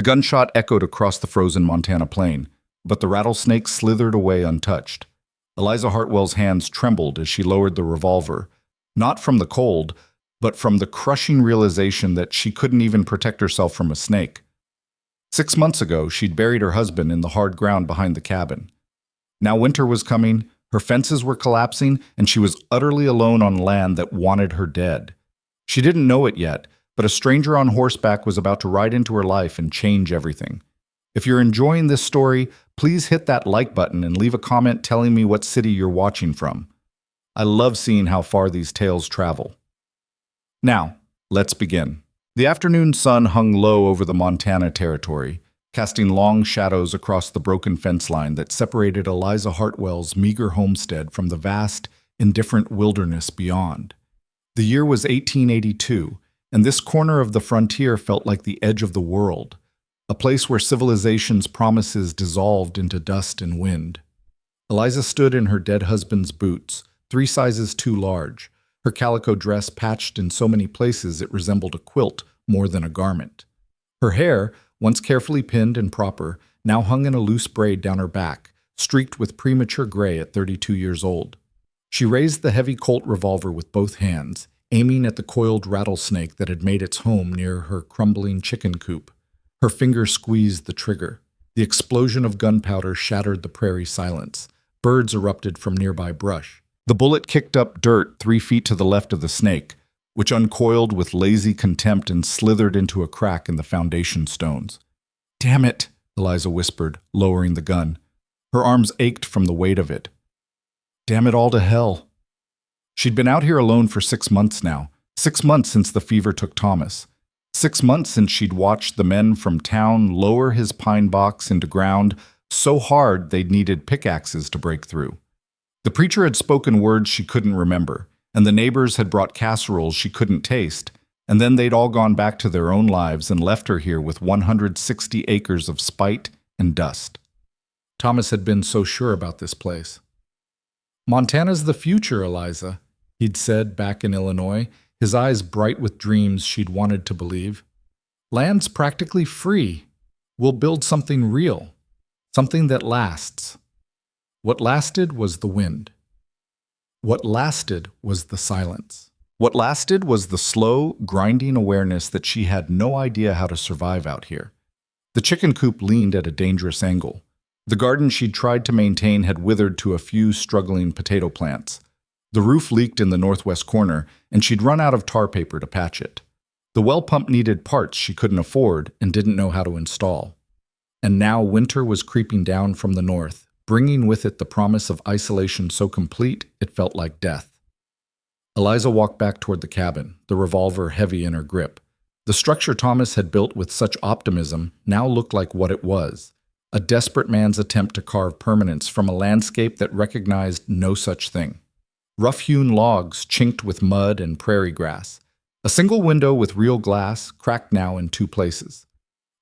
The gunshot echoed across the frozen Montana plain, but the rattlesnake slithered away untouched. Eliza Hartwell's hands trembled as she lowered the revolver, not from the cold, but from the crushing realization that she couldn't even protect herself from a snake. 6 months ago, she'd buried her husband in the hard ground behind the cabin. Now winter was coming, her fences were collapsing, and she was utterly alone on land that wanted her dead. She didn't know it yet, but a stranger on horseback was about to ride into her life and change everything. If you're enjoying this story, please hit that like button and leave a comment telling me what city you're watching from. I love seeing how far these tales travel. Now, let's begin. The afternoon sun hung low over the Montana territory, casting long shadows across the broken fence line that separated Eliza Hartwell's meager homestead from the vast, indifferent wilderness beyond. The year was 1882, and this corner of the frontier felt like the edge of the world, a place where civilization's promises dissolved into dust and wind. Eliza stood in her dead husband's boots, 3 sizes too large, her calico dress patched in so many places it resembled a quilt more than a garment. Her hair, once carefully pinned and proper, now hung in a loose braid down her back, streaked with premature gray at 32 years old. She raised the heavy Colt revolver with both hands, aiming at the coiled rattlesnake that had made its home near her crumbling chicken coop. Her fingers squeezed the trigger. The explosion of gunpowder shattered the prairie silence. Birds erupted from nearby brush. The bullet kicked up dirt 3 feet to the left of the snake, which uncoiled with lazy contempt and slithered into a crack in the foundation stones. "Damn it," Eliza whispered, lowering the gun. Her arms ached from the weight of it. Damn it all to hell. She'd been out here alone for 6 months now. 6 months since the fever took Thomas. 6 months since she'd watched the men from town lower his pine box into ground so hard they'd needed pickaxes to break through. The preacher had spoken words she couldn't remember, and the neighbors had brought casseroles she couldn't taste, and then they'd all gone back to their own lives and left her here with 160 acres of spite and dust. Thomas had been so sure about this place. "Montana's the future, Eliza," he'd said back in Illinois, his eyes bright with dreams she'd wanted to believe. "Land's practically free. We'll build something real, something that lasts." What lasted was the wind. What lasted was the silence. What lasted was the slow, grinding awareness that she had no idea how to survive out here. The chicken coop leaned at a dangerous angle. The garden she'd tried to maintain had withered to a few struggling potato plants. The roof leaked in the northwest corner, and she'd run out of tar paper to patch it. The well pump needed parts she couldn't afford and didn't know how to install. And now winter was creeping down from the north, bringing with it the promise of isolation so complete it felt like death. Eliza walked back toward the cabin, the revolver heavy in her grip. The structure Thomas had built with such optimism now looked like what it was, a desperate man's attempt to carve permanence from a landscape that recognized no such thing. Rough-hewn logs chinked with mud and prairie grass. A single window with real glass, cracked now in 2 places.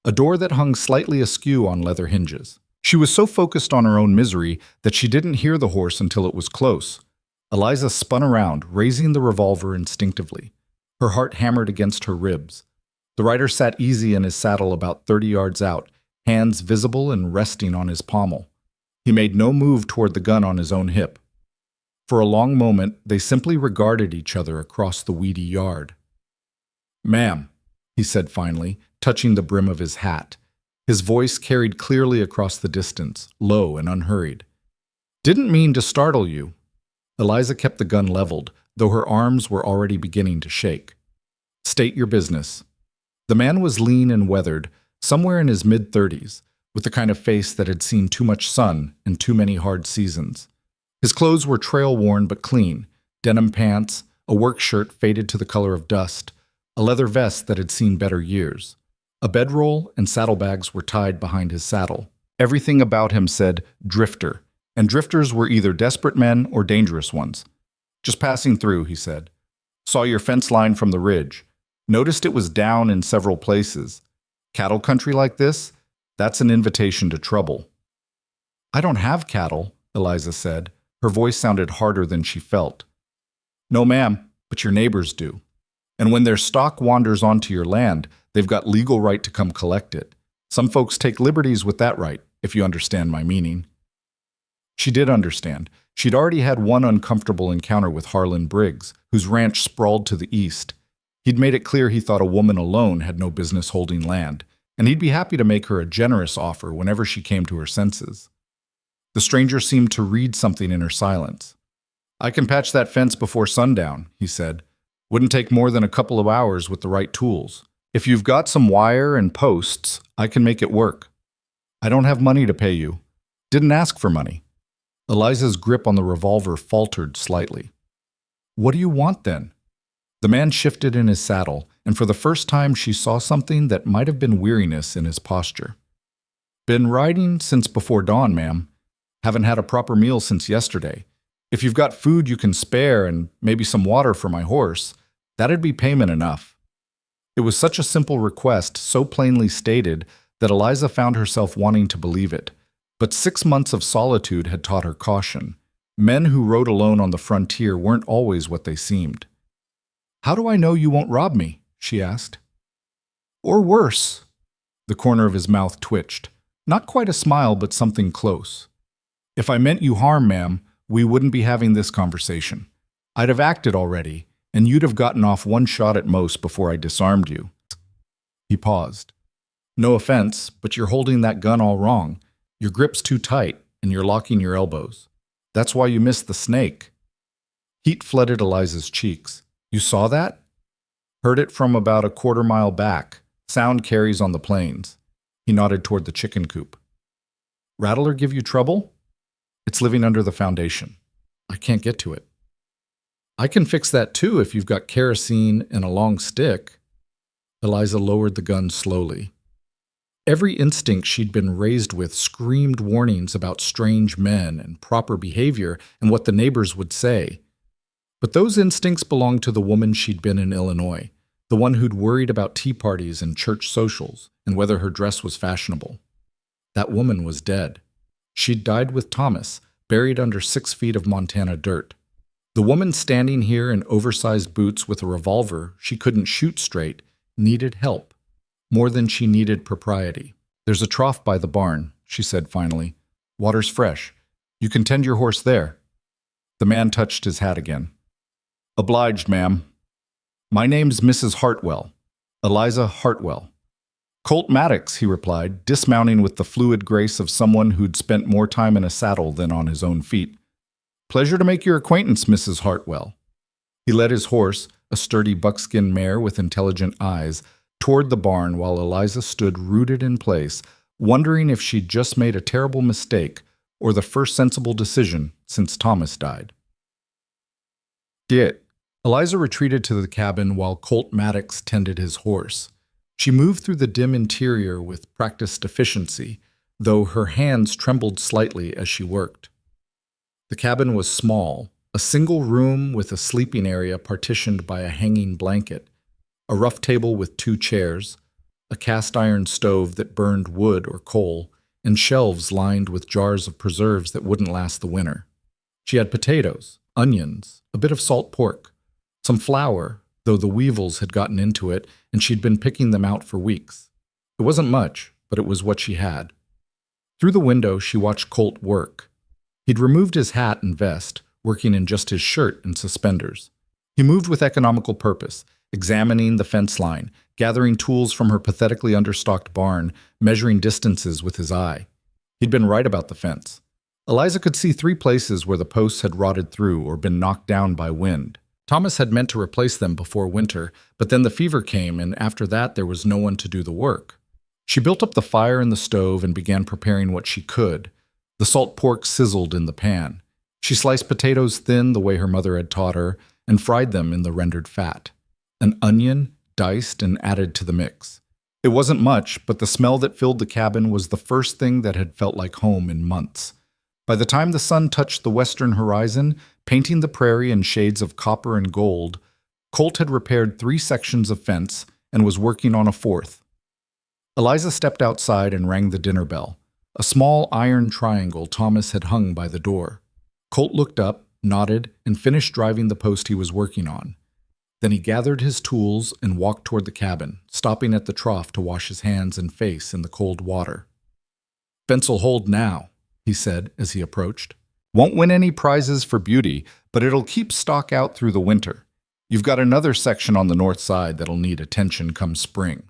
A door that hung slightly askew on leather hinges. She was so focused on her own misery that she didn't hear the horse until it was close. Eliza spun around, raising the revolver instinctively. Her heart hammered against her ribs. The rider sat easy in his saddle about 30 yards out, hands visible and resting on his pommel. He made no move toward the gun on his own hip. For a long moment, they simply regarded each other across the weedy yard. "Ma'am," he said finally, touching the brim of his hat. His voice carried clearly across the distance, low and unhurried. "Didn't mean to startle you." Eliza kept the gun leveled, though her arms were already beginning to shake. "State your business." The man was lean and weathered, somewhere in his mid-30s, with the kind of face that had seen too much sun and too many hard seasons. His clothes were trail-worn but clean, denim pants, a work shirt faded to the color of dust, a leather vest that had seen better years. A bedroll and saddlebags were tied behind his saddle. Everything about him said drifter, and drifters were either desperate men or dangerous ones. "Just passing through," he said. "Saw your fence line from the ridge. Noticed it was down in several places. Cattle country like this? That's an invitation to trouble." "I don't have cattle," Eliza said. Her voice sounded harder than she felt. "No, ma'am, but your neighbors do. And when their stock wanders onto your land, they've got legal right to come collect it. Some folks take liberties with that right, if you understand my meaning. She did understand. She'd already had one uncomfortable encounter with Harlon Briggs, whose ranch sprawled to the east. He'd made it clear he thought a woman alone had no business holding land, and he'd be happy to make her a generous offer whenever she came to her senses. The stranger seemed to read something in her silence. "I can patch that fence before sundown," he said. "Wouldn't take more than a couple of hours with the right tools. If you've got some wire and posts, I can make it work. I don't have money to pay you. Didn't ask for money." Eliza's grip on the revolver faltered slightly. "What do you want then?" The man shifted in his saddle, and for the first time she saw something that might have been weariness in his posture. "Been riding since before dawn, ma'am. Haven't had a proper meal since yesterday. If you've got food you can spare and maybe some water for my horse, that'd be payment enough." It was such a simple request, so plainly stated, that Eliza found herself wanting to believe it. But 6 months of solitude had taught her caution. Men who rode alone on the frontier weren't always what they seemed. "How do I know you won't rob me?" she asked. "Or worse." The corner of his mouth twitched. Not quite a smile, but something close. "If I meant you harm, ma'am, we wouldn't be having this conversation. I'd have acted already, and you'd have gotten off one shot at most before I disarmed you." He paused. "No offense, but you're holding that gun all wrong. Your grip's too tight, and you're locking your elbows. That's why you missed the snake." Heat flooded Eliza's cheeks. "You saw that?" "Heard it from about a quarter-mile back. Sound carries on the plains." He nodded toward the chicken coop. "Rattler give you trouble?" "It's living under the foundation. I can't get to it." "I can fix that too if you've got kerosene and a long stick." Eliza lowered the gun slowly. Every instinct she'd been raised with screamed warnings about strange men and proper behavior and what the neighbors would say. But those instincts belonged to the woman she'd been in Illinois, the one who'd worried about tea parties and church socials and whether her dress was fashionable. That woman was dead. She'd died with Thomas, buried under 6 feet of Montana dirt. The woman standing here in oversized boots with a revolver she couldn't shoot straight needed help, more than she needed propriety. "There's a trough by the barn," she said finally. "Water's fresh. You can tend your horse there." The man touched his hat again. "Obliged, ma'am. My name's Mrs. Hartwell. Eliza Hartwell." "Colt Maddox," he replied, dismounting with the fluid grace of someone who'd spent more time in a saddle than on his own feet. "Pleasure to make your acquaintance, Mrs. Hartwell." He led his horse, a sturdy buckskin mare with intelligent eyes, toward the barn while Eliza stood rooted in place, wondering if she'd just made a terrible mistake or the first sensible decision since Thomas died. "Get." Eliza retreated to the cabin while Colt Maddox tended his horse. She moved through the dim interior with practiced efficiency, though her hands trembled slightly as she worked. The cabin was small, a single room with a sleeping area partitioned by a hanging blanket, a rough table with 2 chairs, a cast-iron stove that burned wood or coal, and shelves lined with jars of preserves that wouldn't last the winter. She had potatoes, onions, a bit of salt pork, some flour, though the weevils had gotten into it and she'd been picking them out for weeks. It wasn't much, but it was what she had. Through the window, she watched Colt work. He'd removed his hat and vest, working in just his shirt and suspenders. He moved with economical purpose, examining the fence line, gathering tools from her pathetically understocked barn, measuring distances with his eye. He'd been right about the fence. Eliza could see 3 places where the posts had rotted through or been knocked down by wind. Thomas had meant to replace them before winter, but then the fever came, and after that there was no one to do the work. She built up the fire in the stove and began preparing what she could. The salt pork sizzled in the pan. She sliced potatoes thin the way her mother had taught her and fried them in the rendered fat. An onion, diced and added to the mix. It wasn't much, but the smell that filled the cabin was the first thing that had felt like home in months. By the time the sun touched the western horizon, painting the prairie in shades of copper and gold, Colt had repaired 3 sections of fence and was working on a 4th. Eliza stepped outside and rang the dinner bell, a small iron triangle Thomas had hung by the door. Colt looked up, nodded, and finished driving the post he was working on. Then he gathered his tools and walked toward the cabin, stopping at the trough to wash his hands and face in the cold water. "Fence'll hold now," he said as he approached. "Won't win any prizes for beauty, but it'll keep stock out through the winter. You've got another section on the north side that'll need attention come spring."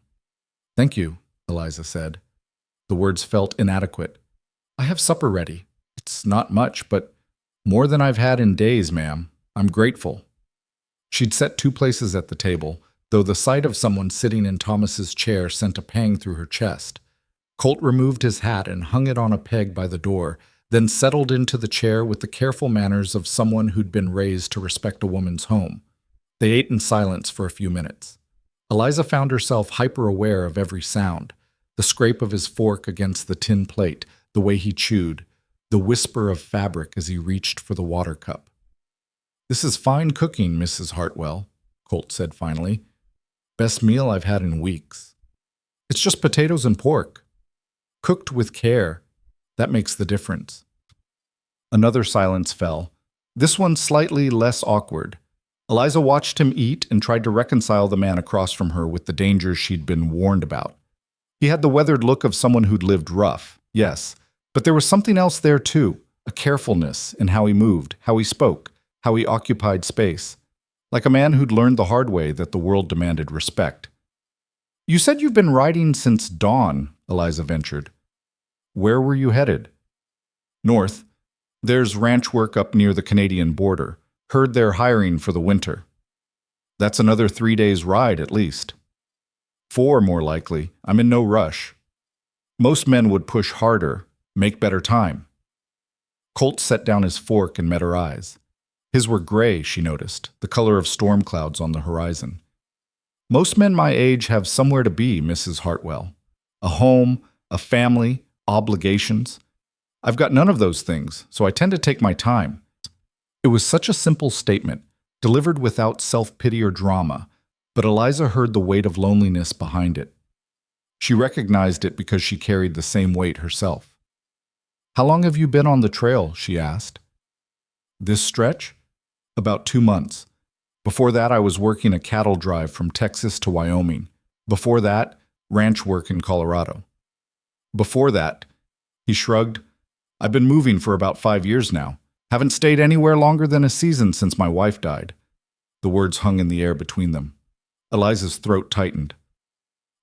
"Thank you," Eliza said. The words felt inadequate. "I have supper ready. It's not much, but more than I've had in days, ma'am. I'm grateful." She'd set 2 places at the table, though the sight of someone sitting in Thomas's chair sent a pang through her chest. Colt removed his hat and hung it on a peg by the door, then settled into the chair with the careful manners of someone who'd been raised to respect a woman's home. They ate in silence for a few minutes. Eliza found herself hyper-aware of every sound, the scrape of his fork against the tin plate, the way he chewed, the whisper of fabric as he reached for the water cup. "This is fine cooking, Mrs. Hartwell," Colt said finally. "Best meal I've had in weeks. It's just potatoes and pork. Cooked with care. That makes the difference." Another silence fell, this one slightly less awkward. Eliza watched him eat and tried to reconcile the man across from her with the dangers she'd been warned about. He had the weathered look of someone who'd lived rough, yes, but there was something else there too, a carefulness in how he moved, how he spoke, how he occupied space, like a man who'd learned the hard way that the world demanded respect. "You said you've been riding since dawn," Eliza ventured. "Where were you headed?" "North. There's ranch work up near the Canadian border. Heard they're hiring for the winter." "That's another 3 days' ride at least." "4 more likely. I'm in no rush." "Most men would push harder, make better time." Colt set down his fork and met her eyes. His were gray, she noticed, the color of storm clouds on the horizon. "Most men my age have somewhere to be, Mrs. Hartwell. A home, a family, obligations. I've got none of those things, so I tend to take my time." It was such a simple statement, delivered without self-pity or drama, but Eliza heard the weight of loneliness behind it. She recognized it because she carried the same weight herself. "How long have you been on the trail?" she asked. "This stretch? About 2 months. Before that, I was working a cattle drive from Texas to Wyoming. Before that, ranch work in Colorado. Before that," he shrugged, "I've been moving for about 5 years now. Haven't stayed anywhere longer than a season since my wife died." The words hung in the air between them. Eliza's throat tightened.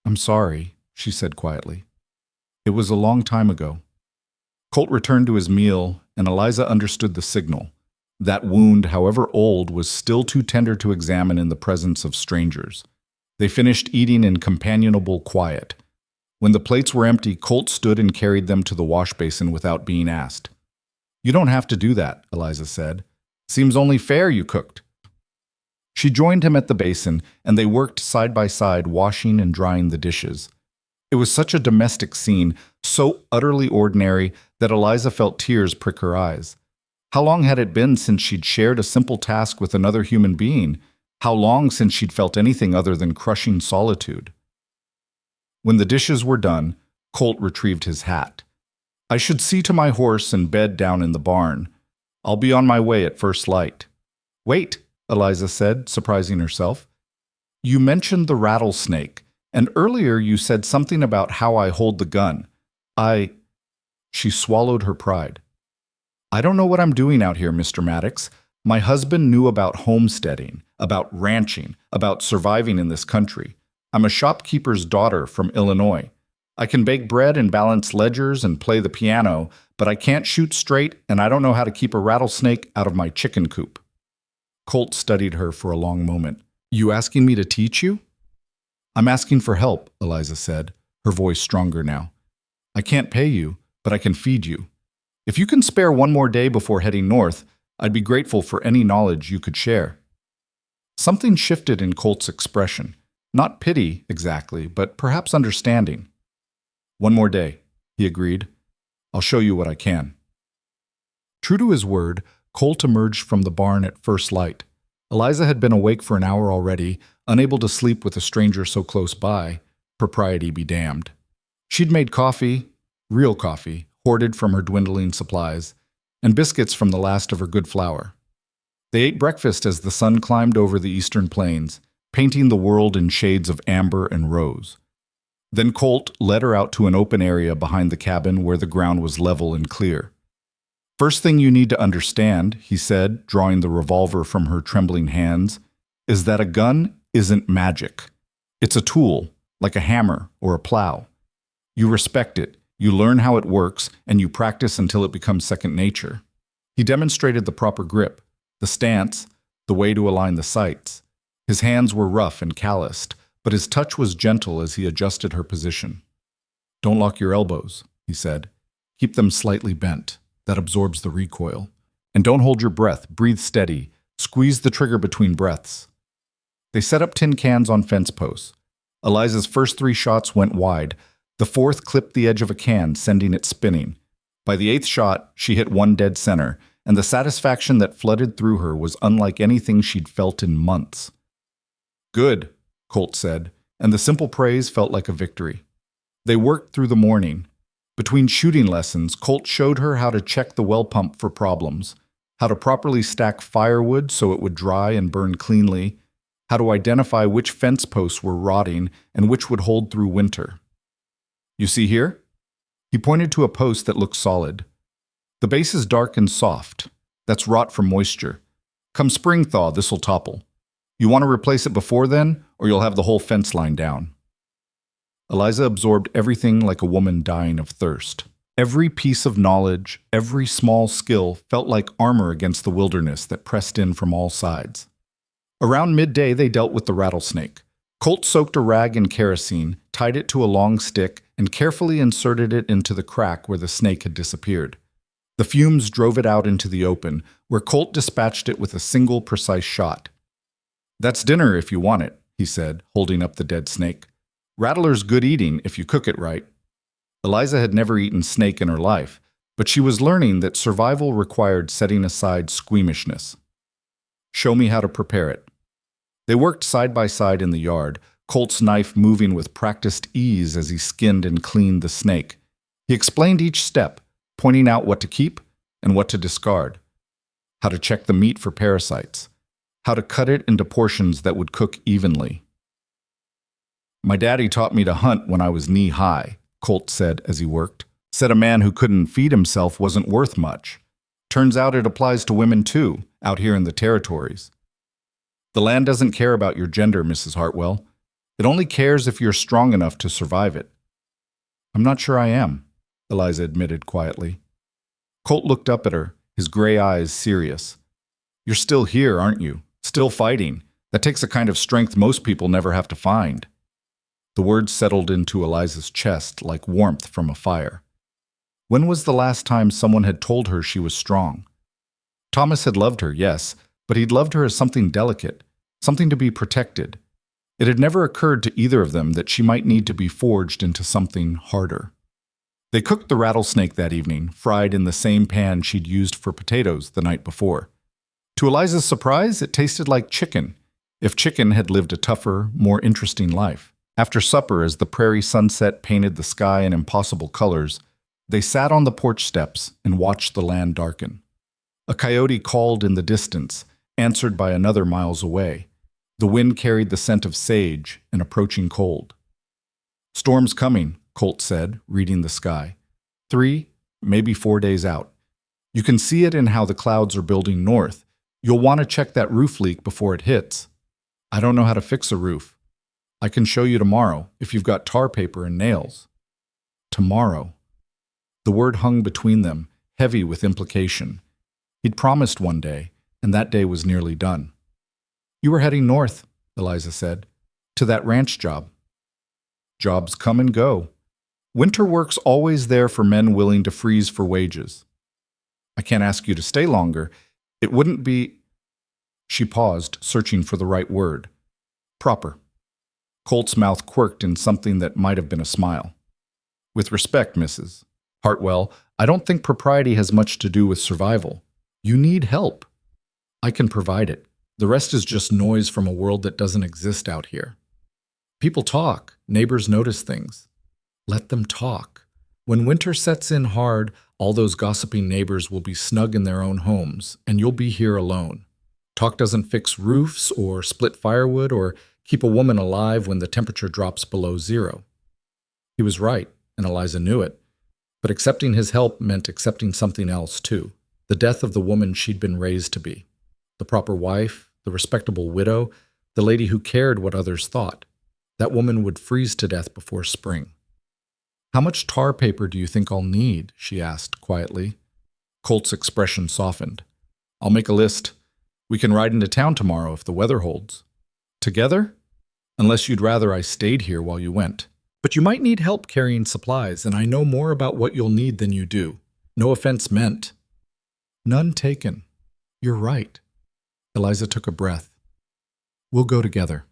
"I'm sorry," she said quietly. "It was a long time ago." Colt returned to his meal, and Eliza understood the signal. That wound, however old, was still too tender to examine in the presence of strangers. They finished eating in companionable quiet. When the plates were empty, Colt stood and carried them to the wash basin without being asked. "You don't have to do that," Eliza said. "Seems only fair you cooked." She joined him at the basin, and they worked side by side, washing and drying the dishes. It was such a domestic scene, so utterly ordinary, that Eliza felt tears prick her eyes. How long had it been since she'd shared a simple task with another human being? How long since she'd felt anything other than crushing solitude? When the dishes were done, Colt retrieved his hat. "I should see to my horse and bed down in the barn. I'll be on my way at first light." "Wait," Eliza said, surprising herself. "You mentioned the rattlesnake, and earlier you said something about how I hold the gun. She swallowed her pride. "I don't know what I'm doing out here, Mr. Maddox. My husband knew about homesteading, about ranching, about surviving in this country. I'm a shopkeeper's daughter from Illinois. I can bake bread and balance ledgers and play the piano, but I can't shoot straight, and I don't know how to keep a rattlesnake out of my chicken coop." Colt studied her for a long moment. "You asking me to teach you?" "I'm asking for help," Eliza said, her voice stronger now. "I can't pay you, but I can feed you. If you can spare 1 more day before heading north, I'd be grateful for any knowledge you could share." Something shifted in Colt's expression. Not pity, exactly, but perhaps understanding. "1 more day," he agreed. "I'll show you what I can." True to his word, Colt emerged from the barn at first light. Eliza had been awake for an hour already, unable to sleep with a stranger so close by, propriety be damned. She'd made coffee, real coffee, hoarded from her dwindling supplies, and biscuits from the last of her good flour. They ate breakfast as the sun climbed over the eastern plains, painting the world in shades of amber and rose. Then Colt led her out to an open area behind the cabin where the ground was level and clear. "First thing you need to understand," he said, drawing the revolver from her trembling hands, "is that a gun isn't magic. It's a tool, like a hammer or a plow. You respect it, you learn how it works, and you practice until it becomes second nature." He demonstrated the proper grip, the stance, the way to align the sights. His hands were rough and calloused, but his touch was gentle as he adjusted her position. "Don't lock your elbows," he said. "Keep them slightly bent. That absorbs the recoil. And don't hold your breath. Breathe steady. Squeeze the trigger between breaths." They set up tin cans on fence posts. Eliza's first 3 shots went wide. The 4th clipped the edge of a can, sending it spinning. By the 8th shot, she hit one dead center, and the satisfaction that flooded through her was unlike anything she'd felt in months. "Good," Colt said, and the simple praise felt like a victory. They worked through the morning. Between shooting lessons, Colt showed her how to check the well pump for problems, how to properly stack firewood so it would dry and burn cleanly, how to identify which fence posts were rotting and which would hold through winter. "You see here?" He pointed to a post that looked solid. "The base is dark and soft. That's rot from moisture. Come spring thaw, this'll topple. You want to replace it before then, or you'll have the whole fence line down." Eliza absorbed everything like a woman dying of thirst. Every piece of knowledge, every small skill felt like armor against the wilderness that pressed in from all sides. Around midday, they dealt with the rattlesnake. Colt soaked a rag in kerosene, tied it to a long stick, and carefully inserted it into the crack where the snake had disappeared. The fumes drove it out into the open, where Colt dispatched it with a single precise shot. "That's dinner if you want it," he said, holding up the dead snake. "Rattler's good eating if you cook it right." Eliza had never eaten snake in her life, but she was learning that survival required setting aside squeamishness. "Show me how to prepare it." They worked side by side in the yard, Colt's knife moving with practiced ease as he skinned and cleaned the snake. He explained each step, pointing out what to keep and what to discard, how to check the meat for parasites, how to cut it into portions that would cook evenly. "My daddy taught me to hunt when I was knee-high," Colt said as he worked. "Said a man who couldn't feed himself wasn't worth much. Turns out it applies to women too, out here in the territories. The land doesn't care about your gender, Mrs. Hartwell. It only cares if you're strong enough to survive it." "I'm not sure I am," Eliza admitted quietly. Colt looked up at her, his gray eyes serious. "You're still here, aren't you? Still fighting. That takes a kind of strength most people never have to find." The words settled into Eliza's chest like warmth from a fire. When was the last time someone had told her she was strong? Thomas had loved her, yes, but he'd loved her as something delicate, something to be protected. It had never occurred to either of them that she might need to be forged into something harder. They cooked the rattlesnake that evening, fried in the same pan she'd used for potatoes the night before. To Eliza's surprise, it tasted like chicken, if chicken had lived a tougher, more interesting life. After supper, as the prairie sunset painted the sky in impossible colors, they sat on the porch steps and watched the land darken. A coyote called in the distance, answered by another miles away. The wind carried the scent of sage and approaching cold. "Storm's coming," Colt said, reading the sky. 3, maybe 4 days out. You can see it in how the clouds are building north. You'll want to check that roof leak before it hits. I don't know how to fix a roof. I can show you tomorrow, if you've got tar paper and nails. Tomorrow. The word hung between them, heavy with implication. He'd promised one day, and that day was nearly done. "You were heading north," Eliza said, "to that ranch job." "Jobs come and go. Winter work's always there for men willing to freeze for wages. I can't ask you to stay longer. It wouldn't be—" She paused, searching for the right word. "Proper." Colt's mouth quirked in something that might have been a smile. "With respect, Mrs. Hartwell, I don't think propriety has much to do with survival. You need help. I can provide it. The rest is just noise from a world that doesn't exist out here. People talk. Neighbors notice things. Let them talk. When winter sets in hard, all those gossiping neighbors will be snug in their own homes, and you'll be here alone. Talk doesn't fix roofs or split firewood or keep a woman alive when the temperature drops below zero. He was right, and Eliza knew it. But accepting his help meant accepting something else, too. The death of the woman she'd been raised to be. The proper wife, the respectable widow, the lady who cared what others thought. That woman would freeze to death before spring. "How much tar paper do you think I'll need?" she asked quietly. Colt's expression softened. "I'll make a list. We can ride into town tomorrow if the weather holds." "Together? Unless you'd rather I stayed here while you went. But you might need help carrying supplies, and I know more about what you'll need than you do. No offense meant." "None taken. You're right." Eliza took a breath. "We'll go together."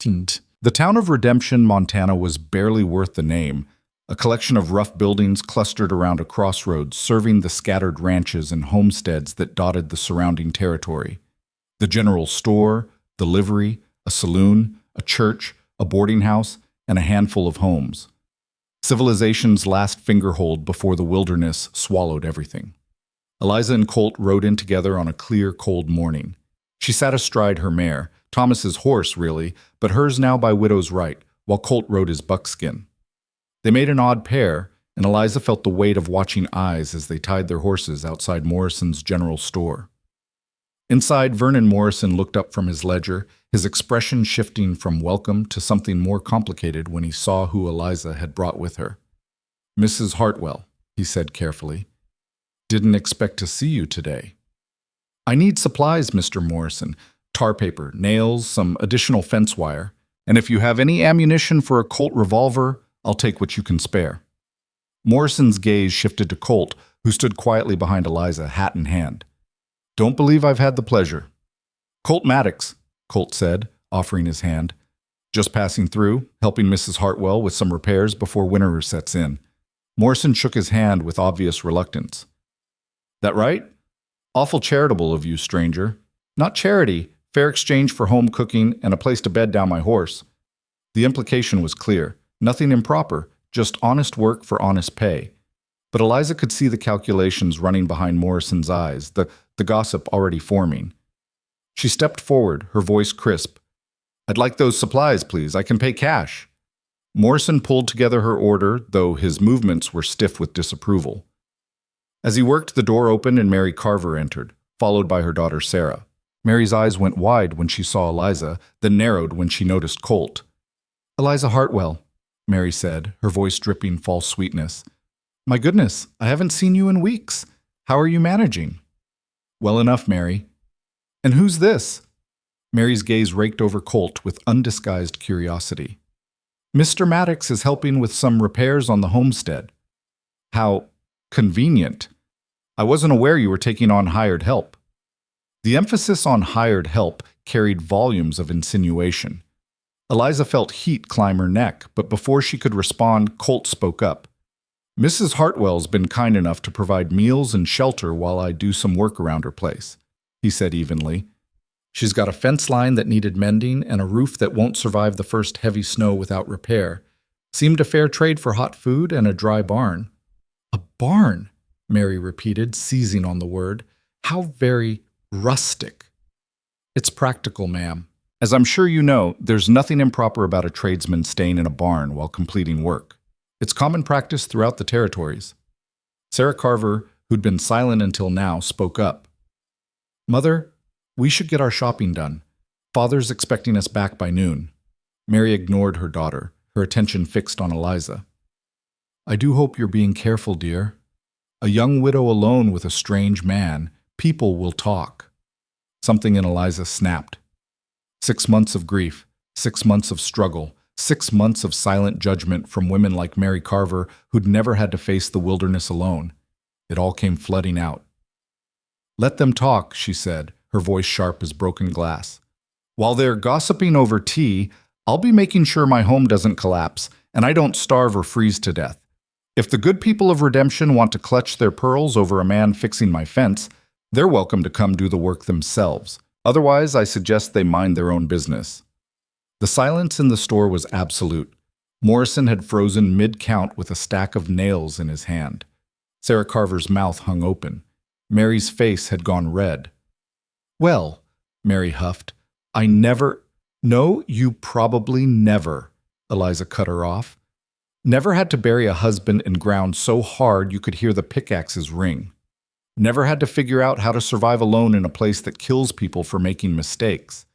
The town of Redemption, Montana was barely worth the name, a collection of rough buildings clustered around a crossroads serving the scattered ranches and homesteads that dotted the surrounding territory. The general store, the livery, a saloon, a church, a boarding house, and a handful of homes. Civilization's last fingerhold before the wilderness swallowed everything. Eliza and Colt rode in together on a clear, cold morning. She sat astride her mare, Thomas's horse, really, but hers now by widow's right, while Colt rode his buckskin. They made an odd pair, and Eliza felt the weight of watching eyes as they tied their horses outside Morrison's general store. Inside, Vernon Morrison looked up from his ledger, his expression shifting from welcome to something more complicated when he saw who Eliza had brought with her. "Mrs. Hartwell," he said carefully. "Didn't expect to see you today." "I need supplies, Mr. Morrison. Tar paper, nails, some additional fence wire. And if you have any ammunition for a Colt revolver, I'll take what you can spare." Morrison's gaze shifted to Colt, who stood quietly behind Eliza, hat in hand. "Don't believe I've had the pleasure." "Colt Maddox," Colt said, offering his hand. "Just passing through, helping Mrs. Hartwell with some repairs before winter sets in." Morrison shook his hand with obvious reluctance. "That right? Awful charitable of you, stranger. Not charity, fair exchange for home cooking and a place to bed down my horse." The implication was clear. Nothing improper, just honest work for honest pay. But Eliza could see the calculations running behind Morrison's eyes, the gossip already forming. She stepped forward, her voice crisp. "I'd like those supplies, please. I can pay cash." Morrison pulled together her order, though his movements were stiff with disapproval. As he worked, the door opened and Mary Carver entered, followed by her daughter Sarah. Mary's eyes went wide when she saw Eliza, then narrowed when she noticed Colt. "Eliza Hartwell," Mary said, her voice dripping false sweetness. "My goodness, I haven't seen you in weeks. How are you managing?" "Well enough, Mary." "And who's this?" Mary's gaze raked over Colt with undisguised curiosity. "Mr. Maddox is helping with some repairs on the homestead." "How convenient. I wasn't aware you were taking on hired help." The emphasis on hired help carried volumes of insinuation. Eliza felt heat climb her neck, but before she could respond, Colt spoke up. "Mrs. Hartwell's been kind enough to provide meals and shelter while I do some work around her place," he said evenly. "She's got a fence line that needed mending and a roof that won't survive the first heavy snow without repair. Seemed a fair trade for hot food and a dry barn." "A barn," Mary repeated, seizing on the word. "How very rustic." "It's practical, ma'am. As I'm sure you know, there's nothing improper about a tradesman staying in a barn while completing work. It's common practice throughout the territories." Sarah Carver, who'd been silent until now, spoke up. "Mother, we should get our shopping done. Father's expecting us back by noon." Mary ignored her daughter, her attention fixed on Eliza. "I do hope you're being careful, dear. A young widow alone with a strange man. People will talk." Something in Eliza snapped. 6 months of grief, 6 months of struggle, 6 months of silent judgment from women like Mary Carver who'd never had to face the wilderness alone. It all came flooding out. "Let them talk," she said, her voice sharp as broken glass. "While they're gossiping over tea, I'll be making sure my home doesn't collapse and I don't starve or freeze to death. If the good people of Redemption want to clutch their pearls over a man fixing my fence, they're welcome to come do the work themselves. Otherwise, I suggest they mind their own business." The silence in the store was absolute. Morrison had frozen mid-count with a stack of nails in his hand. Sarah Carver's mouth hung open. Mary's face had gone red. "Well," Mary huffed, "I never—" "No, you probably never," Eliza cut her off. "Never had to bury a husband in ground so hard you could hear the pickaxes ring. Never had to figure out how to survive alone in a place that kills people for making mistakes.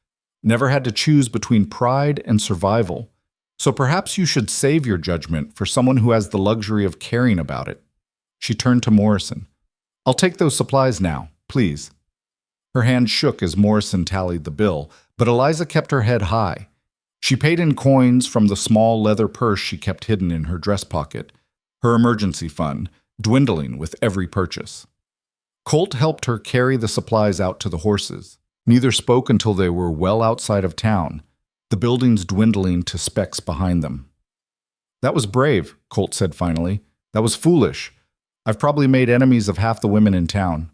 Never had to choose between pride and survival. So perhaps you should save your judgment for someone who has the luxury of caring about it." She turned to Morrison. "I'll take those supplies now, please." Her hand shook as Morrison tallied the bill, but Eliza kept her head high. She paid in coins from the small leather purse she kept hidden in her dress pocket, her emergency fund, dwindling with every purchase. Colt helped her carry the supplies out to the horses. Neither spoke until they were well outside of town, the buildings dwindling to specks behind them. "That was brave," Colt said finally. "That was foolish. I've probably made enemies of half the women in town.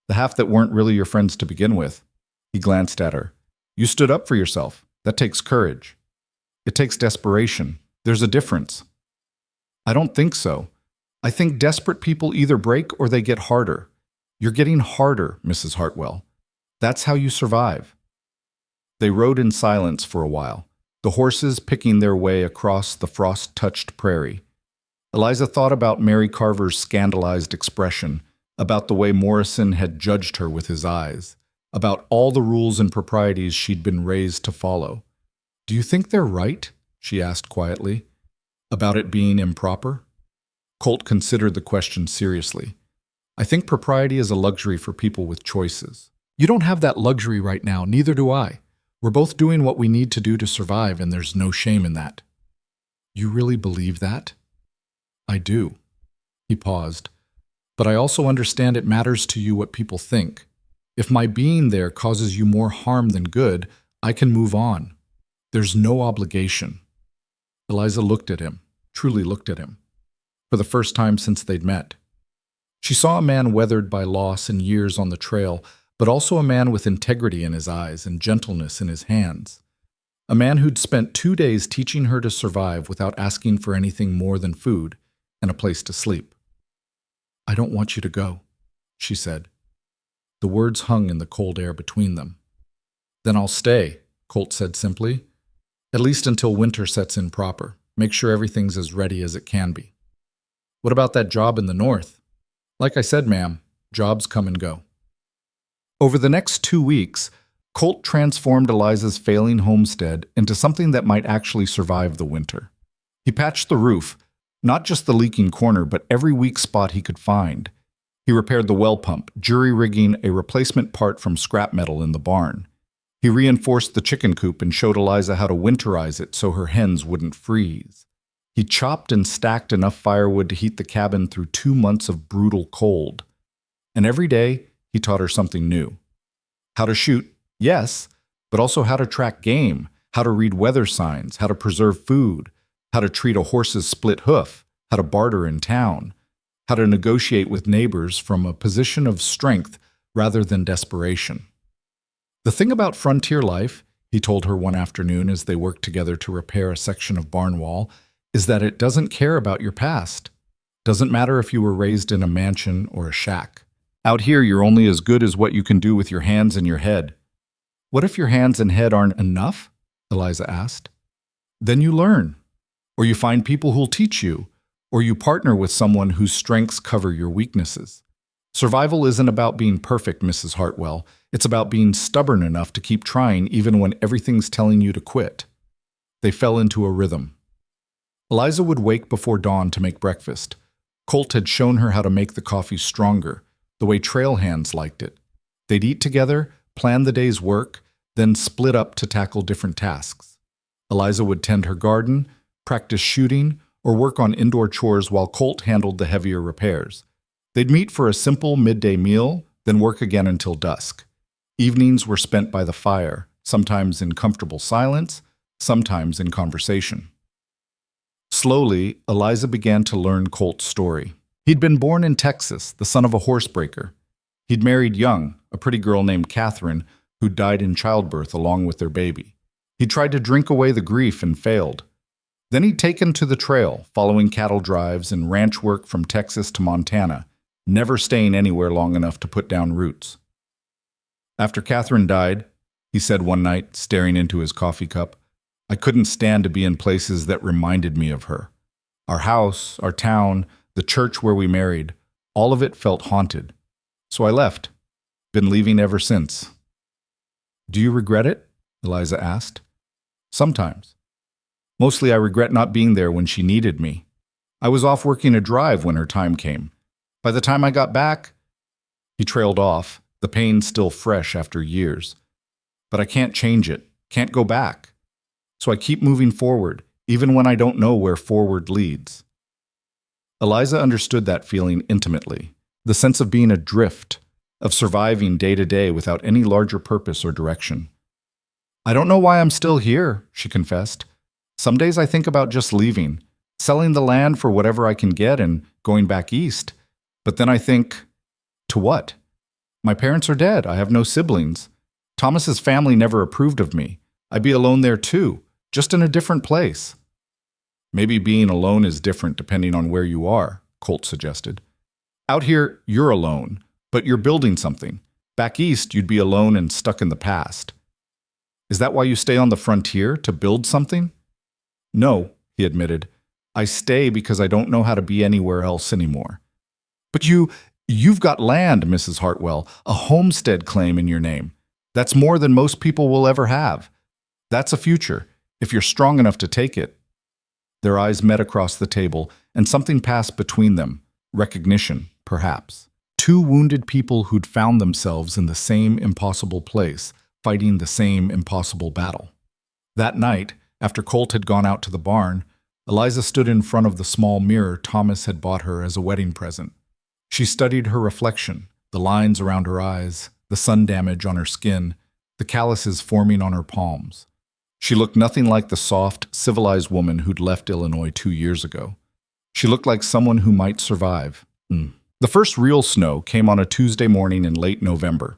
The half that weren't really your friends to begin with." He glanced at her. "You stood up for yourself. That takes courage. It takes desperation. There's a difference." "I don't think so. I think desperate people either break or they get harder. You're getting harder, Mrs. Hartwell. That's how you survive." They rode in silence for a while, the horses picking their way across the frost-touched prairie. Eliza thought about Mary Carver's scandalized expression, about the way Morrison had judged her with his eyes, about all the rules and proprieties she'd been raised to follow. "Do you think they're right?" she asked quietly. "About it being improper?" Colt considered the question seriously. "I think propriety is a luxury for people with choices. You don't have that luxury right now, neither do I. We're both doing what we need to do to survive, and there's no shame in that." "You really believe that?" "I do." He paused. "But I also understand it matters to you what people think. If my being there causes you more harm than good, I can move on. There's no obligation." Eliza looked at him, truly looked at him, for the first time since they'd met. She saw a man weathered by loss and years on the trail, but also a man with integrity in his eyes and gentleness in his hands. A man who'd spent 2 days teaching her to survive without asking for anything more than food and a place to sleep. "I don't want you to go," she said. The words hung in the cold air between them. "Then I'll stay," Colt said simply. "At least until winter sets in proper. Make sure everything's as ready as it can be." "What about that job in the north?" "Like I said, ma'am, jobs come and go." Over the next 2 weeks, Colt transformed Eliza's failing homestead into something that might actually survive the winter. He patched the roof, not just the leaking corner, but every weak spot he could find. He repaired the well pump, jury-rigging a replacement part from scrap metal in the barn. He reinforced the chicken coop and showed Eliza how to winterize it so her hens wouldn't freeze. He chopped and stacked enough firewood to heat the cabin through 2 months of brutal cold. And every day, he taught her something new. How to shoot, yes, but also how to track game, how to read weather signs, how to preserve food, how to treat a horse's split hoof, how to barter in town, how to negotiate with neighbors from a position of strength rather than desperation. "The thing about frontier life," he told her one afternoon as they worked together to repair a section of barn wall, "is that it doesn't care about your past. Doesn't matter if you were raised in a mansion or a shack. Out here, you're only as good as what you can do with your hands and your head." "What if your hands and head aren't enough?" Eliza asked. "Then you learn. Or you find people who'll teach you. Or you partner with someone whose strengths cover your weaknesses. Survival isn't about being perfect, Mrs. Hartwell. It's about being stubborn enough to keep trying even when everything's telling you to quit." They fell into a rhythm. Eliza would wake before dawn to make breakfast. Colt had shown her how to make the coffee stronger, the way trail hands liked it. They'd eat together, plan the day's work, then split up to tackle different tasks. Eliza would tend her garden, practice shooting, or work on indoor chores while Colt handled the heavier repairs. They'd meet for a simple midday meal, then work again until dusk. Evenings were spent by the fire, sometimes in comfortable silence, sometimes in conversation. Slowly, Eliza began to learn Colt's story. He'd been born in Texas, the son of a horsebreaker. He'd married young, a pretty girl named Catherine, who died in childbirth along with their baby. He tried to drink away the grief and failed. Then he'd taken to the trail, following cattle drives and ranch work from Texas to Montana, never staying anywhere long enough to put down roots. After Catherine died, he said one night, staring into his coffee cup, I couldn't stand to be in places that reminded me of her. Our house, our town, the church where we married, all of it felt haunted. So I left. Been leaving ever since. Do you regret it? Eliza asked. Sometimes. Mostly I regret not being there when she needed me. I was off working a drive when her time came. By the time I got back, he trailed off, the pain still fresh after years. But I can't change it, can't go back. So I keep moving forward, even when I don't know where forward leads. Eliza understood that feeling intimately, the sense of being adrift, of surviving day to day without any larger purpose or direction. I don't know why I'm still here, she confessed. Some days I think about just leaving, selling the land for whatever I can get and going back east. But then I think, to what? My parents are dead. I have no siblings. Thomas's family never approved of me. I'd be alone there too, just in a different place. Maybe being alone is different depending on where you are, Colt suggested. Out here, you're alone, but you're building something. Back east, you'd be alone and stuck in the past. Is that why you stay on the frontier, to build something? No, he admitted. I stay because I don't know how to be anywhere else anymore. But you've got land, Mrs. Hartwell, a homestead claim in your name. That's more than most people will ever have. That's a future, if you're strong enough to take it. Their eyes met across the table, and something passed between them. Recognition, perhaps. Two wounded people who'd found themselves in the same impossible place, fighting the same impossible battle. That night, after Colt had gone out to the barn, Eliza stood in front of the small mirror Thomas had bought her as a wedding present. She studied her reflection, the lines around her eyes, the sun damage on her skin, the calluses forming on her palms. She looked nothing like the soft, civilized woman who'd left Illinois 2 years ago. She looked like someone who might survive. The first real snow came on a Tuesday morning in late November.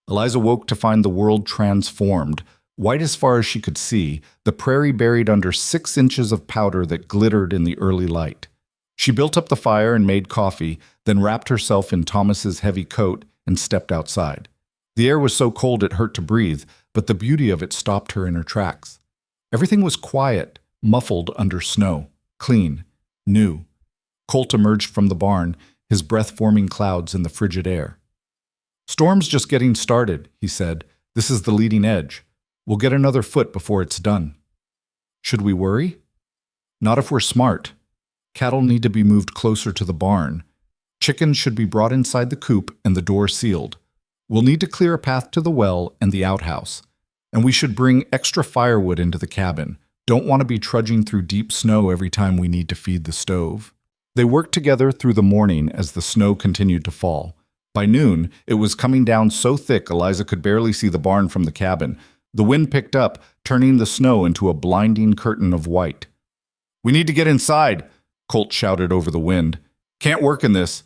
Eliza woke to find the world transformed, white as far as she could see, the prairie buried under 6 inches of powder that glittered in the early light. She built up the fire and made coffee, then wrapped herself in Thomas's heavy coat and stepped outside. The air was so cold it hurt to breathe, but the beauty of it stopped her in her tracks. Everything was quiet, muffled under snow, clean, new. Colt emerged from the barn, his breath forming clouds in the frigid air. Storm's just getting started, he said. This is the leading edge. We'll get another foot before it's done. Should we worry? Not if we're smart. Cattle need to be moved closer to the barn. Chickens should be brought inside the coop and the door sealed. We'll need to clear a path to the well and the outhouse. And we should bring extra firewood into the cabin. Don't want to be trudging through deep snow every time we need to feed the stove. They worked together through the morning as the snow continued to fall. By noon, it was coming down so thick Eliza could barely see the barn from the cabin. The wind picked up, turning the snow into a blinding curtain of white. "We need to get inside," Colt shouted over the wind. "Can't work in this.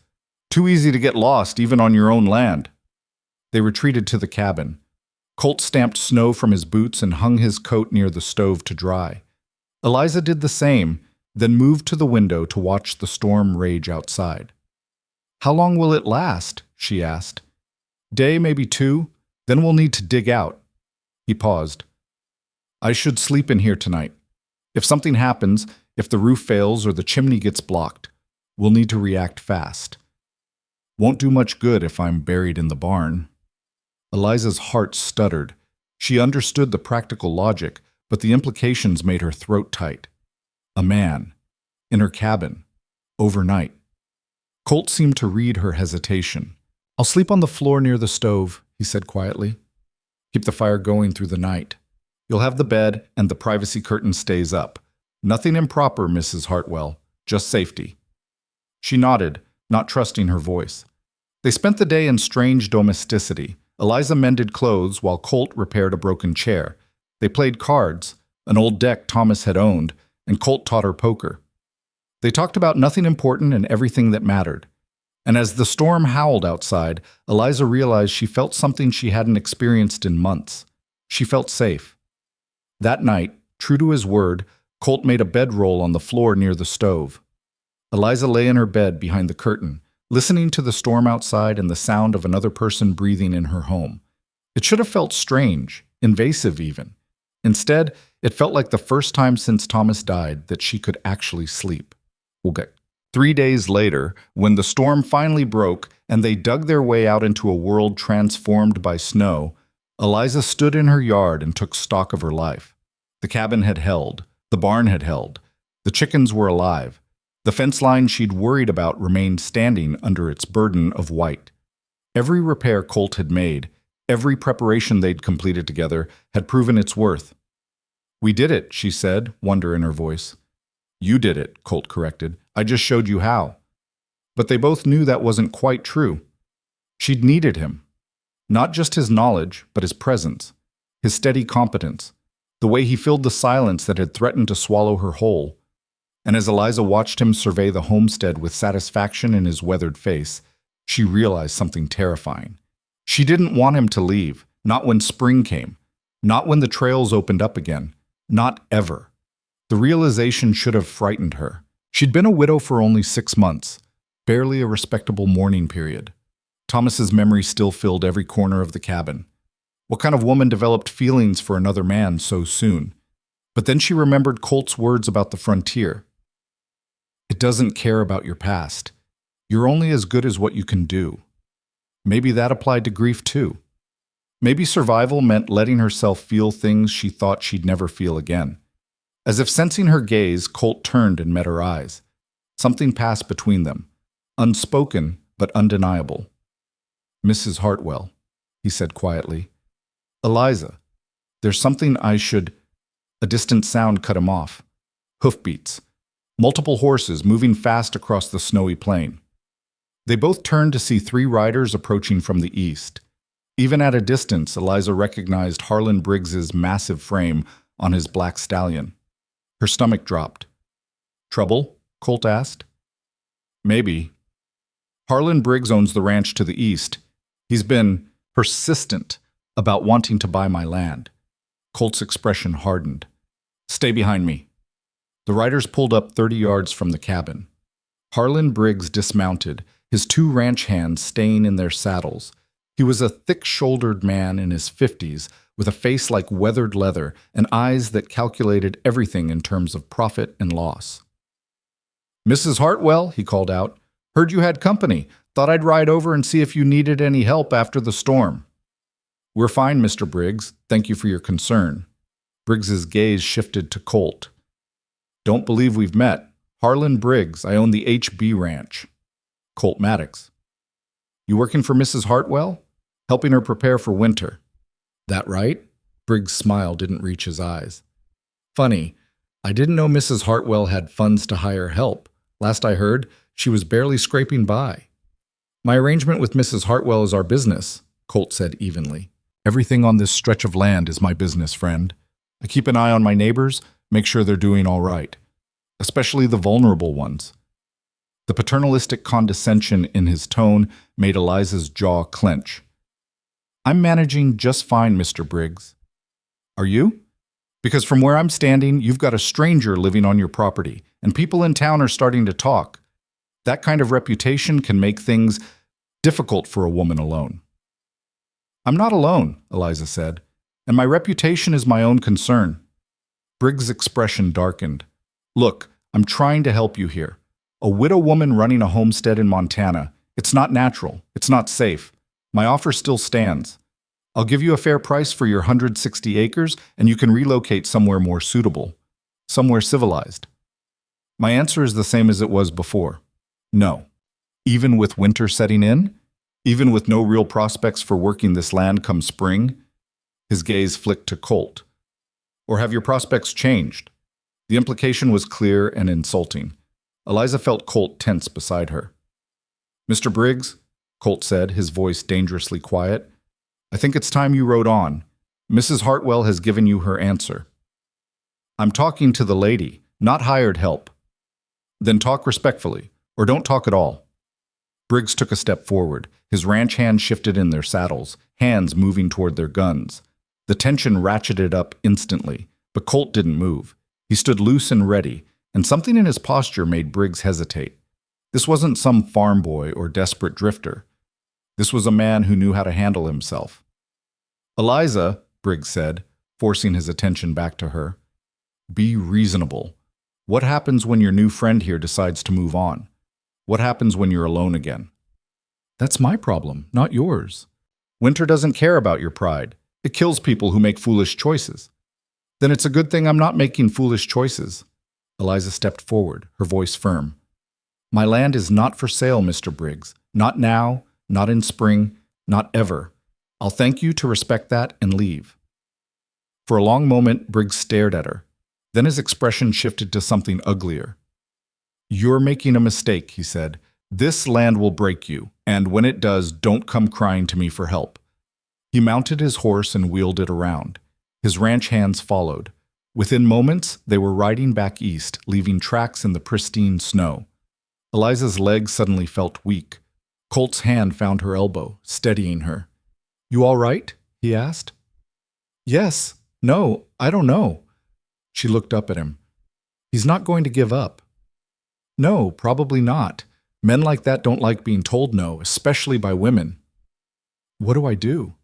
Too easy to get lost, even on your own land." They retreated to the cabin. Colt stamped snow from his boots and hung his coat near the stove to dry. Eliza did the same, then moved to the window to watch the storm rage outside. "How long will it last?" she asked. "Day, maybe 2. Then we'll need to dig out." He paused. "I should sleep in here tonight. If something happens, if the roof fails or the chimney gets blocked, we'll need to react fast. Won't do much good if I'm buried in the barn." Eliza's heart stuttered. She understood the practical logic, but the implications made her throat tight. A man. In her cabin. Overnight. Colt seemed to read her hesitation. "I'll sleep on the floor near the stove," he said quietly. "Keep the fire going through the night. You'll have the bed, and the privacy curtain stays up. Nothing improper, Mrs. Hartwell. Just safety." She nodded, not trusting her voice. They spent the day in strange domesticity. Eliza mended clothes while Colt repaired a broken chair. They played cards, an old deck Thomas had owned, and Colt taught her poker. They talked about nothing important and everything that mattered. And as the storm howled outside, Eliza realized she felt something she hadn't experienced in months. She felt safe. That night, true to his word, Colt made a bedroll on the floor near the stove. Eliza lay in her bed behind the curtain, listening to the storm outside and the sound of another person breathing in her home. It should have felt strange, invasive even. Instead, it felt like the first time since Thomas died that she could actually sleep. Okay. 3 days later, when the storm finally broke and they dug their way out into a world transformed by snow, Eliza stood in her yard and took stock of her life. The cabin had held. The barn had held. The chickens were alive. The fence line she'd worried about remained standing under its burden of white. Every repair Colt had made, every preparation they'd completed together, had proven its worth. "We did it," she said, wonder in her voice. "You did it," Colt corrected. "I just showed you how." But they both knew that wasn't quite true. She'd needed him. Not just his knowledge, but his presence, his steady competence, the way he filled the silence that had threatened to swallow her whole. And as Eliza watched him survey the homestead with satisfaction in his weathered face, she realized something terrifying. She didn't want him to leave, not when spring came, not when the trails opened up again, not ever. The realization should have frightened her. She'd been a widow for only 6 months, barely a respectable mourning period. Thomas's memory still filled every corner of the cabin. What kind of woman developed feelings for another man so soon? But then she remembered Colt's words about the frontier. It doesn't care about your past. You're only as good as what you can do. Maybe that applied to grief too. Maybe survival meant letting herself feel things she thought she'd never feel again. As if sensing her gaze, Colt turned and met her eyes. Something passed between them, unspoken but undeniable. "Mrs. Hartwell," he said quietly. "Eliza, there's something I should—" A distant sound cut him off. Hoofbeats. Multiple horses moving fast across the snowy plain. They both turned to see 3 riders approaching from the east. Even at a distance, Eliza recognized Harlon Briggs's massive frame on his black stallion. Her stomach dropped. "Trouble?" Colt asked. "Maybe. Harlon Briggs owns the ranch to the east. He's been persistent about wanting to buy my land." Colt's expression hardened. "Stay behind me." The riders pulled up 30 yards from the cabin. Harlon Briggs dismounted, his 2 ranch hands staying in their saddles. He was a thick-shouldered man in his 50s, with a face like weathered leather and eyes that calculated everything in terms of profit and loss. "Mrs. Hartwell," he called out, "heard you had company. Thought I'd ride over and see if you needed any help after the storm." "We're fine, Mr. Briggs. Thank you for your concern." Briggs's gaze shifted to Colt. "Don't believe we've met. Harlon Briggs. I own the HB Ranch." Colt Maddox. "You working for Mrs. Hartwell? Helping her prepare for winter." "That right?" Briggs' smile didn't reach his eyes. "Funny. I didn't know Mrs. Hartwell had funds to hire help. Last I heard, she was barely scraping by." "My arrangement with Mrs. Hartwell is our business," Colt said evenly. "Everything on this stretch of land is my business, friend. I keep an eye on my neighbors, make sure they're doing all right. Especially the vulnerable ones." The paternalistic condescension in his tone made Eliza's jaw clench. "I'm managing just fine, Mr. Briggs." "Are you? Because from where I'm standing, you've got a stranger living on your property, and people in town are starting to talk. That kind of reputation can make things difficult for a woman alone." "I'm not alone," Eliza said, "and my reputation is my own concern." Briggs' expression darkened. "Look, I'm trying to help you here. A widow woman running a homestead in Montana. It's not natural. It's not safe. My offer still stands. I'll give you a fair price for your 160 acres, and you can relocate somewhere more suitable. Somewhere civilized." My answer is the same as it was before. No. Even with winter setting in? Even with no real prospects for working this land come spring? His gaze flicked to Colt. "Or have your prospects changed?" The implication was clear and insulting. Eliza felt Colt tense beside her. "Mr. Briggs," Colt said, his voice dangerously quiet, "I think it's time you rode on. Mrs. Hartwell has given you her answer." "I'm talking to the lady, not hired help." "Then talk respectfully, or don't talk at all." Briggs took a step forward. His ranch hands shifted in their saddles, hands moving toward their guns. The tension ratcheted up instantly, but Colt didn't move. He stood loose and ready, and something in his posture made Briggs hesitate. This wasn't some farm boy or desperate drifter. This was a man who knew how to handle himself. "Eliza," Briggs said, forcing his attention back to her, "be reasonable. What happens when your new friend here decides to move on? What happens when you're alone again?" "That's my problem, not yours." "Winter doesn't care about your pride. It kills people who make foolish choices." "Then it's a good thing I'm not making foolish choices." Eliza stepped forward, her voice firm. "My land is not for sale, Mr. Briggs. Not now, not in spring, not ever. I'll thank you to respect that and leave." For a long moment, Briggs stared at her. Then his expression shifted to something uglier. "You're making a mistake," he said. "This land will break you, and when it does, don't come crying to me for help." He mounted his horse and wheeled it around. His ranch hands followed. Within moments, they were riding back east, leaving tracks in the pristine snow. Eliza's legs suddenly felt weak. Colt's hand found her elbow, steadying her. "You all right?" he asked. "Yes. No, I don't know." She looked up at him. "He's not going to give up." "No, probably not. Men like that don't like being told no, especially by women." "What do I do?"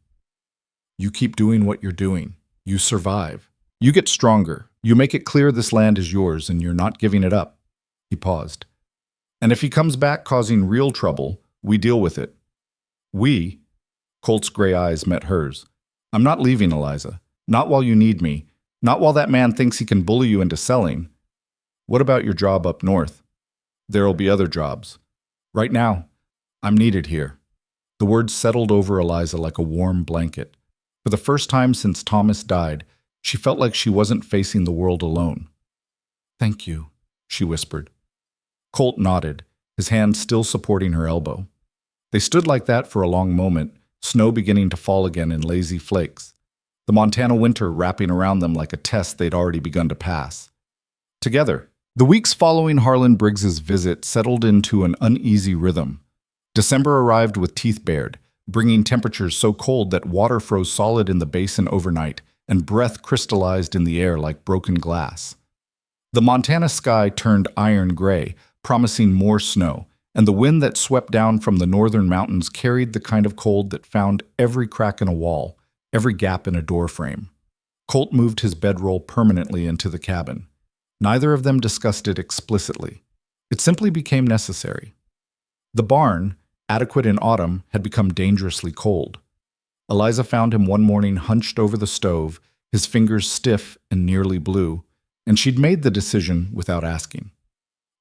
"You keep doing what you're doing. You survive. You get stronger. You make it clear this land is yours and you're not giving it up." He paused. "And if he comes back causing real trouble, we deal with it." "We?" Colt's gray eyes met hers. "I'm not leaving, Eliza. Not while you need me. Not while that man thinks he can bully you into selling. What about your job up north?" "There'll be other jobs. Right now, I'm needed here." The words settled over Eliza like a warm blanket. For the first time since Thomas died, she felt like she wasn't facing the world alone. "Thank you," she whispered. Colt nodded, his hand still supporting her elbow. They stood like that for a long moment, snow beginning to fall again in lazy flakes, the Montana winter wrapping around them like a test they'd already begun to pass. Together, the weeks following Harlon Briggs's visit settled into an uneasy rhythm. December arrived with teeth bared, bringing temperatures so cold that water froze solid in the basin overnight and breath crystallized in the air like broken glass. The Montana sky turned iron gray, promising more snow, and the wind that swept down from the northern mountains carried the kind of cold that found every crack in a wall, every gap in a doorframe. Colt moved his bedroll permanently into the cabin. Neither of them discussed it explicitly. It simply became necessary. The barn, adequate in autumn, had become dangerously cold. Eliza found him one morning hunched over the stove, his fingers stiff and nearly blue, and she'd made the decision without asking.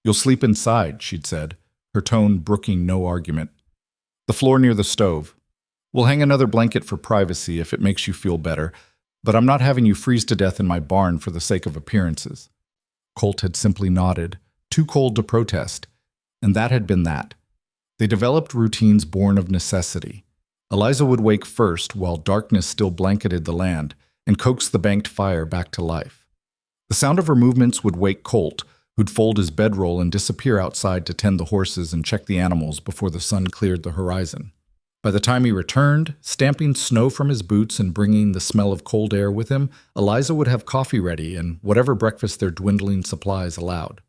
"You'll sleep inside," she'd said, her tone brooking no argument. "The floor near the stove. We'll hang another blanket for privacy if it makes you feel better, but I'm not having you freeze to death in my barn for the sake of appearances." Colt had simply nodded, too cold to protest, and that had been that. They developed routines born of necessity. Eliza would wake first while darkness still blanketed the land and coax the banked fire back to life. The sound of her movements would wake Colt, who'd fold his bedroll and disappear outside to tend the horses and check the animals before the sun cleared the horizon. By the time he returned, stamping snow from his boots and bringing the smell of cold air with him, Eliza would have coffee ready and whatever breakfast their dwindling supplies allowed.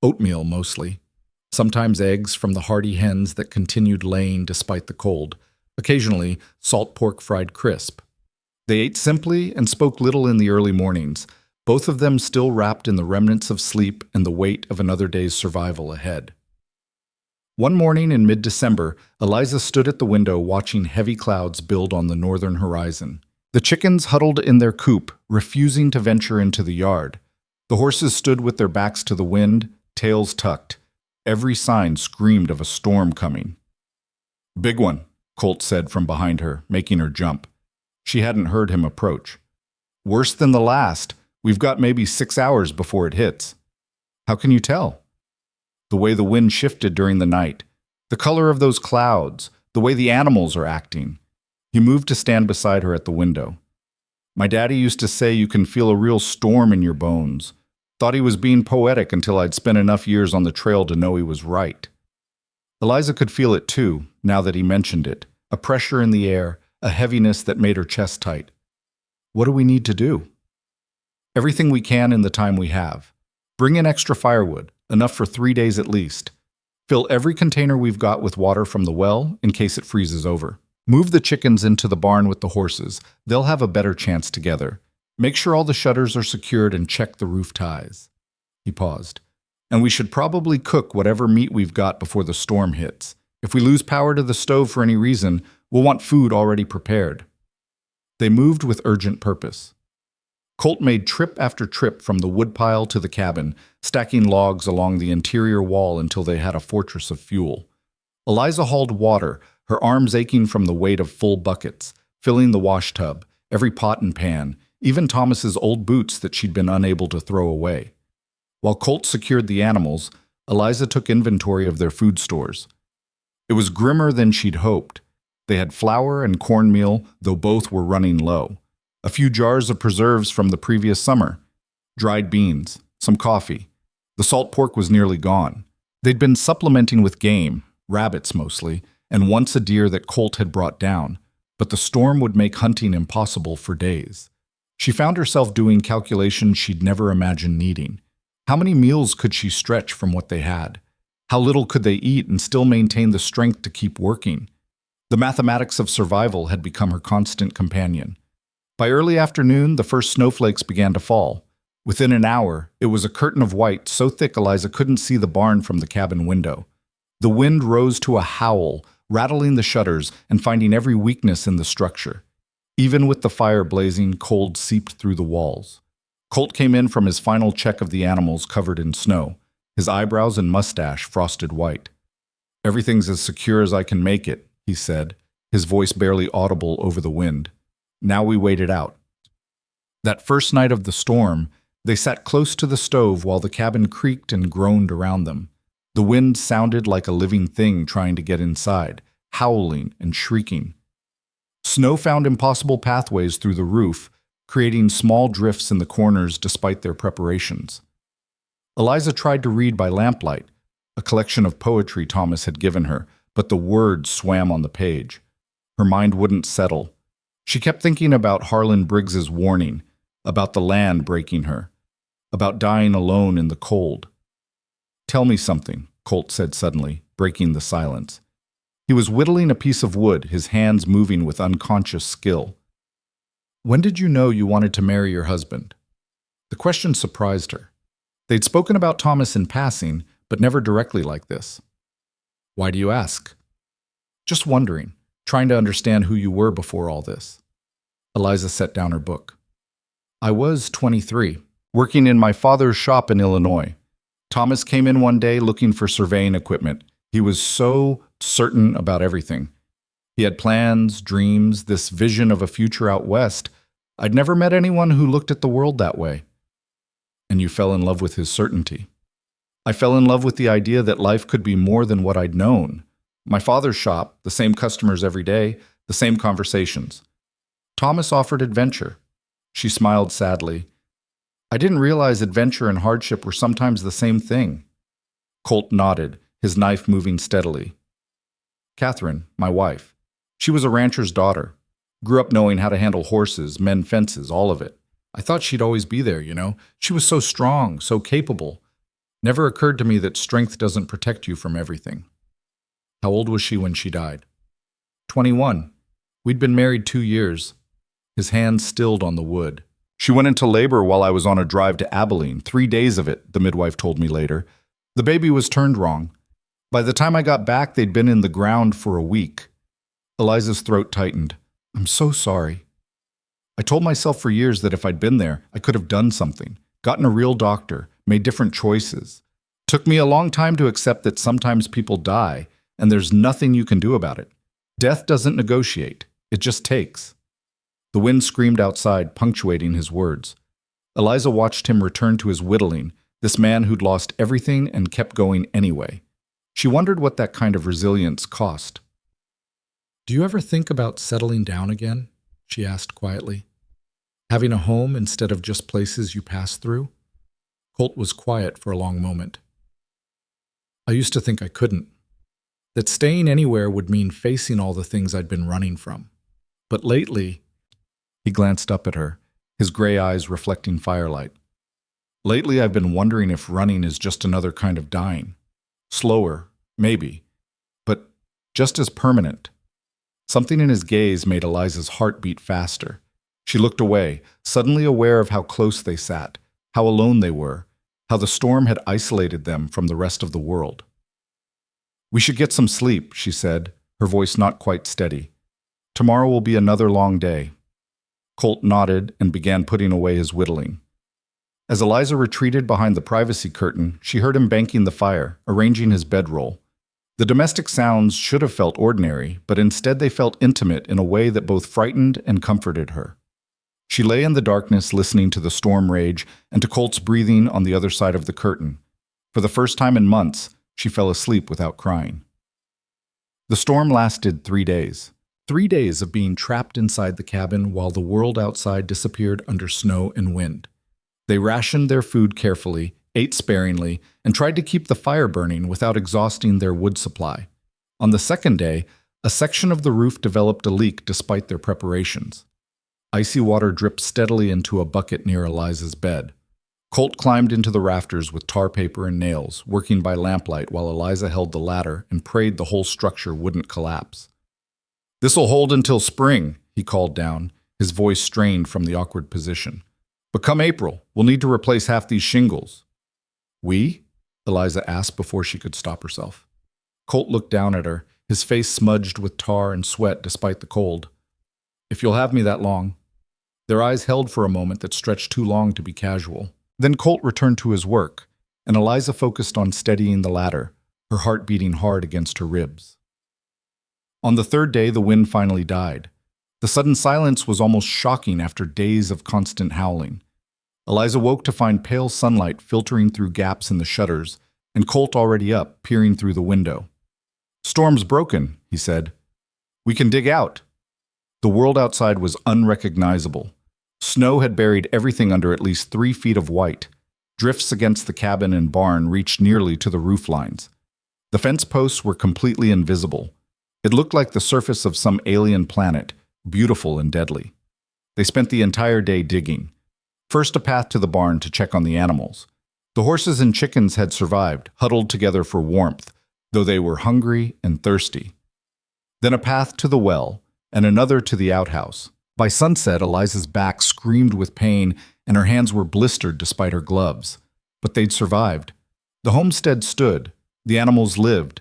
Oatmeal, mostly. Sometimes eggs from the hardy hens that continued laying despite the cold. Occasionally, salt pork fried crisp. They ate simply and spoke little in the early mornings, both of them still wrapped in the remnants of sleep and the weight of another day's survival ahead. One morning in mid-December, Eliza stood at the window watching heavy clouds build on the northern horizon. The chickens huddled in their coop, refusing to venture into the yard. The horses stood with their backs to the wind, tails tucked. Every sign screamed of a storm coming. "Big one," Colt said from behind her, making her jump. She hadn't heard him approach. "Worse than the last. We've got maybe 6 hours before it hits." "How can you tell?" "The way the wind shifted during the night. The color of those clouds. The way the animals are acting." He moved to stand beside her at the window. "My daddy used to say you can feel a real storm in your bones. Thought he was being poetic until I'd spent enough years on the trail to know he was right." Eliza could feel it too, now that he mentioned it. A pressure in the air, a heaviness that made her chest tight. "What do we need to do?" "Everything we can in the time we have. Bring in extra firewood, enough for 3 days at least. Fill every container we've got with water from the well in case it freezes over. Move the chickens into the barn with the horses. They'll have a better chance together. Make sure all the shutters are secured and check the roof ties." He paused. "And we should probably cook whatever meat we've got before the storm hits. If we lose power to the stove for any reason, we'll want food already prepared." They moved with urgent purpose. Colt made trip after trip from the woodpile to the cabin, stacking logs along the interior wall until they had a fortress of fuel. Eliza hauled water, her arms aching from the weight of full buckets, filling the wash tub, every pot and pan, even Thomas's old boots that she'd been unable to throw away. While Colt secured the animals, Eliza took inventory of their food stores. It was grimmer than she'd hoped. They had flour and cornmeal, though both were running low. A few jars of preserves from the previous summer. Dried beans, some coffee. The salt pork was nearly gone. They'd been supplementing with game, rabbits mostly, and once a deer that Colt had brought down, but the storm would make hunting impossible for days. She found herself doing calculations she'd never imagined needing. How many meals could she stretch from what they had? How little could they eat and still maintain the strength to keep working? The mathematics of survival had become her constant companion. By early afternoon, the first snowflakes began to fall. Within an hour, it was a curtain of white so thick Eliza couldn't see the barn from the cabin window. The wind rose to a howl, rattling the shutters and finding every weakness in the structure. Even with the fire blazing, cold seeped through the walls. Colt came in from his final check of the animals covered in snow, his eyebrows and mustache frosted white. "Everything's as secure as I can make it," he said, his voice barely audible over the wind. "Now we wait it out." That first night of the storm, they sat close to the stove while the cabin creaked and groaned around them. The wind sounded like a living thing trying to get inside, howling and shrieking. Snow found impossible pathways through the roof, creating small drifts in the corners despite their preparations. Eliza tried to read by lamplight, a collection of poetry Thomas had given her, but the words swam on the page. Her mind wouldn't settle. She kept thinking about Harlon Briggs's warning, about the land breaking her, about dying alone in the cold. "Tell me something," Colt said suddenly, breaking the silence. He was whittling a piece of wood, his hands moving with unconscious skill. "When did you know you wanted to marry your husband?" The question surprised her. They'd spoken about Thomas in passing, but never directly like this. "Why do you ask?" "Just wondering, trying to understand who you were before all this." Eliza set down her book. "I was 23, working in my father's shop in Illinois. Thomas came in one day looking for surveying equipment. He was so certain about everything. He had plans, dreams, this vision of a future out west. I'd never met anyone who looked at the world that way." "And you fell in love with his certainty." "I fell in love with the idea that life could be more than what I'd known. My father's shop, the same customers every day, the same conversations. Thomas offered adventure." She smiled sadly. "I didn't realize adventure and hardship were sometimes the same thing." Colt nodded, his knife moving steadily. "Catherine, my wife. She was a rancher's daughter. Grew up knowing how to handle horses, mend fences, all of it. I thought she'd always be there, you know. She was so strong, so capable. Never occurred to me that strength doesn't protect you from everything." "How old was she when she died?" 21. We'd been married 2 years. His hands stilled on the wood. "She went into labor while I was on a drive to Abilene, 3 days of it," the midwife told me later. "The baby was turned wrong. By the time I got back, they'd been in the ground for a week." Eliza's throat tightened. "I'm so sorry." "I told myself for years that if I'd been there, I could have done something, gotten a real doctor, made different choices. Took me a long time to accept that sometimes people die, and there's nothing you can do about it. Death doesn't negotiate, it just takes." The wind screamed outside, punctuating his words. Eliza watched him return to his whittling, this man who'd lost everything and kept going anyway. She wondered what that kind of resilience cost. "Do you ever think about settling down again?" she asked quietly. "Having a home instead of just places you pass through?" Colt was quiet for a long moment. "I used to think I couldn't. That staying anywhere would mean facing all the things I'd been running from. But lately," he glanced up at her, his gray eyes reflecting firelight. "Lately I've been wondering if running is just another kind of dying. Slower, Maybe. But just as permanent. Something in his gaze made Eliza's heart beat faster. She looked away, suddenly aware of how close they sat, how alone they were, how the storm had isolated them from the rest of the world. "We should get some sleep," she said, her voice not quite steady. "Tomorrow will be another long day." Colt nodded and began putting away his whittling. As Eliza retreated behind the privacy curtain, she heard him banking the fire, arranging his bedroll. The domestic sounds should have felt ordinary, but instead they felt intimate in a way that both frightened and comforted her. She lay in the darkness listening to the storm rage and to Colt's breathing on the other side of the curtain. For the first time in months, she fell asleep without crying. The storm lasted 3 days. 3 days of being trapped inside the cabin while the world outside disappeared under snow and wind. They rationed their food carefully, ate sparingly, and tried to keep the fire burning without exhausting their wood supply. On the second day, a section of the roof developed a leak despite their preparations. Icy water dripped steadily into a bucket near Eliza's bed. Colt climbed into the rafters with tar paper and nails, working by lamplight while Eliza held the ladder and prayed the whole structure wouldn't collapse. "This'll hold until spring," he called down, his voice strained from the awkward position. "But come April, we'll need to replace half these shingles." "We?" Eliza asked before she could stop herself. Colt looked down at her, his face smudged with tar and sweat despite the cold. "If you'll have me that long." Their eyes held for a moment that stretched too long to be casual. Then Colt returned to his work, and Eliza focused on steadying the ladder, her heart beating hard against her ribs. On the third day, the wind finally died. The sudden silence was almost shocking after days of constant howling. Eliza woke to find pale sunlight filtering through gaps in the shutters, and Colt already up, peering through the window. "Storm's broken," he said. "We can dig out." The world outside was unrecognizable. Snow had buried everything under at least 3 feet of white. Drifts against the cabin and barn reached nearly to the roof lines. The fence posts were completely invisible. It looked like the surface of some alien planet, beautiful and deadly. They spent the entire day digging. First a path to the barn to check on the animals. The horses and chickens had survived, huddled together for warmth, though they were hungry and thirsty. Then a path to the well, and another to the outhouse. By sunset, Eliza's back screamed with pain, and her hands were blistered despite her gloves. But they'd survived. The homestead stood. The animals lived.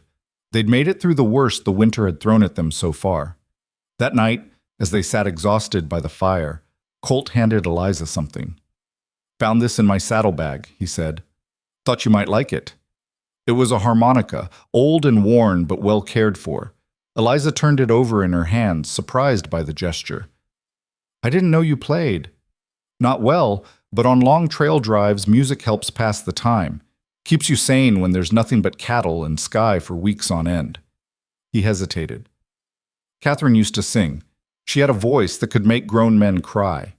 They'd made it through the worst the winter had thrown at them so far. That night, as they sat exhausted by the fire, Colt handed Eliza something. "Found this in my saddlebag," he said. "Thought you might like it." It was a harmonica, old and worn but well cared for. Eliza turned it over in her hands, surprised by the gesture. "I didn't know you played." "Not well, but on long trail drives, music helps pass the time. Keeps you sane when there's nothing but cattle and sky for weeks on end." He hesitated. "Catherine used to sing. She had a voice that could make grown men cry.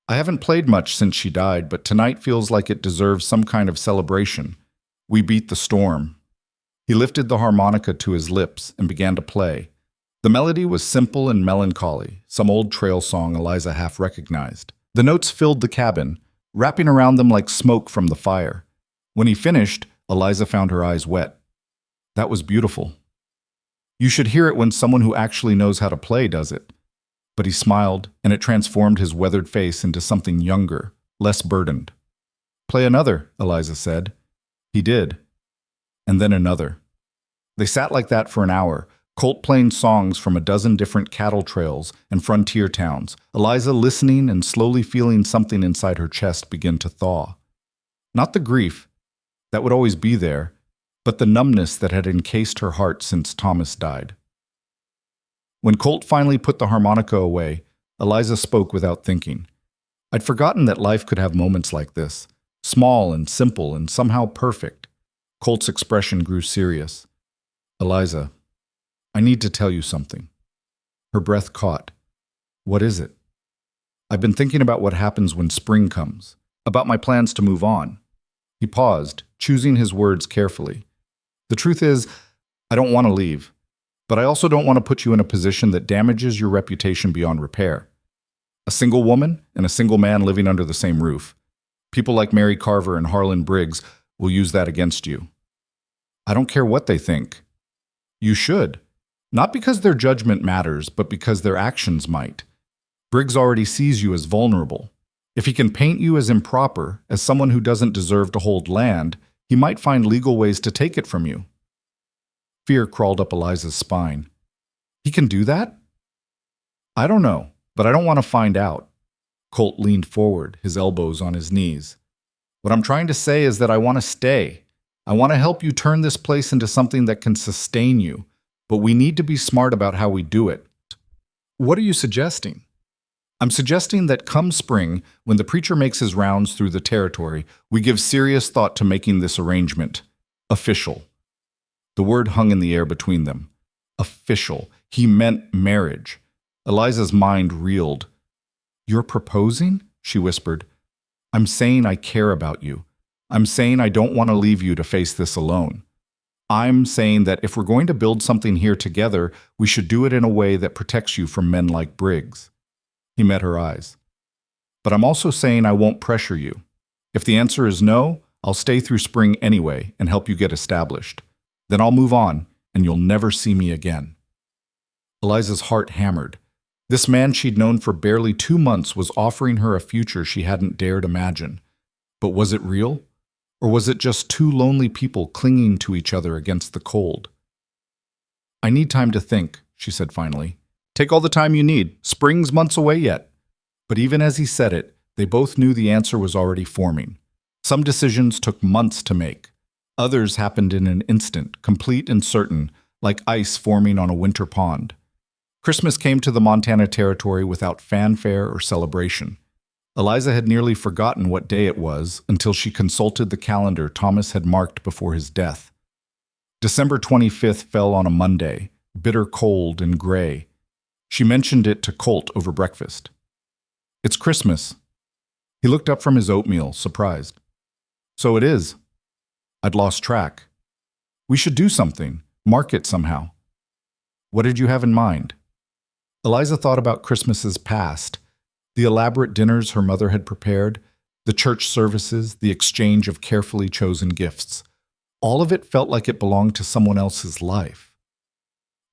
I haven't played much since she died, but tonight feels like it deserves some kind of celebration. We beat the storm." He lifted the harmonica to his lips and began to play. The melody was simple and melancholy, some old trail song Eliza half recognized. The notes filled the cabin, wrapping around them like smoke from the fire. When he finished, Eliza found her eyes wet. "That was beautiful." "You should hear it when someone who actually knows how to play does it." But he smiled, and it transformed his weathered face into something younger, less burdened. "Play another," Eliza said. He did. And then another. They sat like that for an hour, Colt playing songs from a dozen different cattle trails and frontier towns, Eliza listening and slowly feeling something inside her chest begin to thaw. Not the grief, that would always be there, but the numbness that had encased her heart since Thomas died. When Colt finally put the harmonica away, Eliza spoke without thinking. "I'd forgotten that life could have moments like this, small and simple and somehow perfect." Colt's expression grew serious. "Eliza, I need to tell you something." Her breath caught. "What is it?" "I've been thinking about what happens when spring comes, about my plans to move on." He paused, choosing his words carefully. "The truth is, I don't want to leave, but I also don't want to put you in a position that damages your reputation beyond repair. A single woman and a single man living under the same roof. People like Mary Carver and Harlon Briggs will use that against you." I don't care what they think. You should. Not because their judgment matters, but because their actions might. Briggs already sees you as vulnerable. If he can paint you as improper, as someone who doesn't deserve to hold land, he might find legal ways to take it from you. Fear crawled up Eliza's spine. He can do that? I don't know, but I don't want to find out. Colt leaned forward, his elbows on his knees. What I'm trying to say is that I want to stay. I want to help you turn this place into something that can sustain you, but we need to be smart about how we do it. What are you suggesting? I'm suggesting that come spring, when the preacher makes his rounds through the territory, we give serious thought to making this arrangement official. The word hung in the air between them. Official. He meant marriage. Eliza's mind reeled. You're proposing? She whispered. I'm saying I care about you. I'm saying I don't want to leave you to face this alone. I'm saying that if we're going to build something here together, we should do it in a way that protects you from men like Briggs. He met her eyes. But I'm also saying I won't pressure you. If the answer is no, I'll stay through spring anyway and help you get established. Then I'll move on, and you'll never see me again. Eliza's heart hammered. This man she'd known for barely 2 months was offering her a future she hadn't dared imagine. But was it real? Or was it just two lonely people clinging to each other against the cold? I need time to think, she said finally. Take all the time you need. Spring's months away yet. But even as he said it, they both knew the answer was already forming. Some decisions took months to make. Others happened in an instant, complete and certain, like ice forming on a winter pond. Christmas came to the Montana Territory without fanfare or celebration. Eliza had nearly forgotten what day it was until she consulted the calendar Thomas had marked before his death. December 25th fell on a Monday, bitter cold and gray. She mentioned it to Colt over breakfast. It's Christmas. He looked up from his oatmeal, surprised. So it is. I'd lost track. We should do something, mark it somehow. What did you have in mind? Eliza thought about Christmases past, the elaborate dinners her mother had prepared, the church services, the exchange of carefully chosen gifts. All of it felt like it belonged to someone else's life.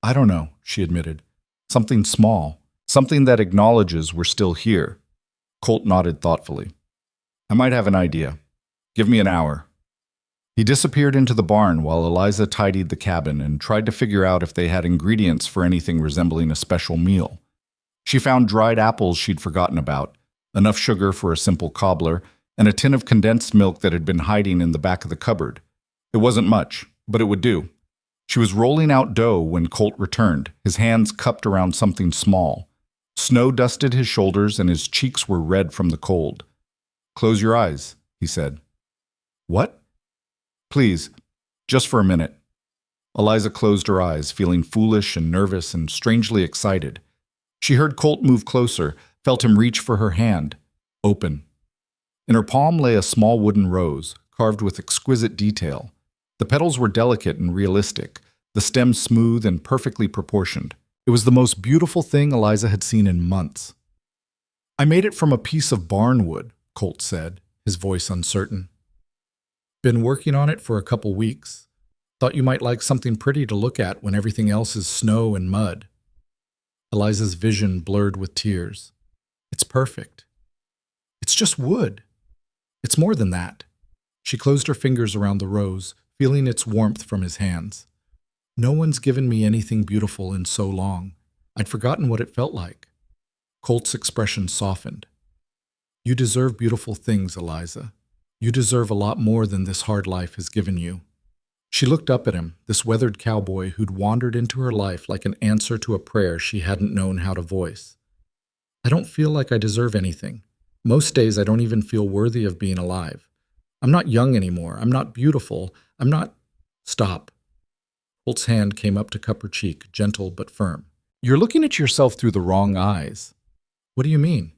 I don't know, she admitted. Something small, something that acknowledges we're still here. Colt nodded thoughtfully. I might have an idea. Give me an hour. He disappeared into the barn while Eliza tidied the cabin and tried to figure out if they had ingredients for anything resembling a special meal. She found dried apples she'd forgotten about, enough sugar for a simple cobbler, and a tin of condensed milk that had been hiding in the back of the cupboard. It wasn't much, but it would do. She was rolling out dough when Colt returned, his hands cupped around something small. Snow dusted his shoulders and his cheeks were red from the cold. Close your eyes, he said. What? Please, just for a minute. Eliza closed her eyes, feeling foolish and nervous and strangely excited. She heard Colt move closer, felt him reach for her hand. Open. In her palm lay a small wooden rose, carved with exquisite detail. The petals were delicate and realistic, the stem smooth and perfectly proportioned. It was the most beautiful thing Eliza had seen in months. I made it from a piece of barn wood, Colt said, his voice uncertain. Been working on it for a couple weeks. Thought you might like something pretty to look at when everything else is snow and mud. Eliza's vision blurred with tears. It's perfect. It's just wood. It's more than that. She closed her fingers around the rose, feeling its warmth from his hands. No one's given me anything beautiful in so long. I'd forgotten what it felt like. Colt's expression softened. You deserve beautiful things, Eliza. You deserve a lot more than this hard life has given you. She looked up at him, this weathered cowboy who'd wandered into her life like an answer to a prayer she hadn't known how to voice. I don't feel like I deserve anything. Most days I don't even feel worthy of being alive. I'm not young anymore. I'm not beautiful. I'm not... Stop. Colt's hand came up to cup her cheek, gentle but firm. You're looking at yourself through the wrong eyes. What do you mean?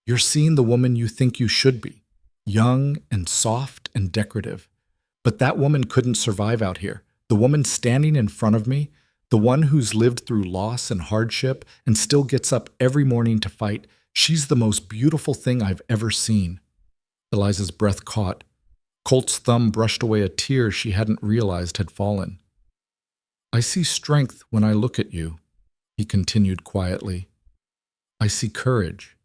You're seeing the woman you think you should be. Young and soft and decorative. But that woman couldn't survive out here. The woman standing in front of me, the one who's lived through loss and hardship and still gets up every morning to fight, she's the most beautiful thing I've ever seen. Eliza's breath caught. Colt's thumb brushed away a tear she hadn't realized had fallen. I see strength when I look at you, he continued quietly. I see courage.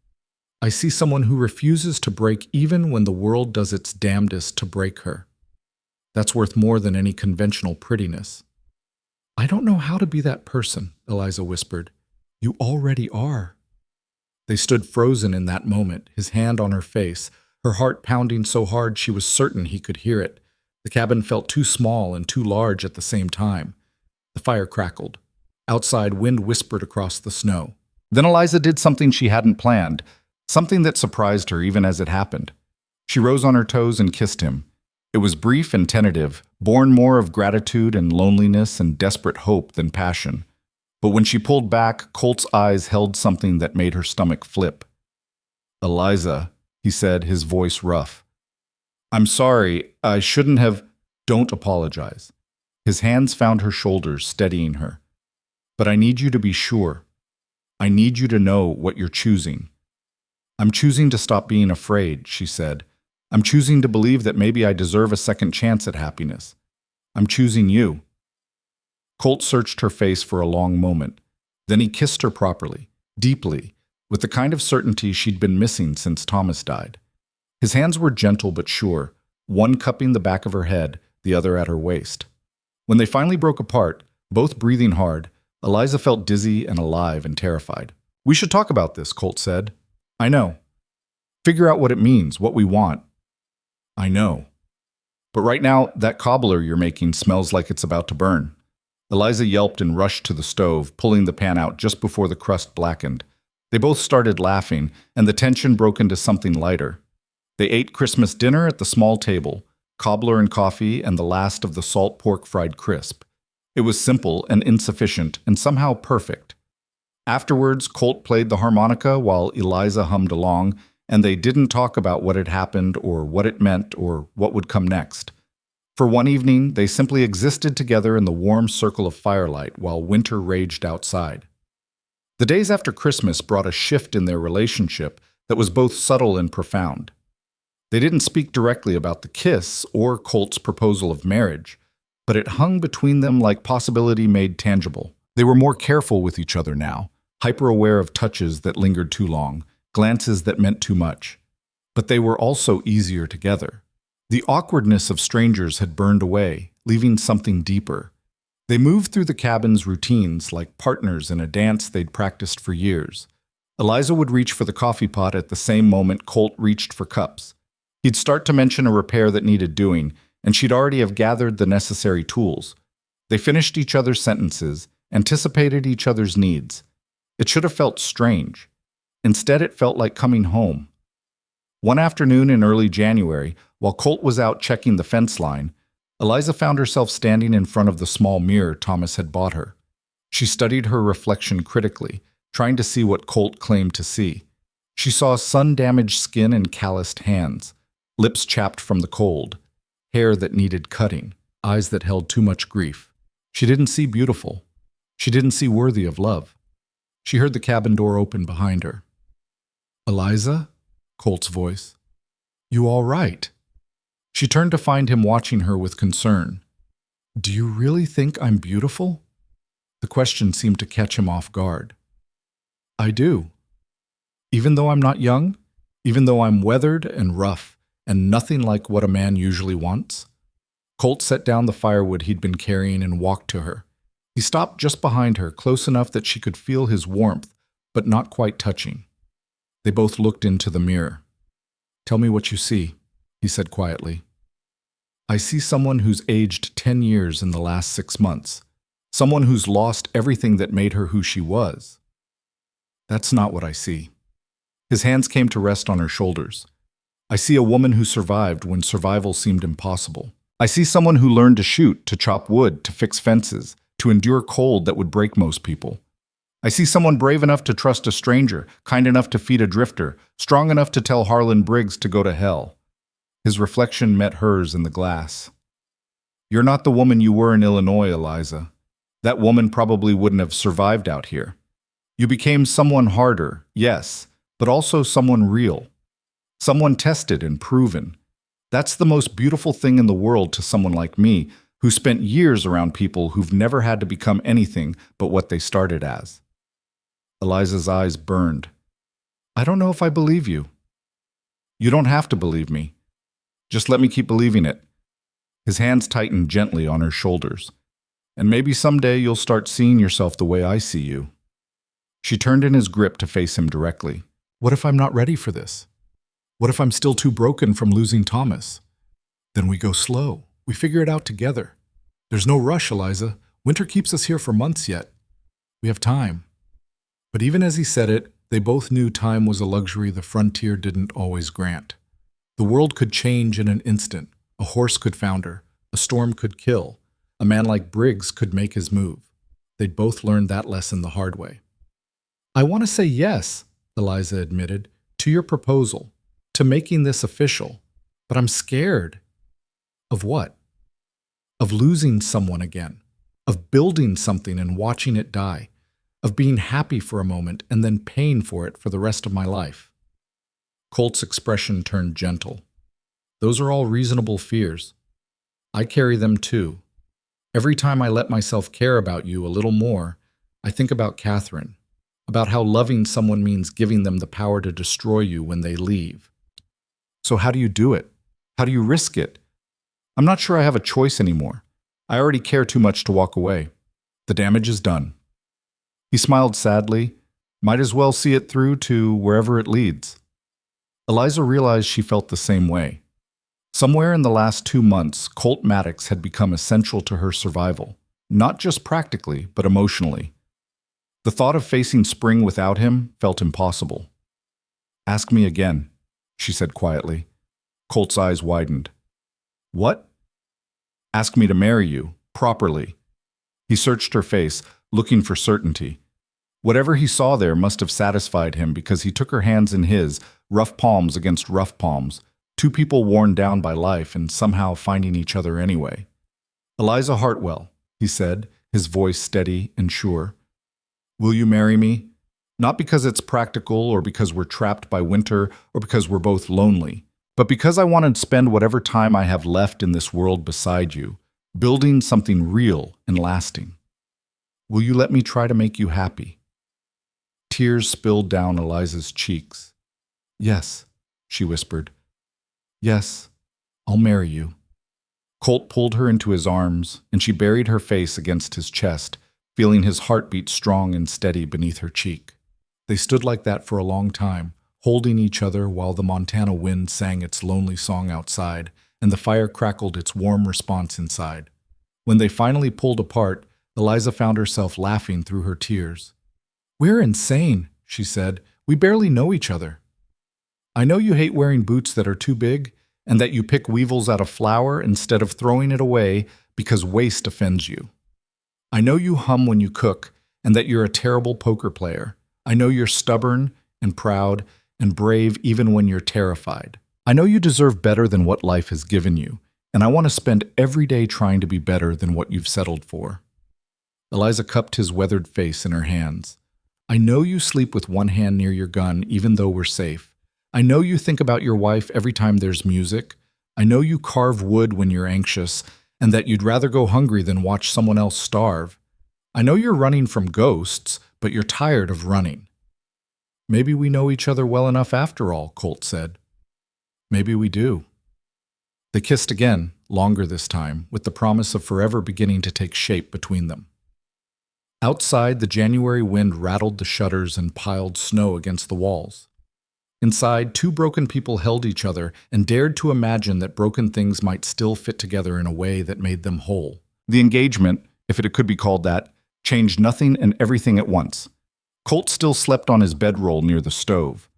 I see someone who refuses to break even when the world does its damnedest to break her. That's worth more than any conventional prettiness. I don't know how to be that person, Eliza whispered. You already are. They stood frozen in that moment, his hand on her face, her heart pounding so hard she was certain he could hear it. The cabin felt too small and too large at the same time. The fire crackled. Outside, wind whispered across the snow. Then Eliza did something she hadn't planned, something that surprised her even as it happened. She rose on her toes and kissed him. It was brief and tentative, born more of gratitude and loneliness and desperate hope than passion. But when she pulled back, Colt's eyes held something that made her stomach flip. Eliza, he said, his voice rough. I'm sorry, I shouldn't have. Don't apologize. His hands found her shoulders, steadying her. But I need you to be sure. I need you to know what you're choosing. I'm choosing to stop being afraid, she said. I'm choosing to believe that maybe I deserve a second chance at happiness. I'm choosing you. Colt searched her face for a long moment. Then he kissed her properly, deeply, with the kind of certainty she'd been missing since Thomas died. His hands were gentle but sure, one cupping the back of her head, the other at her waist. When they finally broke apart, both breathing hard, Eliza felt dizzy and alive and terrified. We should talk about this, Colt said. I know. Figure out what it means, what we want. I know. But right now, that cobbler you're making smells like it's about to burn. Eliza yelped and rushed to the stove, pulling the pan out just before the crust blackened. They both started laughing, and the tension broke into something lighter. They ate Christmas dinner at the small table, cobbler and coffee and the last of the salt pork fried crisp. It was simple and insufficient and somehow perfect. Afterwards, Colt played the harmonica while Eliza hummed along, and they didn't talk about what had happened or what it meant or what would come next. For one evening, they simply existed together in the warm circle of firelight while winter raged outside. The days after Christmas brought a shift in their relationship that was both subtle and profound. They didn't speak directly about the kiss or Colt's proposal of marriage, but it hung between them like possibility made tangible. They were more careful with each other now, hyper-aware of touches that lingered too long, glances that meant too much. But they were also easier together. The awkwardness of strangers had burned away, leaving something deeper. They moved through the cabin's routines like partners in a dance they'd practiced for years. Eliza would reach for the coffee pot at the same moment Colt reached for cups. He'd start to mention a repair that needed doing, and she'd already have gathered the necessary tools. They finished each other's sentences, anticipated each other's needs. It should have felt strange. Instead, it felt like coming home. One afternoon in early January, while Colt was out checking the fence line, Eliza found herself standing in front of the small mirror Thomas had bought her. She studied her reflection critically, trying to see what Colt claimed to see. She saw sun-damaged skin and calloused hands, lips chapped from the cold, hair that needed cutting, eyes that held too much grief. She didn't see beautiful. She didn't see worthy of love. She heard the cabin door open behind her. Eliza? Colt's voice. You all right? She turned to find him watching her with concern. Do you really think I'm beautiful? The question seemed to catch him off guard. I do. Even though I'm not young, even though I'm weathered and rough, and nothing like what a man usually wants? Colt set down the firewood he'd been carrying and walked to her. He stopped just behind her, close enough that she could feel his warmth, but not quite touching. They both looked into the mirror. Tell me what you see, he said quietly. I see someone who's aged 10 years in the last 6 months. Someone who's lost everything that made her who she was. That's not what I see. His hands came to rest on her shoulders. I see a woman who survived when survival seemed impossible. I see someone who learned to shoot, to chop wood, to fix fences, to endure cold that would break most people. I see someone brave enough to trust a stranger, kind enough to feed a drifter, strong enough to tell Harlon Briggs to go to hell. His reflection met hers in the glass. You're not the woman you were in Illinois, Eliza. That woman probably wouldn't have survived out here. You became someone harder, yes, but also someone real. Someone tested and proven. That's the most beautiful thing in the world to someone like me, who spent years around people who've never had to become anything but what they started as. Eliza's eyes burned. I don't know if I believe you. You don't have to believe me. Just let me keep believing it. His hands tightened gently on her shoulders. And maybe someday you'll start seeing yourself the way I see you. She turned in his grip to face him directly. What if I'm not ready for this? What if I'm still too broken from losing Thomas? Then we go slow. We figure it out together. There's no rush, Eliza. Winter keeps us here for months yet. We have time. But even as he said it, they both knew time was a luxury the frontier didn't always grant. The world could change in an instant. A horse could founder. A storm could kill. A man like Briggs could make his move. They'd both learned that lesson the hard way. I want to say yes, Eliza admitted, to your proposal, to making this official. But I'm scared. Of what? Of losing someone again. Of building something and watching it die. Of being happy for a moment and then paying for it for the rest of my life. Colt's expression turned gentle. Those are all reasonable fears. I carry them too. Every time I let myself care about you a little more, I think about Catherine, about how loving someone means giving them the power to destroy you when they leave. So how do you do it? How do you risk it? I'm not sure I have a choice anymore. I already care too much to walk away. The damage is done. He smiled sadly. Might as well see it through to wherever it leads. Eliza realized she felt the same way. Somewhere in the last 2 months, Colt Maddox had become essential to her survival, not just practically, but emotionally. The thought of facing spring without him felt impossible. Ask me again, she said quietly. Colt's eyes widened. What? Ask me to marry you, properly. He searched her face, looking for certainty. Whatever he saw there must have satisfied him because he took her hands in his, rough palms against rough palms, two people worn down by life and somehow finding each other anyway. Eliza Hartwell, he said, his voice steady and sure. Will you marry me? Not because it's practical or because we're trapped by winter or because we're both lonely, but because I want to spend whatever time I have left in this world beside you, building something real and lasting. Will you let me try to make you happy? Tears spilled down Eliza's cheeks. Yes, she whispered. Yes, I'll marry you. Colt pulled her into his arms, and she buried her face against his chest, feeling his heartbeat strong and steady beneath her cheek. They stood like that for a long time, holding each other while the Montana wind sang its lonely song outside, and the fire crackled its warm response inside. When they finally pulled apart, Eliza found herself laughing through her tears. We're insane, she said. We barely know each other. I know you hate wearing boots that are too big, and that you pick weevils out of flour instead of throwing it away because waste offends you. I know you hum when you cook, and that you're a terrible poker player. I know you're stubborn and proud and brave even when you're terrified. I know you deserve better than what life has given you, and I want to spend every day trying to be better than what you've settled for. Eliza cupped his weathered face in her hands. I know you sleep with one hand near your gun even though we're safe. I know you think about your wife every time there's music. I know you carve wood when you're anxious, and that you'd rather go hungry than watch someone else starve. I know you're running from ghosts, but you're tired of running. Maybe we know each other well enough after all, Colt said. Maybe we do. They kissed again, longer this time, with the promise of forever beginning to take shape between them. Outside, the January wind rattled the shutters and piled snow against the walls. Inside, two broken people held each other and dared to imagine that broken things might still fit together in a way that made them whole. The engagement, if it could be called that, changed nothing and everything at once. Colt still slept on his bedroll near the stove.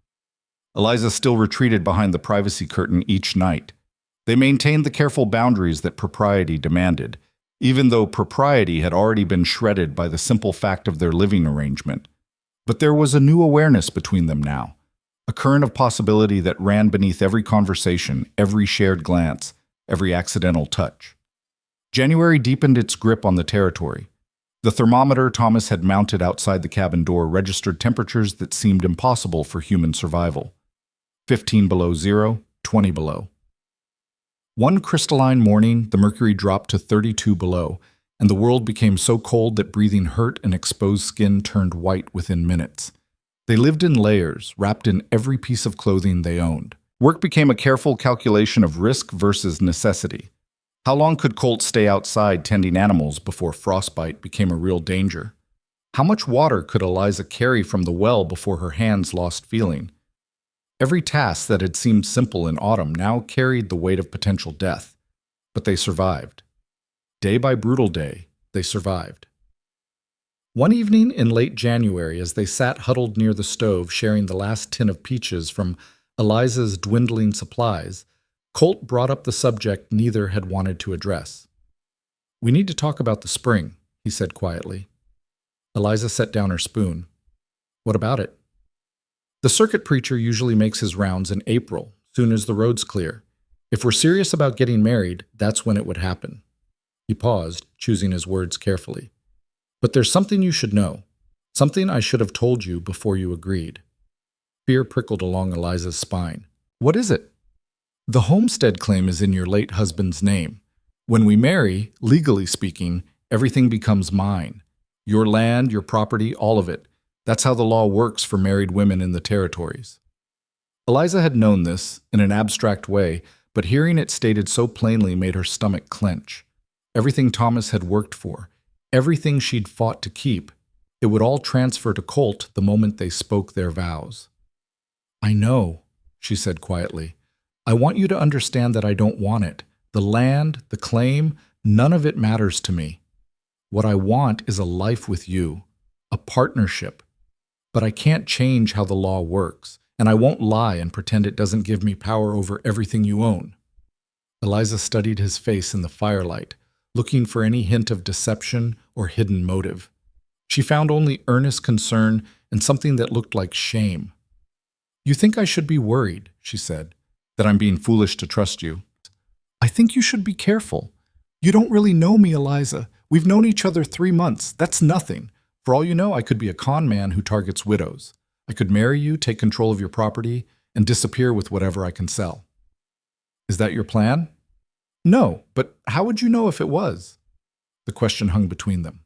Eliza still retreated behind the privacy curtain each night. They maintained the careful boundaries that propriety demanded, even though propriety had already been shredded by the simple fact of their living arrangement. But there was a new awareness between them now. A current of possibility that ran beneath every conversation, every shared glance, every accidental touch. January deepened its grip on the territory. The thermometer Thomas had mounted outside the cabin door registered temperatures that seemed impossible for human survival. 15 below zero, 20 below. One crystalline morning, the mercury dropped to 32 below, and the world became so cold that breathing hurt and exposed skin turned white within minutes. They lived in layers, wrapped in every piece of clothing they owned. Work became a careful calculation of risk versus necessity. How long could Colt stay outside tending animals before frostbite became a real danger? How much water could Eliza carry from the well before her hands lost feeling? Every task that had seemed simple in autumn now carried the weight of potential death. But they survived. Day by brutal day, they survived. One evening in late January, as they sat huddled near the stove sharing the last tin of peaches from Eliza's dwindling supplies, Colt brought up the subject neither had wanted to address. "We need to talk about the spring," he said quietly. Eliza set down her spoon. "What about it?" "The circuit preacher usually makes his rounds in April, soon as the road's clear. If we're serious about getting married, that's when it would happen." He paused, choosing his words carefully. "But there's something you should know. Something I should have told you before you agreed." Fear prickled along Eliza's spine. "What is it?" "The homestead claim is in your late husband's name. When we marry, legally speaking, everything becomes mine. Your land, your property, all of it. That's how the law works for married women in the territories." Eliza had known this, in an abstract way, but hearing it stated so plainly made her stomach clench. Everything Thomas had worked for, everything she'd fought to keep, it would all transfer to Colt the moment they spoke their vows. "I know," she said quietly. "I want you to understand that I don't want it. The land, the claim, none of it matters to me. What I want is a life with you, a partnership. But I can't change how the law works, and I won't lie and pretend it doesn't give me power over everything you own." Eliza studied his face in the firelight, looking for any hint of deception or hidden motive. She found only earnest concern and something that looked like shame. "You think I should be worried," she said, "that I'm being foolish to trust you. I think you should be careful. You don't really know me, Eliza. We've known each other 3 months. That's nothing. For all you know, I could be a con man who targets widows. I could marry you, take control of your property, and disappear with whatever I can sell." "Is that your plan?" "No, but how would you know if it was?" The question hung between them.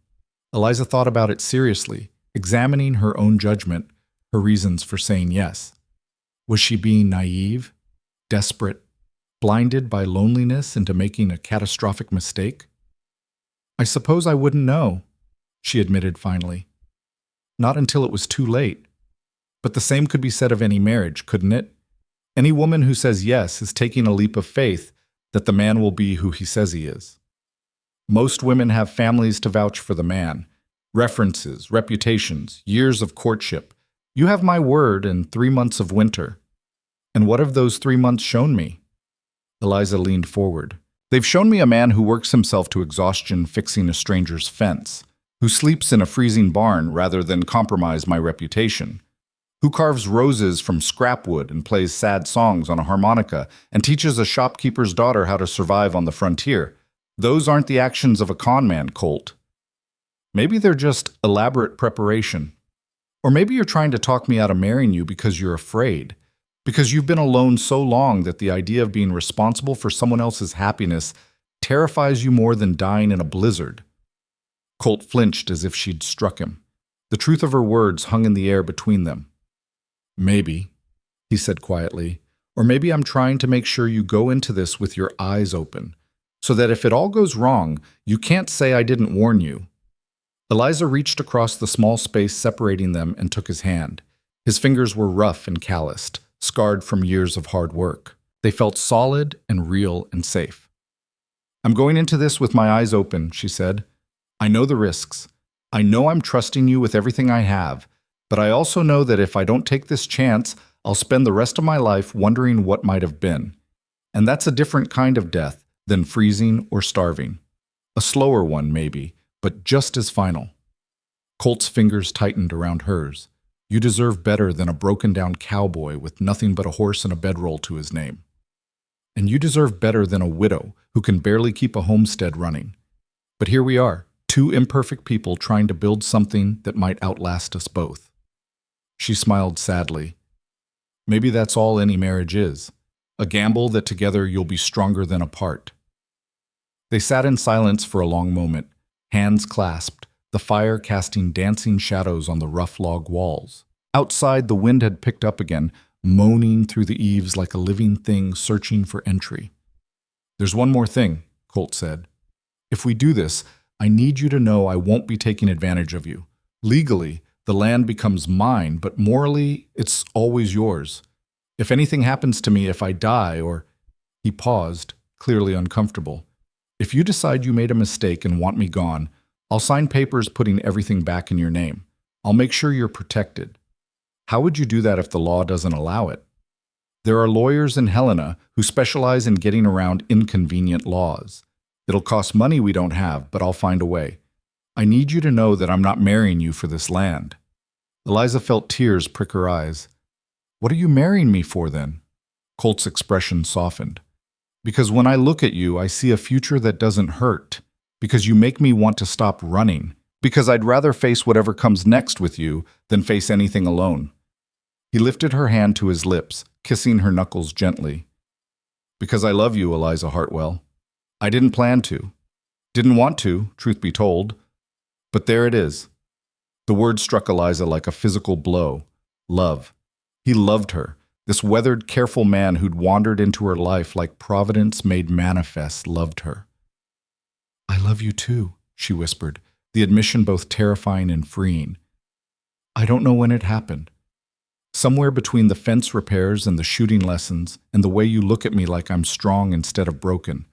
Eliza thought about it seriously, examining her own judgment, her reasons for saying yes. Was she being naive, desperate, blinded by loneliness into making a catastrophic mistake? "I suppose I wouldn't know," she admitted finally. "Not until it was too late. But the same could be said of any marriage, couldn't it? Any woman who says yes is taking a leap of faith that the man will be who he says he is. Most women have families to vouch for the man, references, reputations, years of courtship. You have my word and 3 months of winter. And what have those 3 months shown me?" Eliza leaned forward. "They've shown me a man who works himself to exhaustion fixing a stranger's fence, who sleeps in a freezing barn rather than compromise my reputation, who carves roses from scrap wood and plays sad songs on a harmonica and teaches a shopkeeper's daughter how to survive on the frontier. Those aren't the actions of a con man, Colt. Maybe they're just elaborate preparation. Or maybe you're trying to talk me out of marrying you because you're afraid, because you've been alone so long that the idea of being responsible for someone else's happiness terrifies you more than dying in a blizzard." Colt flinched as if she'd struck him. The truth of her words hung in the air between them. "Maybe," he said quietly, "or maybe I'm trying to make sure you go into this with your eyes open, so that if it all goes wrong, you can't say I didn't warn you." Eliza reached across the small space separating them and took his hand. His fingers were rough and calloused, scarred from years of hard work. They felt solid and real and safe. "I'm going into this with my eyes open," she said. "I know the risks. I know I'm trusting you with everything I have, but I also know that if I don't take this chance, I'll spend the rest of my life wondering what might have been. And that's a different kind of death than freezing or starving. A slower one, maybe, but just as final." Colt's fingers tightened around hers. "You deserve better than a broken-down cowboy with nothing but a horse and a bedroll to his name. And you deserve better than a widow who can barely keep a homestead running. But here we are, 2 imperfect people trying to build something that might outlast us both." She smiled sadly. "Maybe that's all any marriage is. a gamble that together you'll be stronger than apart. They sat in silence for a long moment, hands clasped, the fire casting dancing shadows on the rough log walls. Outside, the wind had picked up again, moaning through the eaves like a living thing searching for entry. "There's one more thing," Colt said. "If we do this, I need you to know I won't be taking advantage of you. Legally, the land becomes mine, but morally, it's always yours. If anything happens to me, if I die, or—" He paused, clearly uncomfortable. "If you decide you made a mistake and want me gone, I'll sign papers putting everything back in your name. I'll make sure you're protected." "How would you do that if the law doesn't allow it?" "There are lawyers in Helena who specialize in getting around inconvenient laws. It'll cost money we don't have, but I'll find a way. I need you to know that I'm not marrying you for this land." Eliza felt tears prick her eyes. "What are you marrying me for, then?" Colt's expression softened. "Because when I look at you, I see a future that doesn't hurt. Because you make me want to stop running. Because I'd rather face whatever comes next with you than face anything alone." He lifted her hand to his lips, kissing her knuckles gently. "Because I love you, Eliza Hartwell. I didn't plan to. Didn't want to, truth be told. But there it is." The word struck Eliza like a physical blow. Love. He loved her, this weathered, careful man who'd wandered into her life like Providence made manifest loved her. "I love you too," she whispered, the admission both terrifying and freeing. "I don't know when it happened. Somewhere between the fence repairs and the shooting lessons and the way you look at me like I'm strong instead of broken.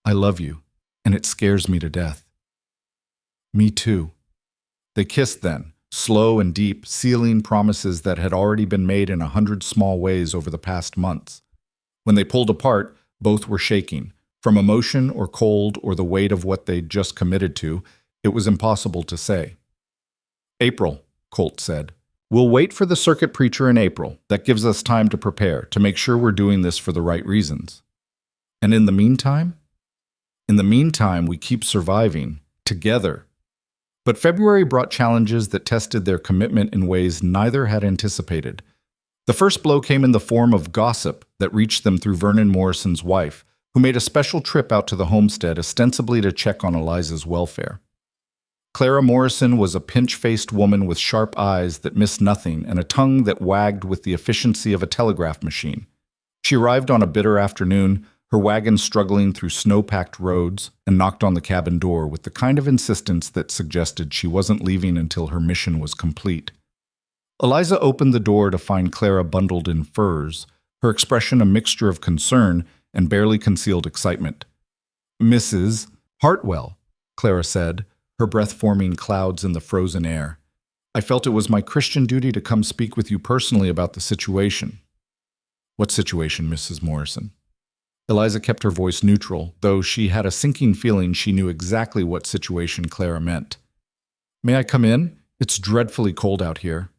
I love you, and it scares me to death." "Me too." They kissed then, slow and deep, sealing promises that had already been made in 100 small ways over the past months. When they pulled apart, both were shaking. From emotion or cold or the weight of what they'd just committed to, it was impossible to say. "April," Colt said. "We'll wait for the circuit preacher in April. That gives us time to prepare, to make sure we're doing this for the right reasons. And in the meantime?" "In the meantime, we keep surviving, together." But February brought challenges that tested their commitment in ways neither had anticipated. The first blow came in the form of gossip that reached them through Vernon Morrison's wife, who made a special trip out to the homestead ostensibly to check on Eliza's welfare. Clara Morrison was a pinch-faced woman with sharp eyes that missed nothing and a tongue that wagged with the efficiency of a telegraph machine. She arrived on a bitter afternoon, her wagon struggling through snow-packed roads, and knocked on the cabin door with the kind of insistence that suggested she wasn't leaving until her mission was complete. Eliza opened the door to find Clara bundled in furs, her expression a mixture of concern and barely concealed excitement. "Mrs. Hartwell," Clara said, her breath forming clouds in the frozen air. "I felt it was my Christian duty to come speak with you personally about the situation." "What situation, Mrs. Morrison?" Eliza kept her voice neutral, though she had a sinking feeling she knew exactly what situation Clara meant. "May I come in? It's dreadfully cold out here."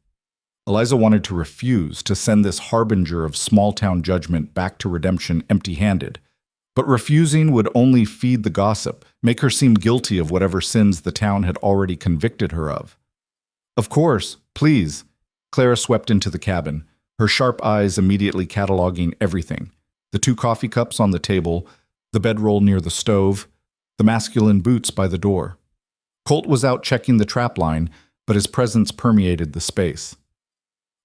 Eliza wanted to refuse, to send this harbinger of small-town judgment back to redemption empty-handed. But refusing would only feed the gossip, make her seem guilty of whatever sins the town had already convicted her of. "Of course, please." Clara swept into the cabin, her sharp eyes immediately cataloging everything. The 2 coffee cups on the table, the bedroll near the stove, the masculine boots by the door. Colt was out checking the trap line, but his presence permeated the space.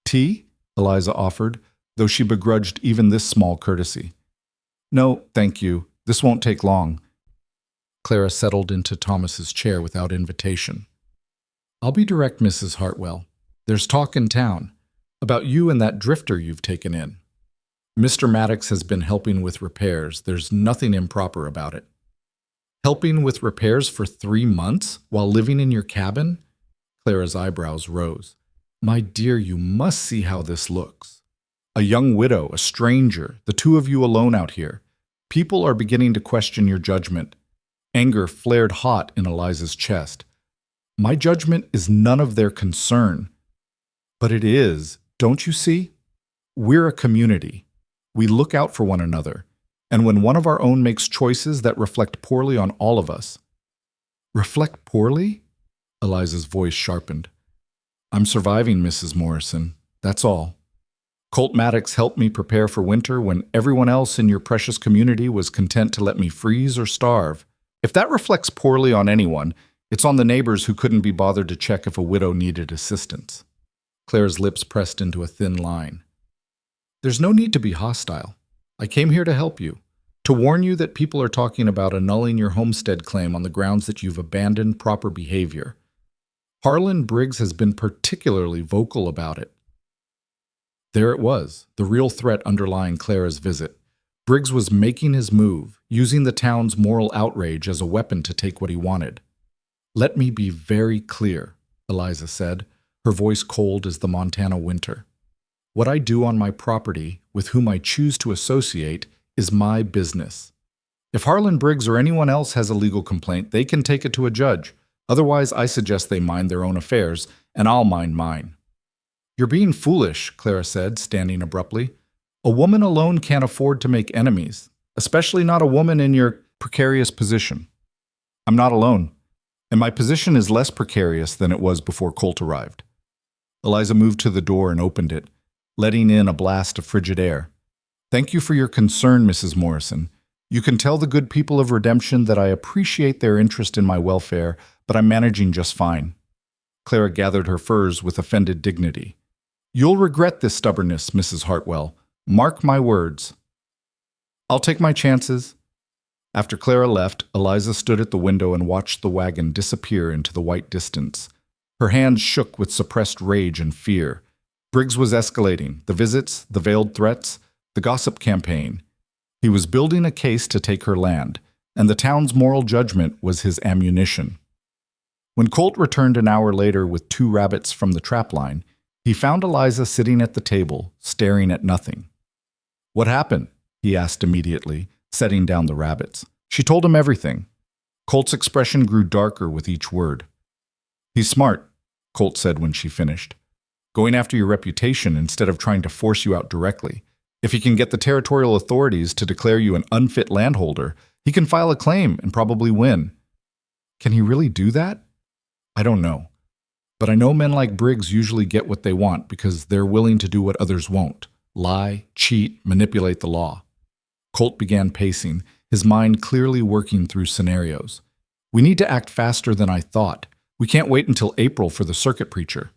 "Tea?" Eliza offered, though she begrudged even this small courtesy. "No, thank you. This won't take long." Clara settled into Thomas's chair without invitation. "I'll be direct, Mrs. Hartwell. There's talk in town about you and that drifter you've taken in. Mr. Maddox has been helping with repairs. There's nothing improper about it." "Helping with repairs for 3 months while living in your cabin?" Clara's eyebrows rose. "My dear, you must see how this looks. A young widow, a stranger, the 2 of you alone out here. People are beginning to question your judgment." Anger flared hot in Eliza's chest. "My judgment is none of their concern." "But it is, don't you see? We're a community. We look out for one another, and when one of our own makes choices that reflect poorly on all of us—" "Reflect poorly?" Eliza's voice sharpened. "I'm surviving, Mrs. Morrison. That's all." Colt Maddox helped me prepare for winter when everyone else in your precious community was content to let me freeze or starve. If that reflects poorly on anyone, it's on the neighbors who couldn't be bothered to check if a widow needed assistance. Claire's lips pressed into a thin line. There's no need to be hostile. I came here to help you, to warn you that people are talking about annulling your homestead claim on the grounds that you've abandoned proper behavior. Harlon Briggs has been particularly vocal about it. There it was, the real threat underlying Clara's visit. Briggs was making his move, using the town's moral outrage as a weapon to take what he wanted. Let me be very clear, Eliza said, her voice cold as the Montana winter. What I do on my property, with whom I choose to associate, is my business. If Harlon Briggs or anyone else has a legal complaint, they can take it to a judge. Otherwise, I suggest they mind their own affairs, and I'll mind mine. You're being foolish, Clara said, standing abruptly. A woman alone can't afford to make enemies, especially not a woman in your precarious position. I'm not alone, and my position is less precarious than it was before Colt arrived. Eliza moved to the door and opened it, letting in a blast of frigid air. Thank you for your concern, Mrs. Morrison. You can tell the good people of Redemption that I appreciate their interest in my welfare, but I'm managing just fine. Clara gathered her furs with offended dignity. You'll regret this stubbornness, Mrs. Hartwell. Mark my words. I'll take my chances. After Clara left, Eliza stood at the window and watched the wagon disappear into the white distance. Her hands shook with suppressed rage and fear. Briggs was escalating, the visits, the veiled threats, the gossip campaign. He was building a case to take her land, and the town's moral judgment was his ammunition. When Colt returned an hour later with 2 rabbits from the trapline, he found Eliza sitting at the table, staring at nothing. What happened? He asked immediately, setting down the rabbits. She told him everything. Colt's expression grew darker with each word. He's smart, Colt said when she finished. Going after your reputation instead of trying to force you out directly. If he can get the territorial authorities to declare you an unfit landholder, he can file a claim and probably win. Can he really do that? I don't know. But I know men like Briggs usually get what they want because they're willing to do what others won't. Lie, cheat, manipulate the law. Colt began pacing, his mind clearly working through scenarios. We need to act faster than I thought. We can't wait until April for the circuit preacher.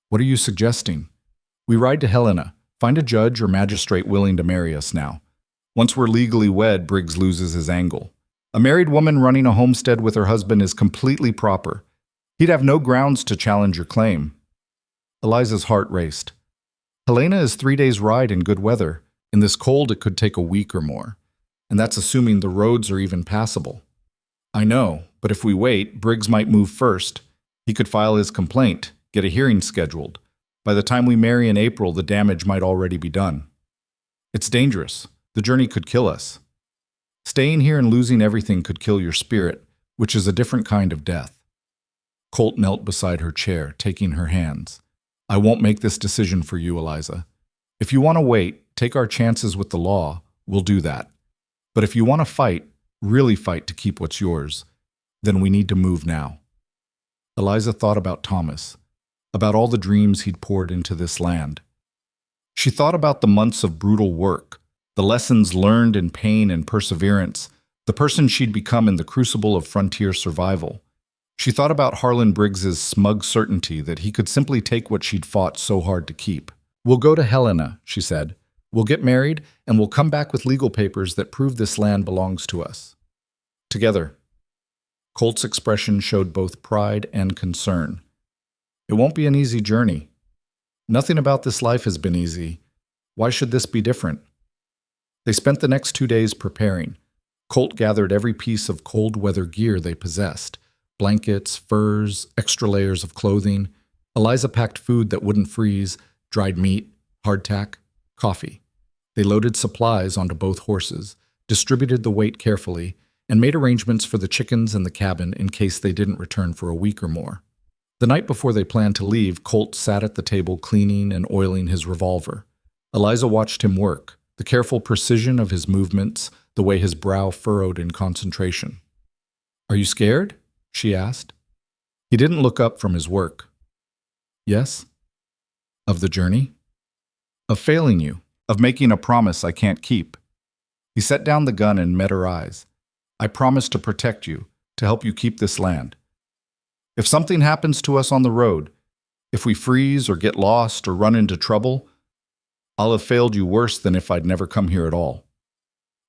What are you suggesting? We ride to Helena. Find a judge or magistrate willing to marry us now. Once we're legally wed, Briggs loses his angle. A married woman running a homestead with her husband is completely proper. He'd have no grounds to challenge your claim. Eliza's heart raced. Helena is 3 days' ride in good weather. In this cold, it could take a week or more. And that's assuming the roads are even passable. I know, but if we wait, Briggs might move first. He could file his complaint, get a hearing scheduled. By the time we marry in April, the damage might already be done. It's dangerous. The journey could kill us. Staying here and losing everything could kill your spirit, which is a different kind of death. Colt knelt beside her chair, taking her hands. I won't make this decision for you, Eliza. If you want to wait, take our chances with the law, we'll do that. But if you want to fight, really fight to keep what's yours, then we need to move now. Eliza thought about Thomas, about all the dreams he'd poured into this land. She thought about the months of brutal work, the lessons learned in pain and perseverance, the person she'd become in the crucible of frontier survival. She thought about Harlon Briggs's smug certainty that he could simply take what she'd fought so hard to keep. We'll go to Helena, she said. We'll get married, and we'll come back with legal papers that prove this land belongs to us. Together. Colt's expression showed both pride and concern. It won't be an easy journey. Nothing about this life has been easy. Why should this be different? They spent the next 2 days preparing. Colt gathered every piece of cold weather gear they possessed. Blankets, furs, extra layers of clothing. Eliza packed food that wouldn't freeze, dried meat, hardtack, coffee. They loaded supplies onto both horses, distributed the weight carefully, and made arrangements for the chickens and the cabin in case they didn't return for a week or more. The night before they planned to leave, Colt sat at the table cleaning and oiling his revolver. Eliza watched him work, the careful precision of his movements, the way his brow furrowed in concentration. Are you scared? She asked. He didn't look up from his work. Yes? Of the journey? of failing you, of making a promise I can't keep. He set down the gun and met her eyes. I promise to protect you, to help you keep this land. If something happens to us on the road, if we freeze or get lost or run into trouble, I'll have failed you worse than if I'd never come here at all.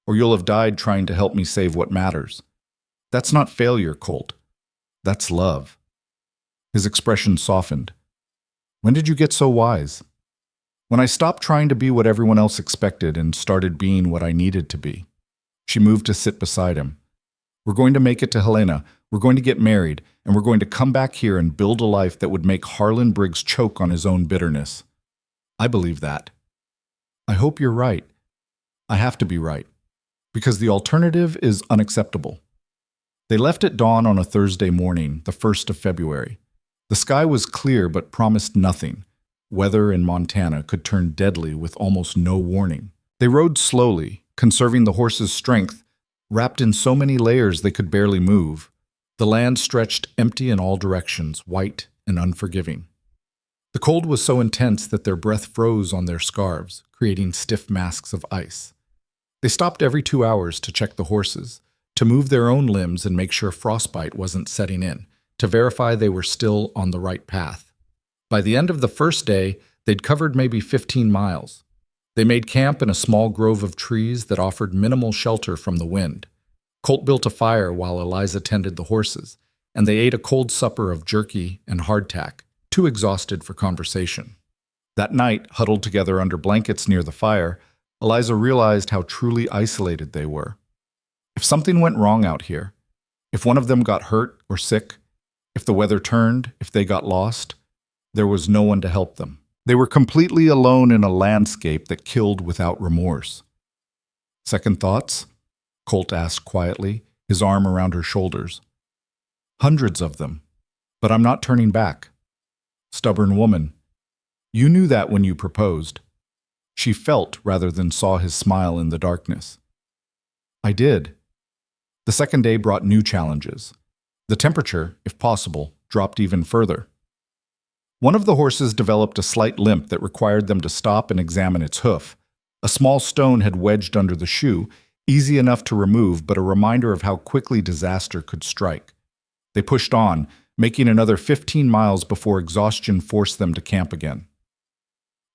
Or you'll have died trying to help me save what matters. That's not failure, Colt. That's love. His expression softened. When did you get so wise? When I stopped trying to be what everyone else expected and started being what I needed to be. She moved to sit beside him. We're going to make it to Helena. We're going to get married, and we're going to come back here and build a life that would make Harlon Briggs choke on his own bitterness. I believe that. I hope you're right. I have to be right, because the alternative is unacceptable. They left at dawn on a Thursday morning, the 1st of February. The sky was clear but promised nothing. Weather in Montana could turn deadly with almost no warning. They rode slowly, conserving the horses' strength, wrapped in so many layers they could barely move. The land stretched empty in all directions, white and unforgiving. The cold was so intense that their breath froze on their scarves, creating stiff masks of ice. They stopped every 2 hours to check the horses, to move their own limbs and make sure frostbite wasn't setting in, to verify they were still on the right path. By the end of the first day, they'd covered maybe 15 miles. They made camp in a small grove of trees that offered minimal shelter from the wind. Colt built a fire while Eliza tended the horses, and they ate a cold supper of jerky and hardtack, too exhausted for conversation. That night, huddled together under blankets near the fire, Eliza realized how truly isolated they were. If something went wrong out here, if one of them got hurt or sick, if the weather turned, if they got lost, there was no one to help them. They were completely alone in a landscape that killed without remorse. Second thoughts? Colt asked quietly, his arm around her shoulders. Hundreds of them, but I'm not turning back. Stubborn woman. You knew that when you proposed. She felt rather than saw his smile in the darkness. I did. The second day brought new challenges. The temperature, if possible, dropped even further. One of the horses developed a slight limp that required them to stop and examine its hoof. A small stone had wedged under the shoe, easy enough to remove, but a reminder of how quickly disaster could strike. They pushed on, making another 15 miles before exhaustion forced them to camp again.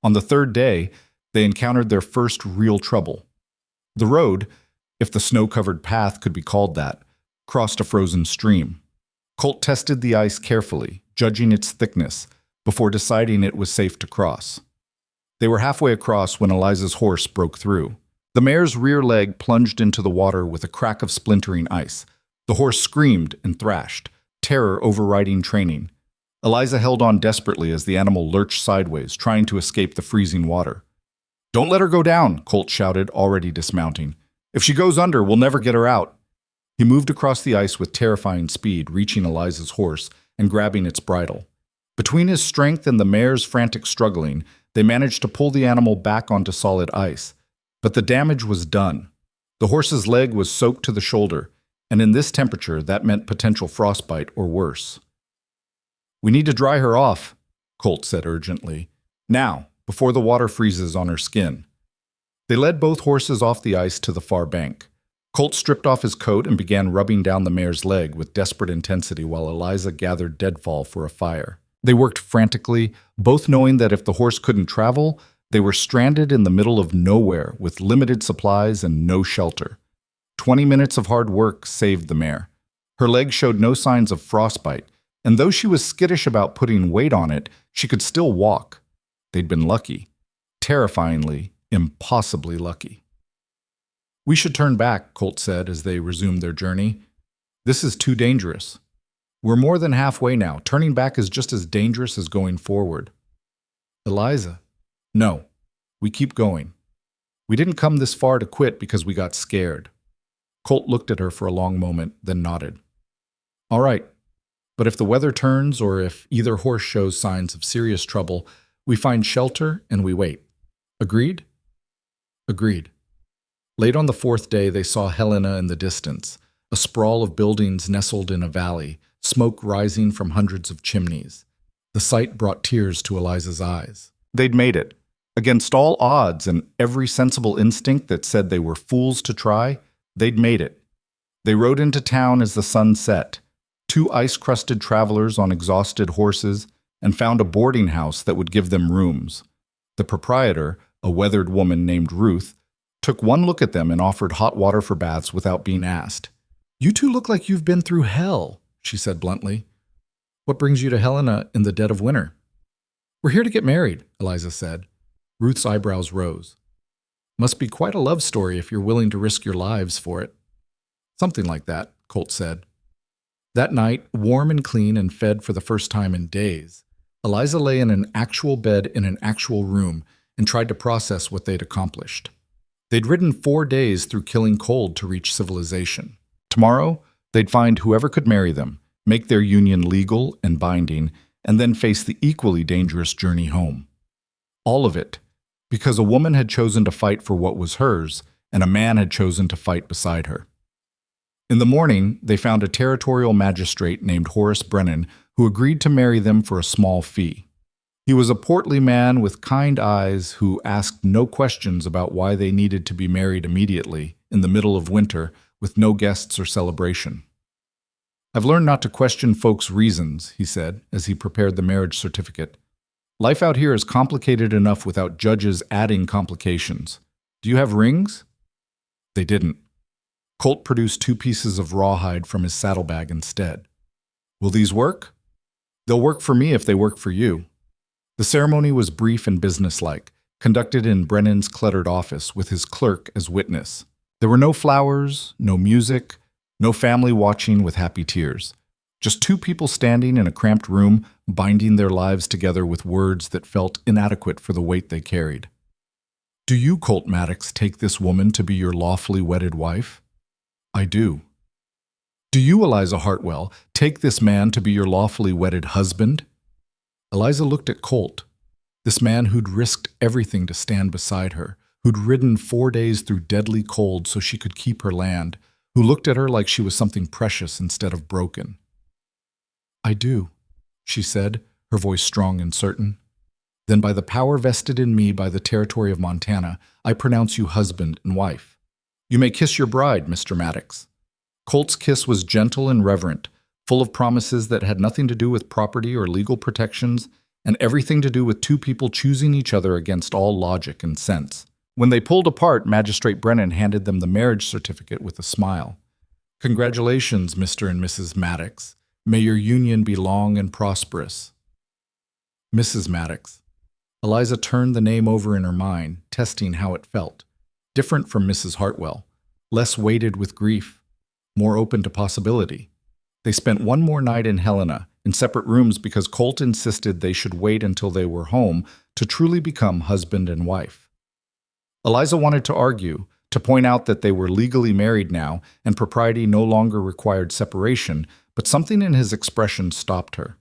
On the third day, they encountered their first real trouble. The road, if the snow-covered path could be called that, crossed a frozen stream. Colt tested the ice carefully, judging its thickness, before deciding it was safe to cross. They were halfway across when Eliza's horse broke through. The mare's rear leg plunged into the water with a crack of splintering ice. The horse screamed and thrashed, terror overriding training. Eliza held on desperately as the animal lurched sideways, trying to escape the freezing water. Don't let her go down, Colt shouted, already dismounting. If she goes under, we'll never get her out. He moved across the ice with terrifying speed, reaching Eliza's horse and grabbing its bridle. Between his strength and the mare's frantic struggling, they managed to pull the animal back onto solid ice. But the damage was done. The horse's leg was soaked to the shoulder, and in this temperature, that meant potential frostbite or worse. We need to dry her off, Colt said urgently. Now, before the water freezes on her skin. They led both horses off the ice to the far bank. Colt stripped off his coat and began rubbing down the mare's leg with desperate intensity while Eliza gathered deadfall for a fire. They worked frantically, both knowing that if the horse couldn't travel, they were stranded in the middle of nowhere with limited supplies and no shelter. 20 minutes of hard work saved the mare. Her leg showed no signs of frostbite, and though she was skittish about putting weight on it, she could still walk. They'd been lucky. Terrifyingly, impossibly lucky. We should turn back, Colt said as they resumed their journey. This is too dangerous. We're more than halfway now. Turning back is just as dangerous as going forward. Eliza. No, we keep going. We didn't come this far to quit because we got scared. Colt looked at her for a long moment, then nodded. All right, but if the weather turns or if either horse shows signs of serious trouble, we find shelter and we wait. Agreed? Agreed. Late on the fourth day, they saw Helena in the distance, a sprawl of buildings nestled in a valley, smoke rising from hundreds of chimneys. The sight brought tears to Eliza's eyes. They'd made it. Against all odds and every sensible instinct that said they were fools to try, they'd made it. They rode into town as the sun set, two ice-crusted travelers on exhausted horses, and found a boarding house that would give them rooms. The proprietor, a weathered woman named Ruth, took one look at them and offered hot water for baths without being asked. "You two look like you've been through hell," she said bluntly. "What brings you to Helena in the dead of winter?" "We're here to get married," Eliza said. Ruth's eyebrows rose. "Must be quite a love story if you're willing to risk your lives for it." "Something like that," Colt said. That night, warm and clean and fed for the first time in days, Eliza lay in an actual bed in an actual room and tried to process what they'd accomplished. They'd ridden 4 days through killing cold to reach civilization. Tomorrow, they'd find whoever could marry them, make their union legal and binding, and then face the equally dangerous journey home. All of it, because a woman had chosen to fight for what was hers, and a man had chosen to fight beside her. In the morning, they found a territorial magistrate named Horace Brennan who agreed to marry them for a small fee. He was a portly man with kind eyes who asked no questions about why they needed to be married immediately, in the middle of winter, with no guests or celebration. "I've learned not to question folks' reasons," he said, as he prepared the marriage certificate. "Life out here is complicated enough without judges adding complications. Do you have rings?" They didn't. Colt produced 2 pieces of rawhide from his saddlebag instead. "Will these work?" "They'll work for me if they work for you." The ceremony was brief and businesslike, conducted in Brennan's cluttered office with his clerk as witness. There were no flowers, no music, no family watching with happy tears. Just 2 people standing in a cramped room, binding their lives together with words that felt inadequate for the weight they carried. "Do you, Colt Maddox, take this woman to be your lawfully wedded wife?" "I do." "Do you, Eliza Hartwell, take this man to be your lawfully wedded husband?" Eliza looked at Colt, this man who'd risked everything to stand beside her, who'd ridden 4 days through deadly cold so she could keep her land, who looked at her like she was something precious instead of broken. "I do," she said, her voice strong and certain. "Then by the power vested in me by the territory of Montana, I pronounce you husband and wife. You may kiss your bride, Mr. Maddox." Colt's kiss was gentle and reverent, full of promises that had nothing to do with property or legal protections, and everything to do with 2 people choosing each other against all logic and sense. When they pulled apart, Magistrate Brennan handed them the marriage certificate with a smile. "Congratulations, Mr. and Mrs. Maddox. May your union be long and prosperous." Mrs. Maddox. Eliza turned the name over in her mind, testing how it felt. Different from Mrs. Hartwell, less weighted with grief, more open to possibility. They spent 1 more night in Helena, in separate rooms because Colt insisted they should wait until they were home to truly become husband and wife. Eliza wanted to argue, to point out that they were legally married now and propriety no longer required separation, but something in his expression stopped her.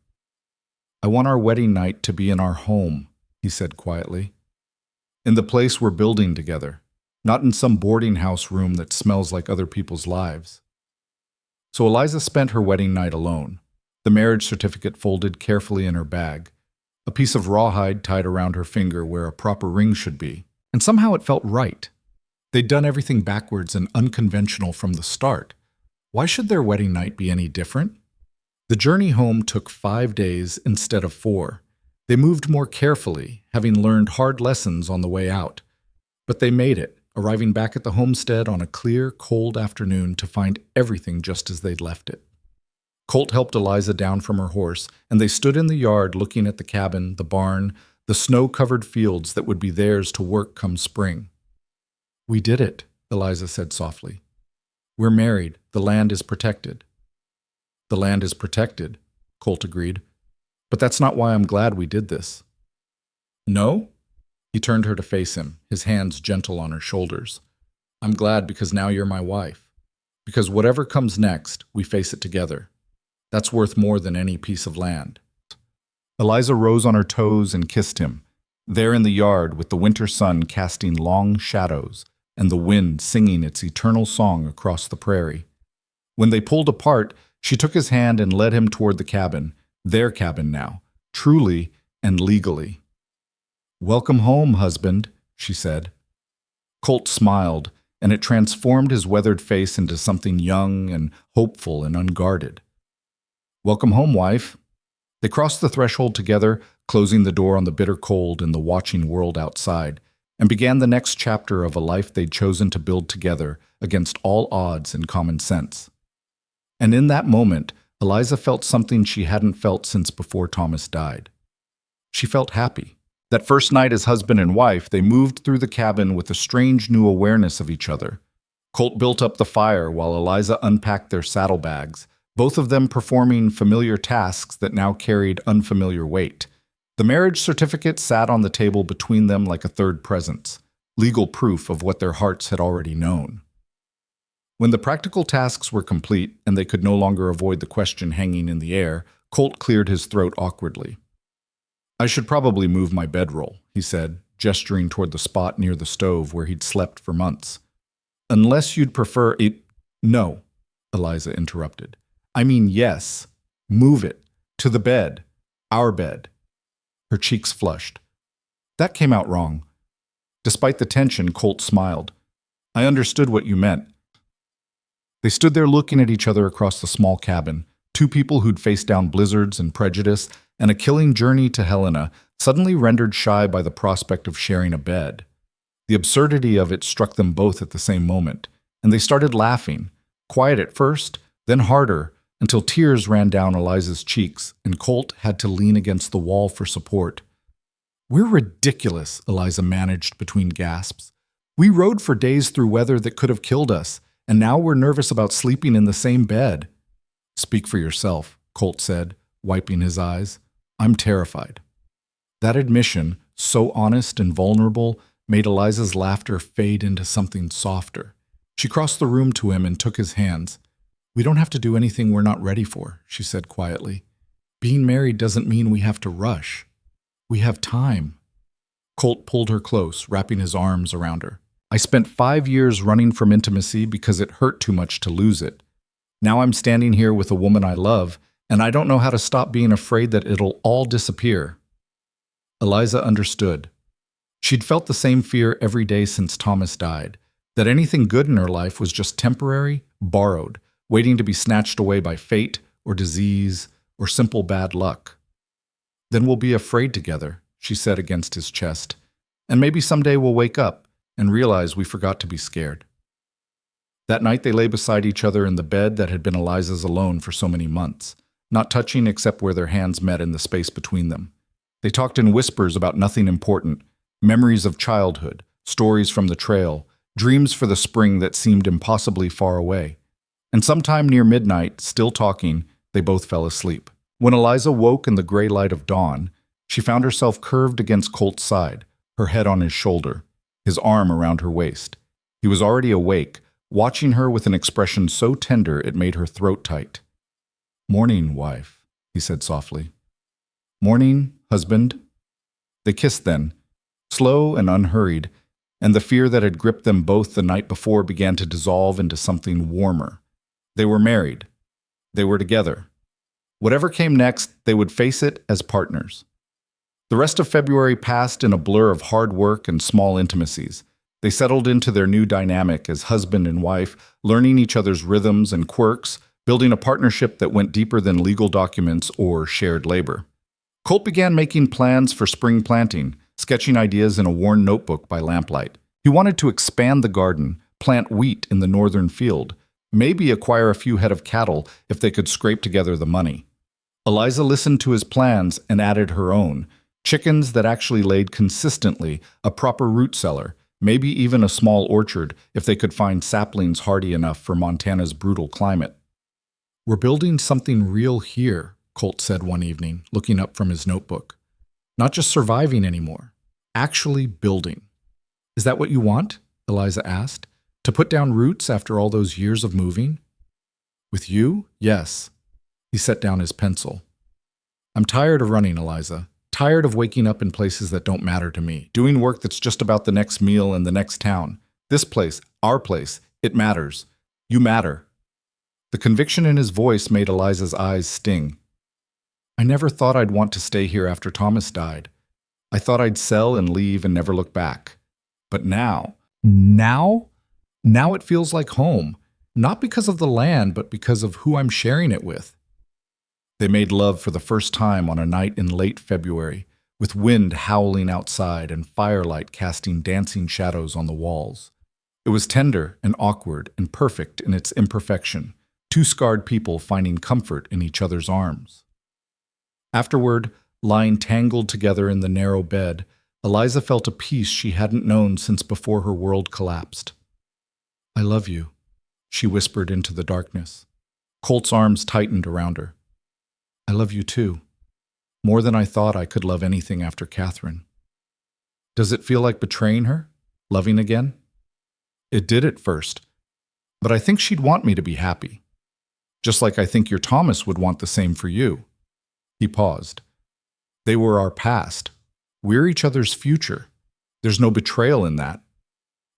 "I want our wedding night to be in our home," he said quietly. "In the place we're building together, not in some boarding house room that smells like other people's lives." So Eliza spent her wedding night alone, the marriage certificate folded carefully in her bag, a piece of rawhide tied around her finger where a proper ring should be. And somehow it felt right. They'd done everything backwards and unconventional from the start. Why should their wedding night be any different? The journey home took 5 days instead of 4. They moved more carefully, having learned hard lessons on the way out. But they made it, arriving back at the homestead on a clear, cold afternoon to find everything just as they'd left it. Colt helped Eliza down from her horse, and they stood in the yard looking at the cabin, the barn, the snow-covered fields that would be theirs to work come spring. "We did it," Eliza said softly. "We're married. The land is protected." "The land is protected," Colt agreed. "But that's not why I'm glad we did this." "No?" He turned her to face him, his hands gentle on her shoulders. "I'm glad because now you're my wife. Because whatever comes next, we face it together. That's worth more than any piece of land." Eliza rose on her toes and kissed him, there in the yard with the winter sun casting long shadows and the wind singing its eternal song across the prairie. When they pulled apart, she took his hand and led him toward the cabin, their cabin now, truly and legally. Welcome home, husband, she said. Colt smiled, and it transformed his weathered face into something young and hopeful and unguarded. Welcome home, wife. They crossed the threshold together, closing the door on the bitter cold and the watching world outside, and began the next chapter of a life they'd chosen to build together against all odds and common sense. And in that moment, Eliza felt something she hadn't felt since before Thomas died. She felt happy. That first night as husband and wife, they moved through the cabin with a strange new awareness of each other. Colt built up the fire while Eliza unpacked their saddlebags, both of them performing familiar tasks that now carried unfamiliar weight. The marriage certificate sat on the table between them like a third presence, legal proof of what their hearts had already known. When the practical tasks were complete and they could no longer avoid the question hanging in the air, Colt cleared his throat awkwardly. I should probably move my bedroll, he said, gesturing toward the spot near the stove where he'd slept for months. Unless you'd prefer it. No, Eliza interrupted. I mean, yes. Move it. To the bed. Our bed. Her cheeks flushed. That came out wrong. Despite the tension, Colt smiled. I understood what you meant. They stood there looking at each other across the small cabin, two people who'd faced down blizzards and prejudice and a killing journey to Helena, suddenly rendered shy by the prospect of sharing a bed. The absurdity of it struck them both at the same moment, and they started laughing, quiet at first, then harder, until tears ran down Eliza's cheeks, and Colt had to lean against the wall for support. We're ridiculous, Eliza managed between gasps. We rode for days through weather that could have killed us, and now we're nervous about sleeping in the same bed. Speak for yourself, Colt said, wiping his eyes. I'm terrified. That admission, so honest and vulnerable, made Eliza's laughter fade into something softer. She crossed the room to him and took his hands. We don't have to do anything we're not ready for, she said quietly. Being married doesn't mean we have to rush. We have time. Colt pulled her close, wrapping his arms around her. I spent 5 years running from intimacy because it hurt too much to lose it. Now I'm standing here with a woman I love, and I don't know how to stop being afraid that it'll all disappear. Eliza understood. She'd felt the same fear every day since Thomas died, that anything good in her life was just temporary, borrowed, waiting to be snatched away by fate or disease or simple bad luck. Then we'll be afraid together, she said against his chest, and maybe someday we'll wake up and realize we forgot to be scared. That night they lay beside each other in the bed that had been Eliza's alone for so many months, not touching except where their hands met in the space between them. They talked in whispers about nothing important, memories of childhood, stories from the trail, dreams for the spring that seemed impossibly far away. And sometime near midnight, still talking, they both fell asleep. When Eliza woke in the gray light of dawn, she found herself curved against Colt's side, her head on his shoulder, his arm around her waist. He was already awake, watching her with an expression so tender it made her throat tight. Morning, wife, he said softly. Morning, husband. They kissed then, slow and unhurried, and the fear that had gripped them both the night before began to dissolve into something warmer. They were married. They were together. Whatever came next, they would face it as partners. The rest of February passed in a blur of hard work and small intimacies. They settled into their new dynamic as husband and wife, learning each other's rhythms and quirks, building a partnership that went deeper than legal documents or shared labor. Colt began making plans for spring planting, sketching ideas in a worn notebook by lamplight. He wanted to expand the garden, plant wheat in the northern field, maybe acquire a few head of cattle if they could scrape together the money. Eliza listened to his plans and added her own, chickens that actually laid consistently, a proper root cellar, maybe even a small orchard if they could find saplings hardy enough for Montana's brutal climate. We're building something real here, Colt said one evening, looking up from his notebook. Not just surviving anymore, actually building. Is that what you want? Eliza asked. To put down roots after all those years of moving? With you? Yes. He set down his pencil. I'm tired of running, Eliza. Tired of waking up in places that don't matter to me, doing work that's just about the next meal and the next town. This place, our place, it matters. You matter. The conviction in his voice made Eliza's eyes sting. I never thought I'd want to stay here after Thomas died. I thought I'd sell and leave and never look back. But now it feels like home, not because of the land, but because of who I'm sharing it with. They made love for the first time on a night in late February, with wind howling outside and firelight casting dancing shadows on the walls. It was tender and awkward and perfect in its imperfection, two scarred people finding comfort in each other's arms. Afterward, lying tangled together in the narrow bed, Eliza felt a peace she hadn't known since before her world collapsed. "I love you," she whispered into the darkness. Colt's arms tightened around her. "I love you too. More than I thought I could love anything after Catherine." Does it feel like betraying her? Loving again? It did at first, but I think she'd want me to be happy. Just like I think your Thomas would want the same for you. He paused. They were our past. We're each other's future. There's no betrayal in that.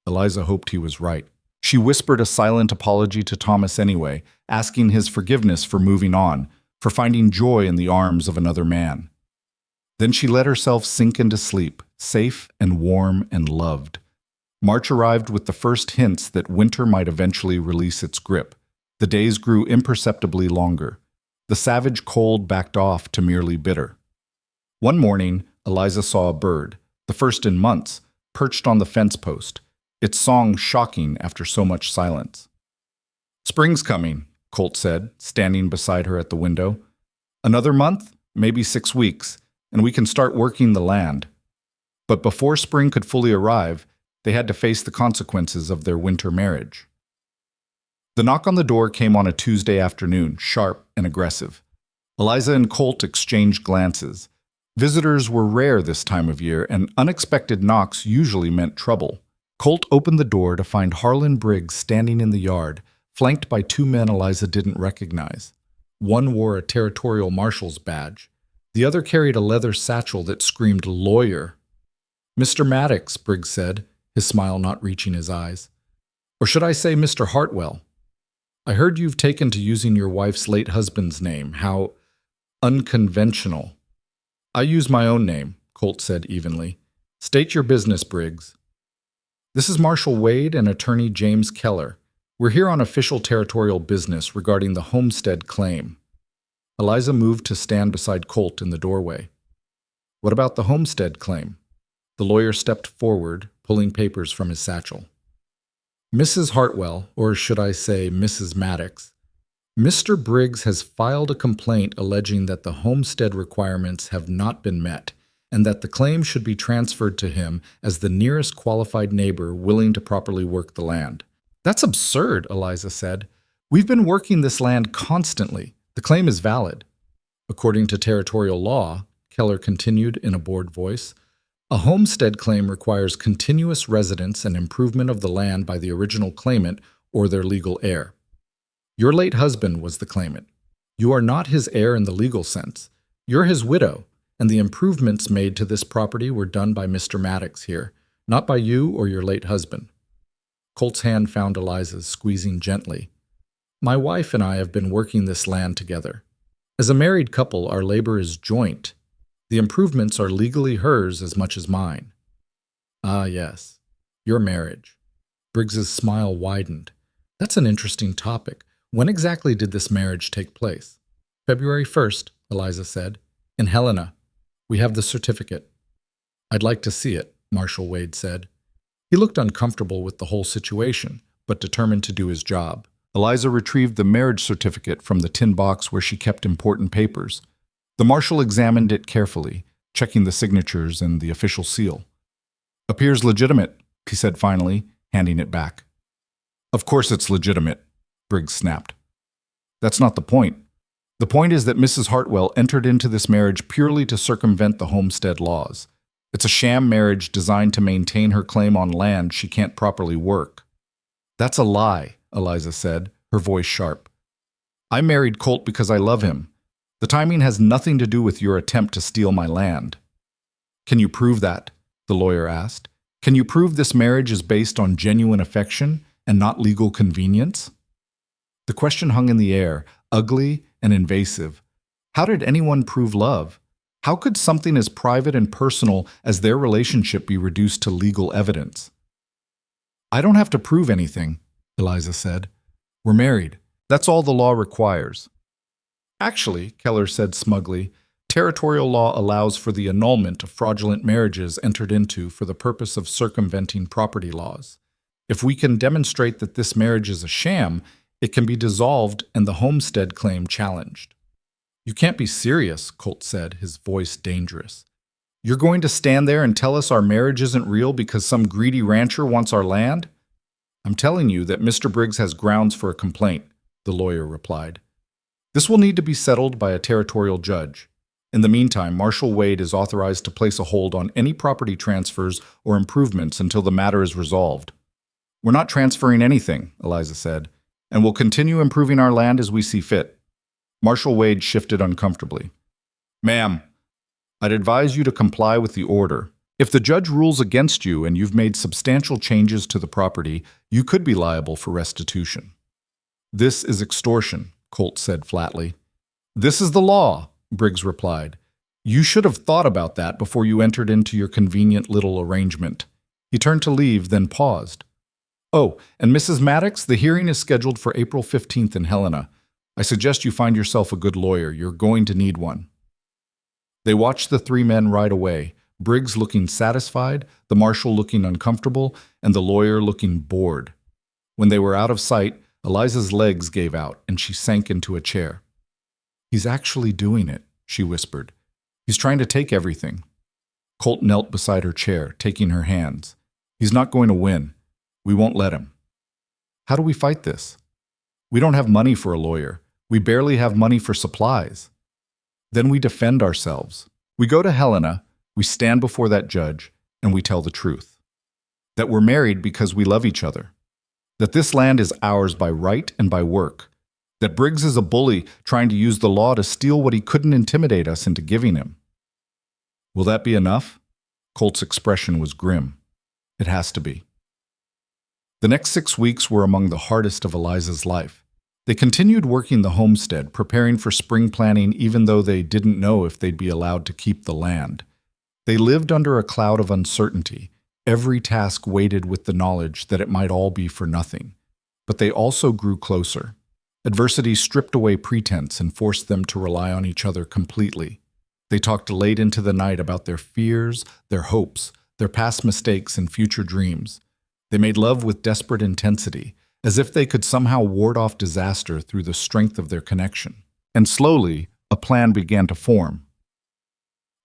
Eliza hoped he was right. She whispered a silent apology to Thomas anyway, asking his forgiveness for moving on, for finding joy in the arms of another man. Then she let herself sink into sleep, safe and warm and loved. March arrived with the first hints that winter might eventually release its grip. The days grew imperceptibly longer. The savage cold backed off to merely bitter. One morning, Eliza saw a bird, the first in months, perched on the fence post, its song shocking after so much silence. "Spring's coming," Colt said, standing beside her at the window. "Another month, maybe 6 weeks, and we can start working the land." But before spring could fully arrive, they had to face the consequences of their winter marriage. The knock on the door came on a Tuesday afternoon, sharp and aggressive. Eliza and Colt exchanged glances. Visitors were rare this time of year, and unexpected knocks usually meant trouble. Colt opened the door to find Harlon Briggs standing in the yard, flanked by 2 men Eliza didn't recognize. One wore a territorial marshal's badge. The other carried a leather satchel that screamed lawyer. "Mr. Maddox," Briggs said, his smile not reaching his eyes. "Or should I say Mr. Hartwell? I heard you've taken to using your wife's late husband's name. How unconventional." "I use my own name," Colt said evenly. "State your business, Briggs." "This is Marshal Wade and Attorney James Keller. We're here on official territorial business regarding the homestead claim." Eliza moved to stand beside Colt in the doorway. "What about the homestead claim?" The lawyer stepped forward, pulling papers from his satchel. "Mrs. Hartwell, or should I say Mrs. Maddox, Mr. Briggs has filed a complaint alleging that the homestead requirements have not been met, and that the claim should be transferred to him as the nearest qualified neighbor willing to properly work the land." "That's absurd," Eliza said. "We've been working this land constantly. The claim is valid." "According to territorial law," Keller continued in a bored voice, "a homestead claim requires continuous residence and improvement of the land by the original claimant or their legal heir. Your late husband was the claimant. You are not his heir in the legal sense. You're his widow, and the improvements made to this property were done by Mr. Maddox here, not by you or your late husband." Colt's hand found Eliza's, squeezing gently. "My wife and I have been working this land together. As a married couple, our labor is joint. The improvements are legally hers as much as mine." "Ah, yes. Your marriage." Briggs's smile widened. "That's an interesting topic. When exactly did this marriage take place?" "February 1st, Eliza said. "In Helena. We have the certificate." "I'd like to see it," Marshal Wade said. He looked uncomfortable with the whole situation, but determined to do his job. Eliza retrieved the marriage certificate from the tin box where she kept important papers. The marshal examined it carefully, checking the signatures and the official seal. "Appears legitimate," he said finally, handing it back. "Of course it's legitimate," Briggs snapped. "That's not the point. The point is that Mrs. Hartwell entered into this marriage purely to circumvent the homestead laws. It's a sham marriage designed to maintain her claim on land she can't properly work." "That's a lie," Eliza said, her voice sharp. "I married Colt because I love him. The timing has nothing to do with your attempt to steal my land." "Can you prove that?" the lawyer asked. "Can you prove this marriage is based on genuine affection and not legal convenience?" The question hung in the air, ugly and invasive. How did anyone prove love? How could something as private and personal as their relationship be reduced to legal evidence? I don't have to prove anything, Eliza said. We're married. That's all the law requires. Actually, Keller said smugly, territorial law allows for the annulment of fraudulent marriages entered into for the purpose of circumventing property laws. If we can demonstrate that this marriage is a sham, it can be dissolved and the homestead claim challenged. You can't be serious, Colt said, his voice dangerous. You're going to stand there and tell us our marriage isn't real because some greedy rancher wants our land? I'm telling you that Mr. Briggs has grounds for a complaint, the lawyer replied. This will need to be settled by a territorial judge. In the meantime, Marshal Wade is authorized to place a hold on any property transfers or improvements until the matter is resolved. We're not transferring anything, Eliza said, and we'll continue improving our land as we see fit. Marshal Wade shifted uncomfortably. Ma'am, I'd advise you to comply with the order. If the judge rules against you and you've made substantial changes to the property, you could be liable for restitution. This is extortion, Colt said flatly. This is the law, Briggs replied. You should have thought about that before you entered into your convenient little arrangement. He turned to leave, then paused. Oh, and Mrs. Maddox, the hearing is scheduled for April 15th in Helena. I suggest you find yourself a good lawyer. You're going to need one. They watched the three men ride away, Briggs looking satisfied, the marshal looking uncomfortable, and the lawyer looking bored. When they were out of sight, Eliza's legs gave out, and she sank into a chair. He's actually doing it, she whispered. He's trying to take everything. Colt knelt beside her chair, taking her hands. He's not going to win. We won't let him. How do we fight this? We don't have money for a lawyer. We barely have money for supplies. Then we defend ourselves. We go to Helena, we stand before that judge, and we tell the truth. That we're married because we love each other. That this land is ours by right and by work. That Briggs is a bully trying to use the law to steal what he couldn't intimidate us into giving him. Will that be enough? Colt's expression was grim. It has to be. The next 6 weeks were among the hardest of Eliza's life. They continued working the homestead, preparing for spring planting even though they didn't know if they'd be allowed to keep the land. They lived under a cloud of uncertainty, every task weighted with the knowledge that it might all be for nothing. But they also grew closer. Adversity stripped away pretense and forced them to rely on each other completely. They talked late into the night about their fears, their hopes, their past mistakes and future dreams. They made love with desperate intensity, as if they could somehow ward off disaster through the strength of their connection. And slowly, a plan began to form.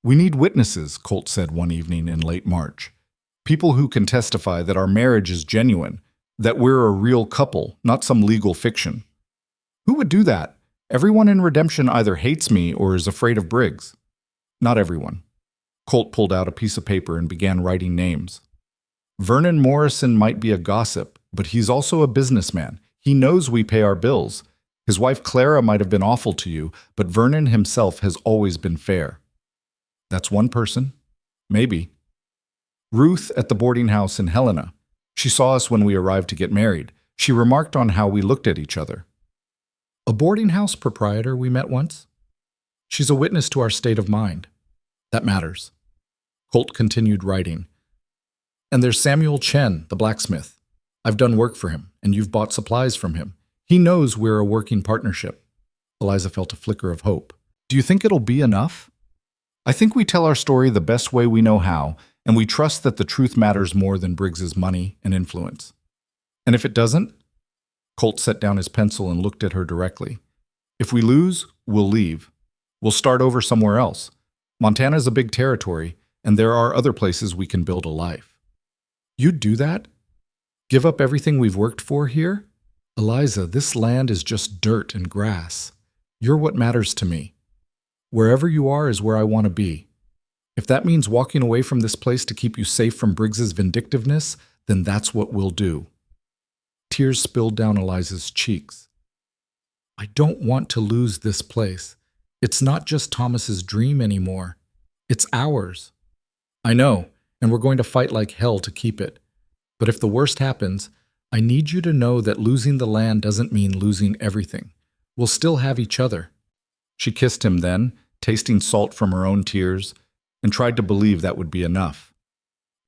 We need witnesses, Colt said one evening in late March. People who can testify that our marriage is genuine, that we're a real couple, not some legal fiction. Who would do that? Everyone in Redemption either hates me or is afraid of Briggs. Not everyone. Colt pulled out a piece of paper and began writing names. Vernon Morrison might be a gossip, but he's also a businessman. He knows we pay our bills. His wife Clara might have been awful to you, but Vernon himself has always been fair. That's one person. Maybe. Ruth at the boarding house in Helena. She saw us when we arrived to get married. She remarked on how we looked at each other. A boarding house proprietor we met once? She's a witness to our state of mind. That matters. Colt continued writing. And there's Samuel Chen, the blacksmith. I've done work for him, and you've bought supplies from him. He knows we're a working partnership. Eliza felt a flicker of hope. Do you think it'll be enough? I think we tell our story the best way we know how, and we trust that the truth matters more than Briggs's money and influence. And if it doesn't? Colt set down his pencil and looked at her directly. If we lose, we'll leave. We'll start over somewhere else. Montana's a big territory, and there are other places we can build a life. You'd do that? Give up everything we've worked for here? Eliza, this land is just dirt and grass. You're what matters to me. Wherever you are is where I want to be. If that means walking away from this place to keep you safe from Briggs's vindictiveness, then that's what we'll do. Tears spilled down Eliza's cheeks. I don't want to lose this place. It's not just Thomas's dream anymore. It's ours. I know, and we're going to fight like hell to keep it. But if the worst happens, I need you to know that losing the land doesn't mean losing everything. We'll still have each other. She kissed him then, tasting salt from her own tears, and tried to believe that would be enough.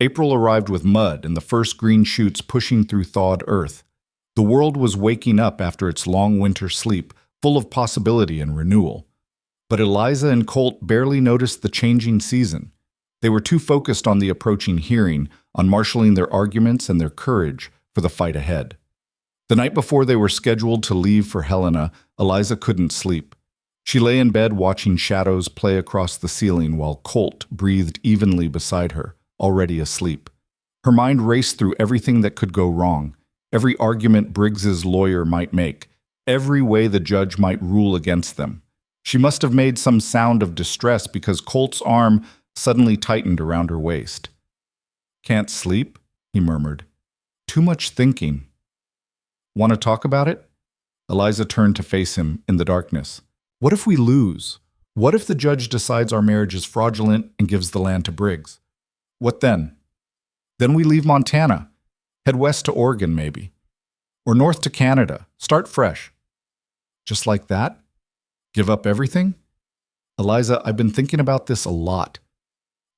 April arrived with mud and the first green shoots pushing through thawed earth. The world was waking up after its long winter sleep, full of possibility and renewal. But Eliza and Colt barely noticed the changing season. They were too focused on the approaching hearing, on marshaling their arguments and their courage for the fight ahead. The night before they were scheduled to leave for Helena, Eliza couldn't sleep. She lay in bed watching shadows play across the ceiling while Colt breathed evenly beside her, already asleep. Her mind raced through everything that could go wrong, every argument Briggs's lawyer might make, every way the judge might rule against them. She must have made some sound of distress because Colt's arm suddenly tightened around her waist. "Can't sleep?" he murmured. "Too much thinking." "Want to talk about it?" Eliza turned to face him in the darkness. "What if we lose? What if the judge decides our marriage is fraudulent and gives the land to Briggs? What then? Then we leave Montana, head west to Oregon maybe, or north to Canada, start fresh." "Just like that? Give up everything?" "Eliza, I've been thinking about this a lot.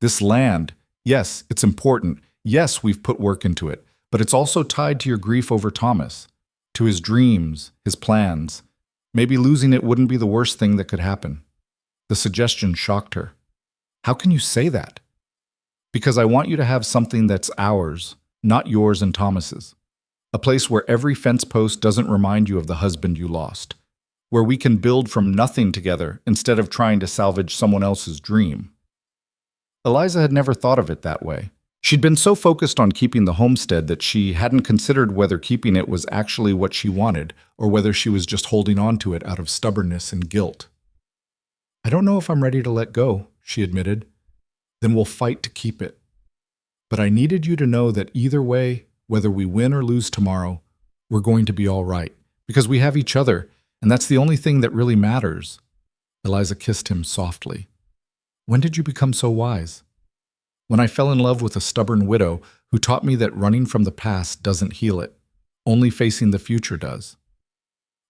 This land, yes, it's important. Yes, we've put work into it, but it's also tied to your grief over Thomas, to his dreams, his plans. Maybe losing it wouldn't be the worst thing that could happen." The suggestion shocked her. "How can you say that?" "Because I want you to have something that's ours, not yours and Thomas's. A place where every fence post doesn't remind you of the husband you lost. Where we can build from nothing together instead of trying to salvage someone else's dream." Eliza had never thought of it that way. She'd been so focused on keeping the homestead that she hadn't considered whether keeping it was actually what she wanted or whether she was just holding on to it out of stubbornness and guilt. "I don't know if I'm ready to let go," she admitted. "Then we'll fight to keep it. But I needed you to know that either way, whether we win or lose tomorrow, we're going to be all right, because we have each other, and that's the only thing that really matters." Eliza kissed him softly. "When did you become so wise?" "When I fell in love with a stubborn widow who taught me that running from the past doesn't heal it. Only facing the future does."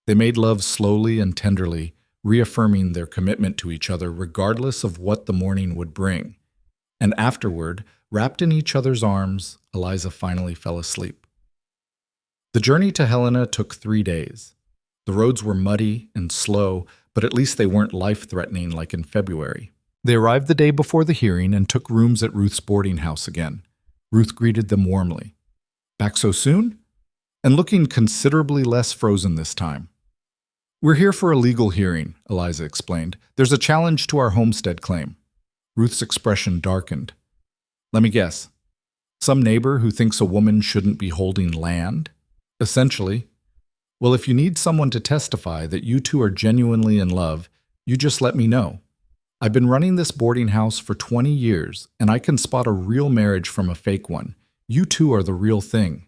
They made love slowly and tenderly, reaffirming their commitment to each other regardless of what the morning would bring. And afterward, wrapped in each other's arms, Eliza finally fell asleep. The journey to Helena took 3 days. The roads were muddy and slow, but at least they weren't life-threatening like in February. They arrived the day before the hearing and took rooms at Ruth's boarding house again. Ruth greeted them warmly. "Back so soon?" And looking considerably less frozen this time. "We're here for a legal hearing," Eliza explained. "There's a challenge to our homestead claim." Ruth's expression darkened. "Let me guess. Some neighbor who thinks a woman shouldn't be holding land? Essentially. Well, if you need someone to testify that you two are genuinely in love, you just let me know. I've been running this boarding house for 20 years, and I can spot a real marriage from a fake one. You two are the real thing."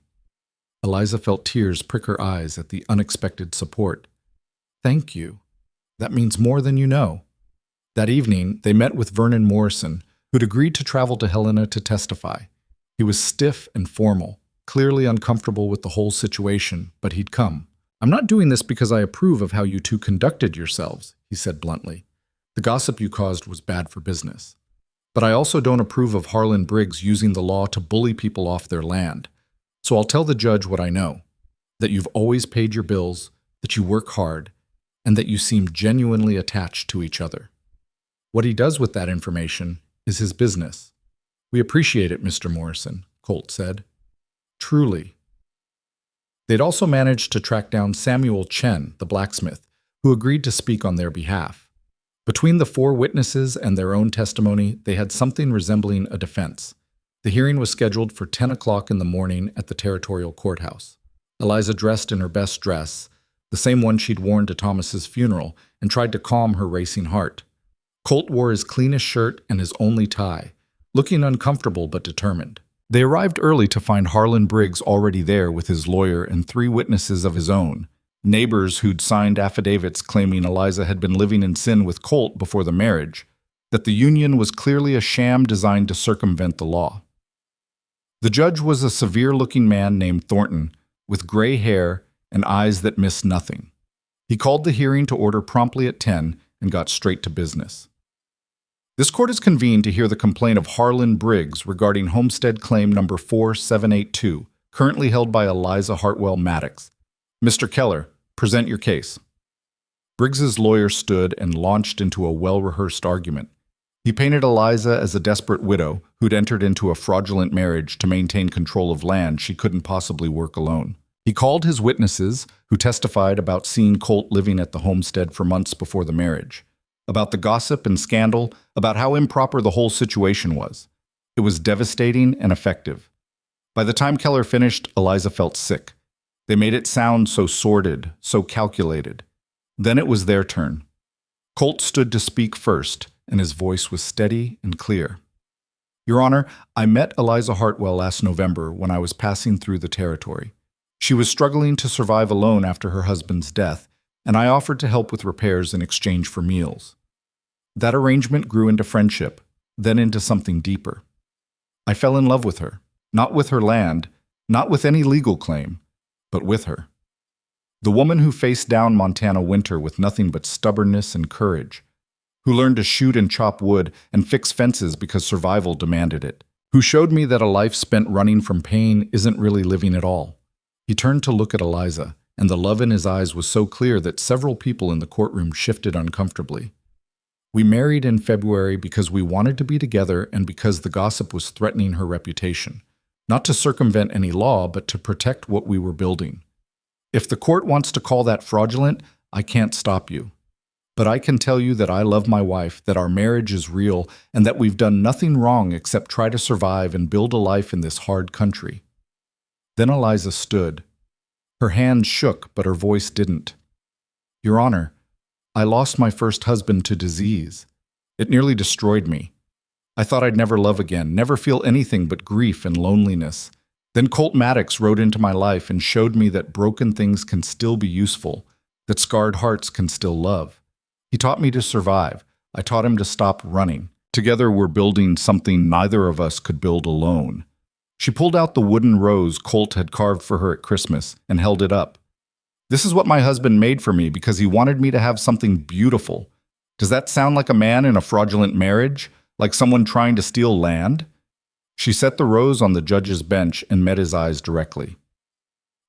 Eliza felt tears prick her eyes at the unexpected support. "Thank you. That means more than you know." That evening, they met with Vernon Morrison, who'd agreed to travel to Helena to testify. He was stiff and formal, clearly uncomfortable with the whole situation, but he'd come. "I'm not doing this because I approve of how you two conducted yourselves," he said bluntly. "The gossip you caused was bad for business. But I also don't approve of Harlon Briggs using the law to bully people off their land. So I'll tell the judge what I know, that you've always paid your bills, that you work hard, and that you seem genuinely attached to each other. What he does with that information is his business." "We appreciate it, Mr. Morrison," Colt said. "Truly." They'd also managed to track down Samuel Chen, the blacksmith, who agreed to speak on their behalf. Between the 4 witnesses and their own testimony, they had something resembling a defense. The hearing was scheduled for 10 o'clock in the morning at the territorial courthouse. Eliza dressed in her best dress, the same one she'd worn to Thomas's funeral, and tried to calm her racing heart. Colt wore his cleanest shirt and his only tie, looking uncomfortable but determined. They arrived early to find Harlon Briggs already there with his lawyer and 3 witnesses of his own, neighbors who'd signed affidavits claiming Eliza had been living in sin with Colt before the marriage, that the union was clearly a sham designed to circumvent the law. The judge was a severe-looking man named Thornton, with gray hair and eyes that missed nothing. He called the hearing to order promptly at 10 and got straight to business. This court is convened to hear the complaint of Harlon Briggs regarding homestead claim number 4782, currently held by Eliza Hartwell Maddox. Mr. Keller, present your case. Briggs's lawyer stood and launched into a well-rehearsed argument. He painted Eliza as a desperate widow who'd entered into a fraudulent marriage to maintain control of land she couldn't possibly work alone. He called his witnesses, who testified about seeing Colt living at the homestead for months before the marriage, about the gossip and scandal, about how improper the whole situation was. It was devastating and effective. By the time Keller finished, Eliza felt sick. They made it sound so sordid, so calculated. Then it was their turn. Colt stood to speak first, and his voice was steady and clear. Your Honor, I met Eliza Hartwell last November when I was passing through the territory. She was struggling to survive alone after her husband's death, and I offered to help with repairs in exchange for meals. That arrangement grew into friendship, then into something deeper. I fell in love with her, not with her land, not with any legal claim, but with her. The woman who faced down Montana winter with nothing but stubbornness and courage, who learned to shoot and chop wood and fix fences because survival demanded it, who showed me that a life spent running from pain isn't really living at all. He turned to look at Eliza, and the love in his eyes was so clear that several people in the courtroom shifted uncomfortably. We married in February because we wanted to be together and because the gossip was threatening her reputation, not to circumvent any law, but to protect what we were building. If the court wants to call that fraudulent, I can't stop you. But I can tell you that I love my wife, that our marriage is real, and that we've done nothing wrong except try to survive and build a life in this hard country. Then Eliza stood. Her hands shook, but her voice didn't. Your Honor, I lost my first husband to disease. It nearly destroyed me. I thought I'd never love again, never feel anything but grief and loneliness. Then Colt Maddox rode into my life and showed me that broken things can still be useful, that scarred hearts can still love. He taught me to survive. I taught him to stop running. Together we're building something neither of us could build alone. She pulled out the wooden rose Colt had carved for her at Christmas and held it up. This is what my husband made for me because he wanted me to have something beautiful. Does that sound like a man in a fraudulent marriage? Like someone trying to steal land? She set the rose on the judge's bench and met his eyes directly.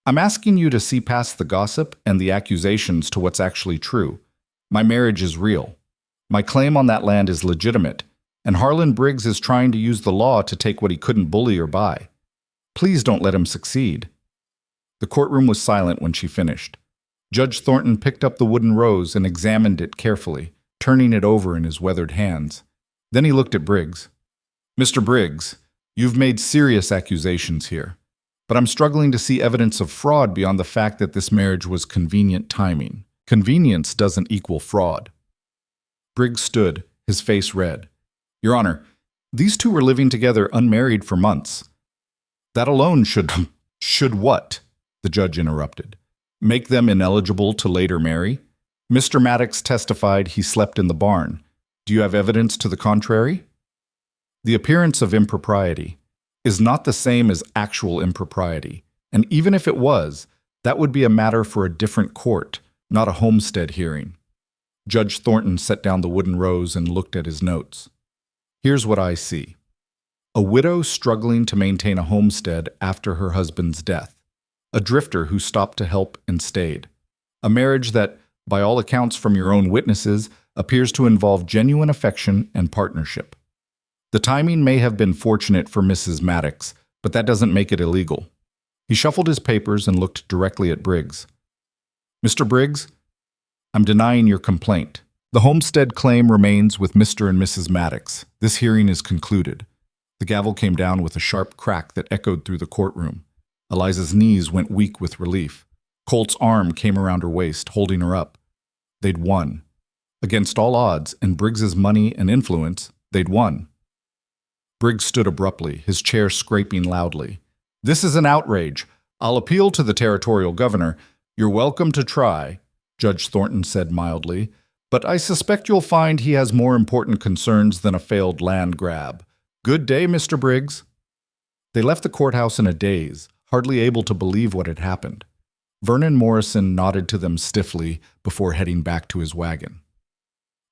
I'm asking you to see past the gossip and the accusations to what's actually true. My marriage is real. My claim on that land is legitimate, and Harlon Briggs is trying to use the law to take what he couldn't bully or buy. Please don't let him succeed. The courtroom was silent when she finished. Judge Thornton picked up the wooden rose and examined it carefully, turning it over in his weathered hands. Then he looked at Briggs. Mr. Briggs, you've made serious accusations here, but I'm struggling to see evidence of fraud beyond the fact that this marriage was convenient timing. Convenience doesn't equal fraud. Briggs stood, his face red. Your Honor, these two were living together unmarried for months. That alone should what? The judge interrupted. Make them ineligible to later marry? Mr. Maddox testified he slept in the barn. Do you have evidence to the contrary? The appearance of impropriety is not the same as actual impropriety, and even if it was, that would be a matter for a different court, not a homestead hearing. Judge Thornton set down the wooden rose and looked at his notes. Here's what I see. A widow struggling to maintain a homestead after her husband's death. A drifter who stopped to help and stayed. A marriage that, by all accounts from your own witnesses, appears to involve genuine affection and partnership. The timing may have been fortunate for Mrs. Maddox, but that doesn't make it illegal. He shuffled his papers and looked directly at Briggs. Mr. Briggs, I'm denying your complaint. The homestead claim remains with Mr. and Mrs. Maddox. This hearing is concluded. The gavel came down with a sharp crack that echoed through the courtroom. Eliza's knees went weak with relief. Colt's arm came around her waist, holding her up. They'd won. Against all odds, and Briggs's money and influence, they'd won. Briggs stood abruptly, his chair scraping loudly. This is an outrage. I'll appeal to the territorial governor. You're welcome to try, Judge Thornton said mildly, but I suspect you'll find he has more important concerns than a failed land grab. Good day, Mr. Briggs. They left the courthouse in a daze, hardly able to believe what had happened. Vernon Morrison nodded to them stiffly before heading back to his wagon.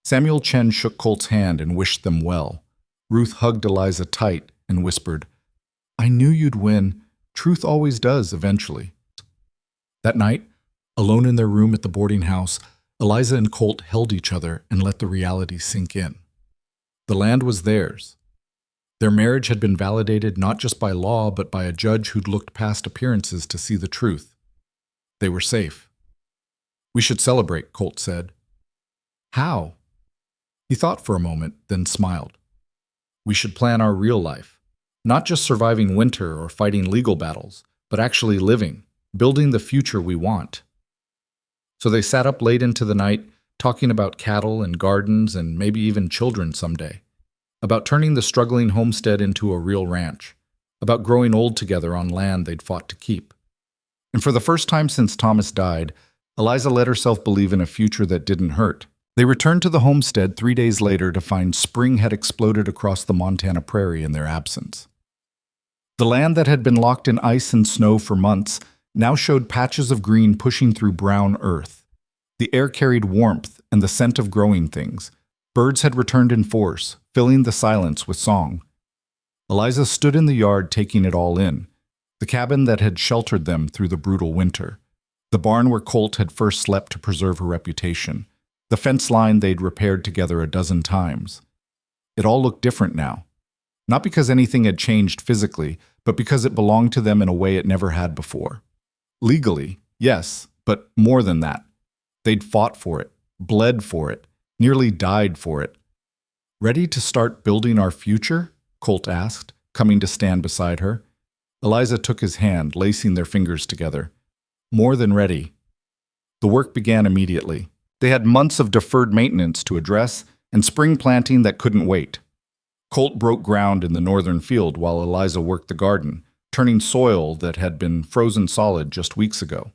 Samuel Chen shook Colt's hand and wished them well. Ruth hugged Eliza tight and whispered, "I knew you'd win. Truth always does, eventually." That night, alone in their room at the boarding house, Eliza and Colt held each other and let the reality sink in. The land was theirs. Their marriage had been validated not just by law, but by a judge who'd looked past appearances to see the truth. They were safe. "We should celebrate," Colt said. "How?" He thought for a moment, then smiled. "We should plan our real life. Not just surviving winter or fighting legal battles, but actually living, building the future we want." So they sat up late into the night, talking about cattle and gardens and maybe even children someday. About turning the struggling homestead into a real ranch. About growing old together on land they'd fought to keep. And for the first time since Thomas died, Eliza let herself believe in a future that didn't hurt. They returned to the homestead 3 days later to find spring had exploded across the Montana prairie in their absence. The land that had been locked in ice and snow for months now showed patches of green pushing through brown earth. The air carried warmth and the scent of growing things. Birds had returned in force, filling the silence with song. Eliza stood in the yard taking it all in. The cabin that had sheltered them through the brutal winter. The barn where Colt had first slept to preserve her reputation. The fence line they'd repaired together a dozen times. It all looked different now. Not because anything had changed physically, but because it belonged to them in a way it never had before. Legally, yes, but more than that. They'd fought for it, bled for it, nearly died for it. "Ready to start building our future?" Colt asked, coming to stand beside her. Eliza took his hand, lacing their fingers together. "More than ready." The work began immediately. They had months of deferred maintenance to address and spring planting that couldn't wait. Colt broke ground in the northern field while Eliza worked the garden, turning soil that had been frozen solid just weeks ago.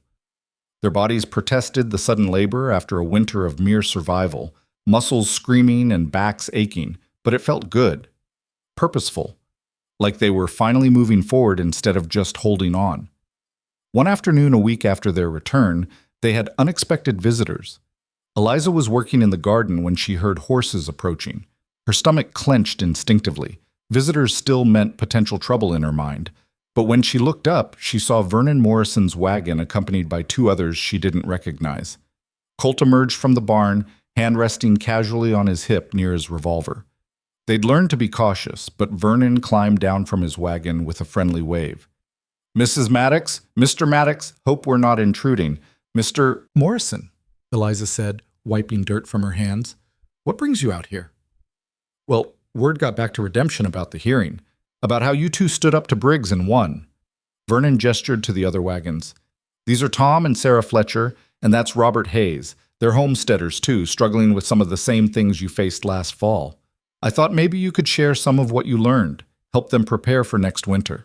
Their bodies protested the sudden labor after a winter of mere survival, muscles screaming and backs aching, but it felt good, purposeful, like they were finally moving forward instead of just holding on. One afternoon a week after their return, they had unexpected visitors. Eliza was working in the garden when she heard horses approaching. Her stomach clenched instinctively. Visitors still meant potential trouble in her mind. But when she looked up, she saw Vernon Morrison's wagon accompanied by 2 others she didn't recognize. Colt emerged from the barn, hand resting casually on his hip near his revolver. They'd learned to be cautious, but Vernon climbed down from his wagon with a friendly wave. "Mrs. Maddox, Mr. Maddox, hope we're not intruding. Mr. Morrison," Eliza said, wiping dirt from her hands. "What brings you out here?" "Well, word got back to Redemption about the hearing, about how you 2 stood up to Briggs and won." Vernon gestured to the other wagons. "These are Tom and Sarah Fletcher, and that's Robert Hayes. They're homesteaders, too, struggling with some of the same things you faced last fall. I thought maybe you could share some of what you learned, help them prepare for next winter."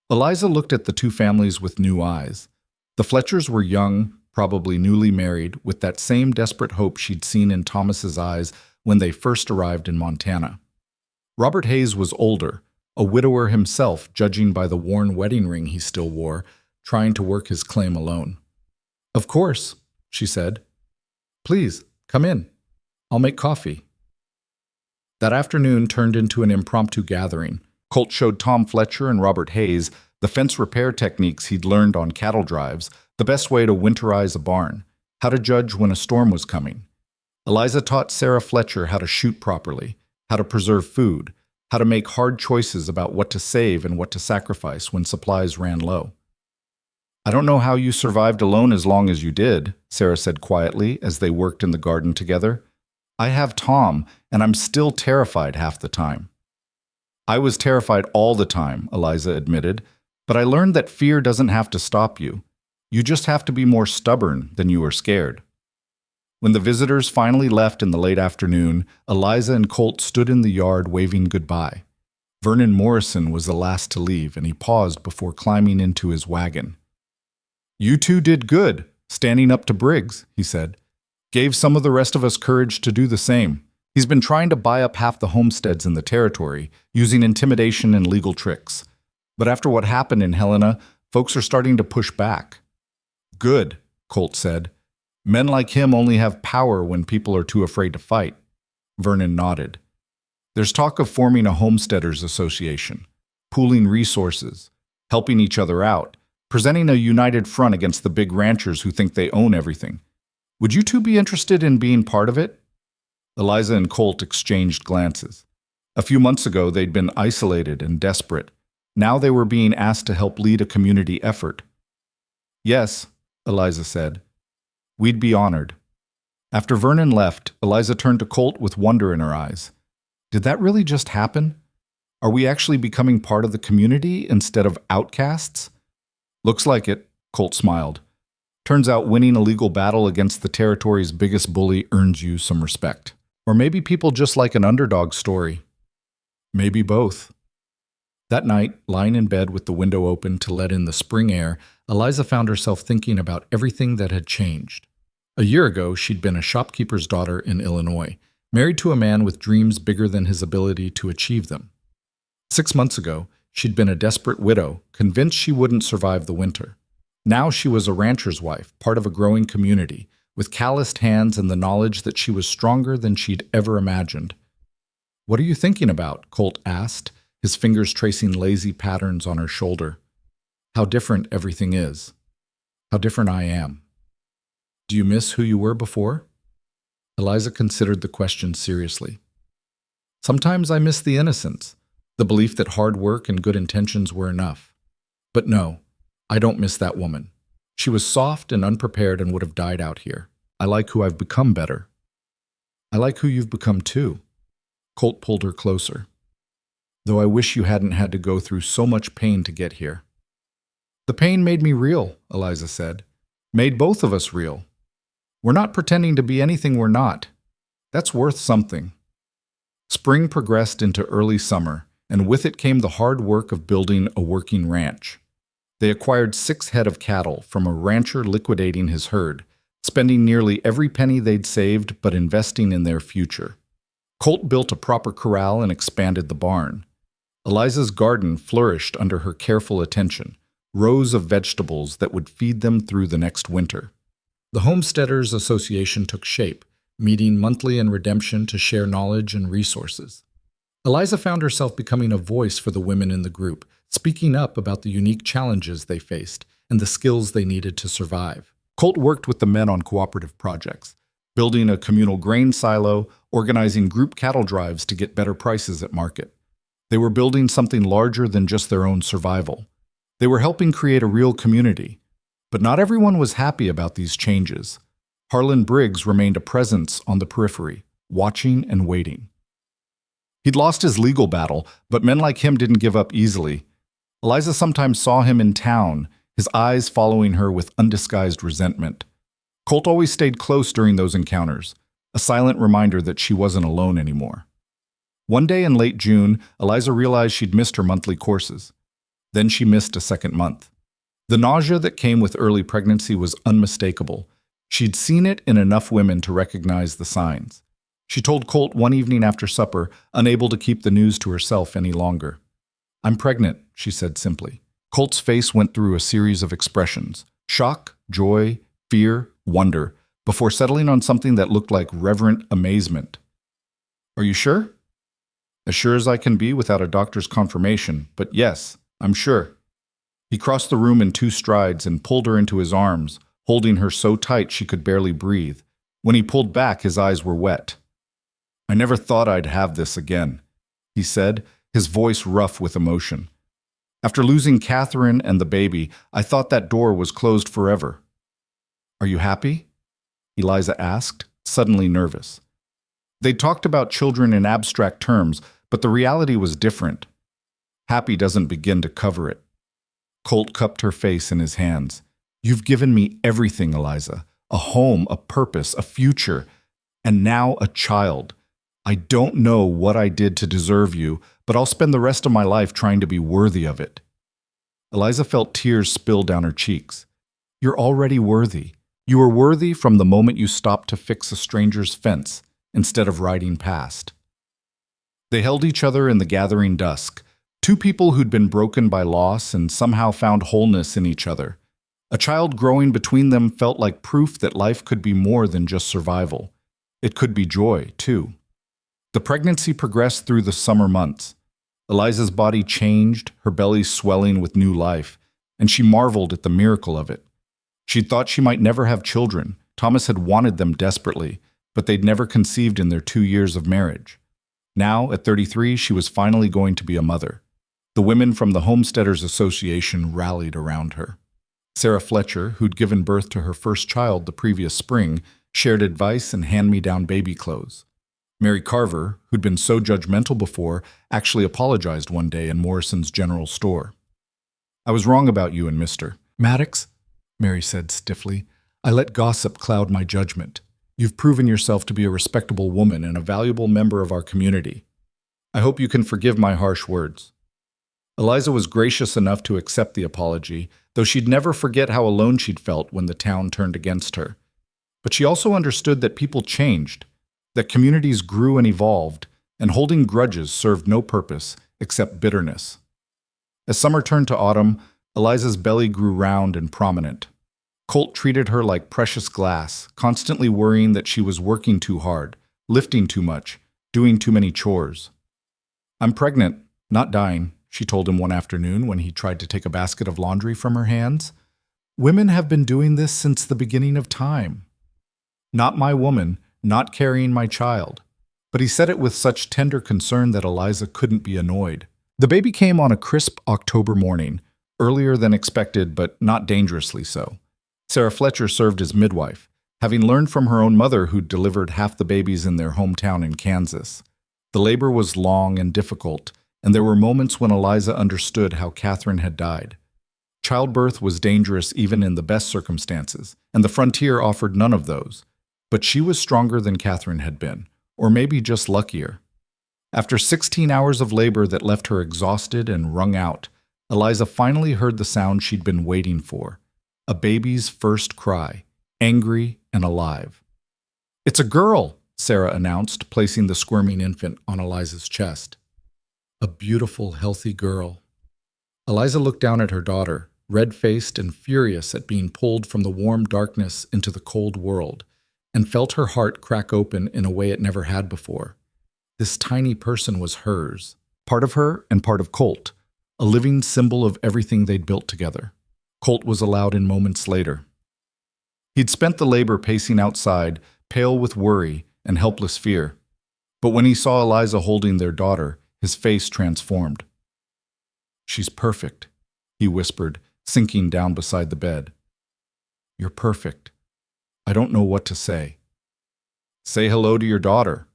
Eliza looked at the 2 families with new eyes. The Fletchers were young, probably newly married, with that same desperate hope she'd seen in Thomas's eyes when they first arrived in Montana. Robert Hayes was older, a widower himself, judging by the worn wedding ring he still wore, trying to work his claim alone. "Of course," she said. "Please, come in. I'll make coffee." That afternoon turned into an impromptu gathering. Colt showed Tom Fletcher and Robert Hayes the fence repair techniques he'd learned on cattle drives, the best way to winterize a barn, how to judge when a storm was coming. Eliza taught Sarah Fletcher how to shoot properly, how to preserve food, how to make hard choices about what to save and what to sacrifice when supplies ran low. "I don't know how you survived alone as long as you did," Sarah said quietly as they worked in the garden together. "I have Tom, and I'm still terrified half the time." "I was terrified all the time," Eliza admitted, "but I learned that fear doesn't have to stop you. You just have to be more stubborn than you are scared." When the visitors finally left in the late afternoon, Eliza and Colt stood in the yard waving goodbye. Vernon Morrison was the last to leave, and he paused before climbing into his wagon. "You 2 did good, standing up to Briggs," he said. "Gave some of the rest of us courage to do the same. He's been trying to buy up half the homesteads in the territory, using intimidation and legal tricks. But after what happened in Helena, folks are starting to push back." "Good," Colt said. "Men like him only have power when people are too afraid to fight." Vernon nodded. There's talk of forming a homesteaders association, pooling resources, helping each other out, presenting a united front against the big ranchers who think they own everything. Would you two be interested in being part of it? Eliza and Colt exchanged glances. A few months ago, they'd been isolated and desperate. Now they were being asked to help lead a community effort. Yes, Eliza said. We'd be honored. After Vernon left, Eliza turned to Colt with wonder in her eyes. Did that really just happen? Are we actually becoming part of the community instead of outcasts? Looks like it, Colt smiled. Turns out winning a legal battle against the territory's biggest bully earns you some respect. Or maybe people just like an underdog story. Maybe both. That night, lying in bed with the window open to let in the spring air, Eliza found herself thinking about everything that had changed. A year ago, she'd been a shopkeeper's daughter in Illinois, married to a man with dreams bigger than his ability to achieve them. 6 months ago, she'd been a desperate widow, convinced she wouldn't survive the winter. Now she was a rancher's wife, part of a growing community, with calloused hands and the knowledge that she was stronger than she'd ever imagined. "What are you thinking about?" Colt asked, his fingers tracing lazy patterns on her shoulder. "How different everything is. How different I am. Do you miss who you were before?" Eliza considered the question seriously. "Sometimes I miss the innocence, the belief that hard work and good intentions were enough. But no, I don't miss that woman. She was soft and unprepared and would have died out here. I like who I've become better." "I like who you've become too." Colt pulled her closer. "Though I wish you hadn't had to go through so much pain to get here." "The pain made me real," Eliza said. "Made both of us real. We're not pretending to be anything we're not. That's worth something." Spring progressed into early summer, and with it came the hard work of building a working ranch. They acquired 6 head of cattle from a rancher liquidating his herd, spending nearly every penny they'd saved but investing in their future. Colt built a proper corral and expanded the barn. Eliza's garden flourished under her careful attention, rows of vegetables that would feed them through the next winter. The Homesteaders Association took shape, meeting monthly in redemption to share knowledge and resources. Eliza found herself becoming a voice for the women in the group, speaking up about the unique challenges they faced and the skills they needed to survive. Colt worked with the men on cooperative projects, building a communal grain silo, organizing group cattle drives to get better prices at market. They were building something larger than just their own survival. They were helping create a real community. But not everyone was happy about these changes. Harlon Briggs remained a presence on the periphery, watching and waiting. He'd lost his legal battle, but men like him didn't give up easily. Eliza sometimes saw him in town, his eyes following her with undisguised resentment. Colt always stayed close during those encounters, a silent reminder that she wasn't alone anymore. One day in late June, Eliza realized she'd missed her monthly courses. Then she missed a second month. The nausea that came with early pregnancy was unmistakable. She'd seen it in enough women to recognize the signs. She told Colt one evening after supper, unable to keep the news to herself any longer. "I'm pregnant," she said simply. Colt's face went through a series of expressions: shock, joy, fear, wonder, before settling on something that looked like reverent amazement. "Are you sure?" "As sure as I can be without a doctor's confirmation, but yes, I'm sure." He crossed the room in 2 strides and pulled her into his arms, holding her so tight she could barely breathe. When he pulled back, his eyes were wet. "I never thought I'd have this again," he said, his voice rough with emotion. "After losing Catherine and the baby, I thought that door was closed forever." "Are you happy?" Eliza asked, suddenly nervous. They talked about children in abstract terms, but the reality was different. Happy doesn't begin to cover it. Colt cupped her face in his hands. "You've given me everything, Eliza. A home, a purpose, a future, and now a child. I don't know what I did to deserve you, but I'll spend the rest of my life trying to be worthy of it." Eliza felt tears spill down her cheeks. "You're already worthy. You were worthy from the moment you stopped to fix a stranger's fence instead of riding past." They held each other in the gathering dusk, 2 people who'd been broken by loss and somehow found wholeness in each other. A child growing between them felt like proof that life could be more than just survival. It could be joy, too. The pregnancy progressed through the summer months. Eliza's body changed, her belly swelling with new life, and she marveled at the miracle of it. She'd thought she might never have children. Thomas had wanted them desperately, but they'd never conceived in their 2 years of marriage. Now, at 33, she was finally going to be a mother. The women from the Homesteaders Association rallied around her. Sarah Fletcher, who'd given birth to her first child the previous spring, shared advice and hand-me-down baby clothes. Mary Carver, who'd been so judgmental before, actually apologized one day in Morrison's general store. "I was wrong about you and Mr. Maddox," Mary said stiffly. "I let gossip cloud my judgment. You've proven yourself to be a respectable woman and a valuable member of our community. I hope you can forgive my harsh words." Eliza was gracious enough to accept the apology, though she'd never forget how alone she'd felt when the town turned against her. But she also understood that people changed, that communities grew and evolved, and holding grudges served no purpose except bitterness. As summer turned to autumn, Eliza's belly grew round and prominent. Colt treated her like precious glass, constantly worrying that she was working too hard, lifting too much, doing too many chores. "I'm pregnant, not dying," she told him one afternoon when he tried to take a basket of laundry from her hands. "Women have been doing this since the beginning of time. Not my woman, not carrying my child." But he said it with such tender concern that Eliza couldn't be annoyed. The baby came on a crisp October morning, earlier than expected, but not dangerously so. Sarah Fletcher served as midwife, having learned from her own mother who'd delivered half the babies in their hometown in Kansas. The labor was long and difficult, and there were moments when Eliza understood how Catherine had died. Childbirth was dangerous even in the best circumstances, and the frontier offered none of those. But she was stronger than Catherine had been, or maybe just luckier. After 16 hours of labor that left her exhausted and wrung out, Eliza finally heard the sound she'd been waiting for. A baby's first cry, angry and alive. "It's a girl," Sarah announced, placing the squirming infant on Eliza's chest. A beautiful, healthy girl. Eliza looked down at her daughter, red-faced and furious at being pulled from the warm darkness into the cold world, and felt her heart crack open in a way it never had before. This tiny person was hers, part of her and part of Colt, a living symbol of everything they'd built together. Colt was allowed in moments later. He'd spent the labor pacing outside, pale with worry and helpless fear. But when he saw Eliza holding their daughter, his face transformed. "She's perfect," he whispered, sinking down beside the bed. "You're perfect. I don't know what to say." "Say hello to your daughter."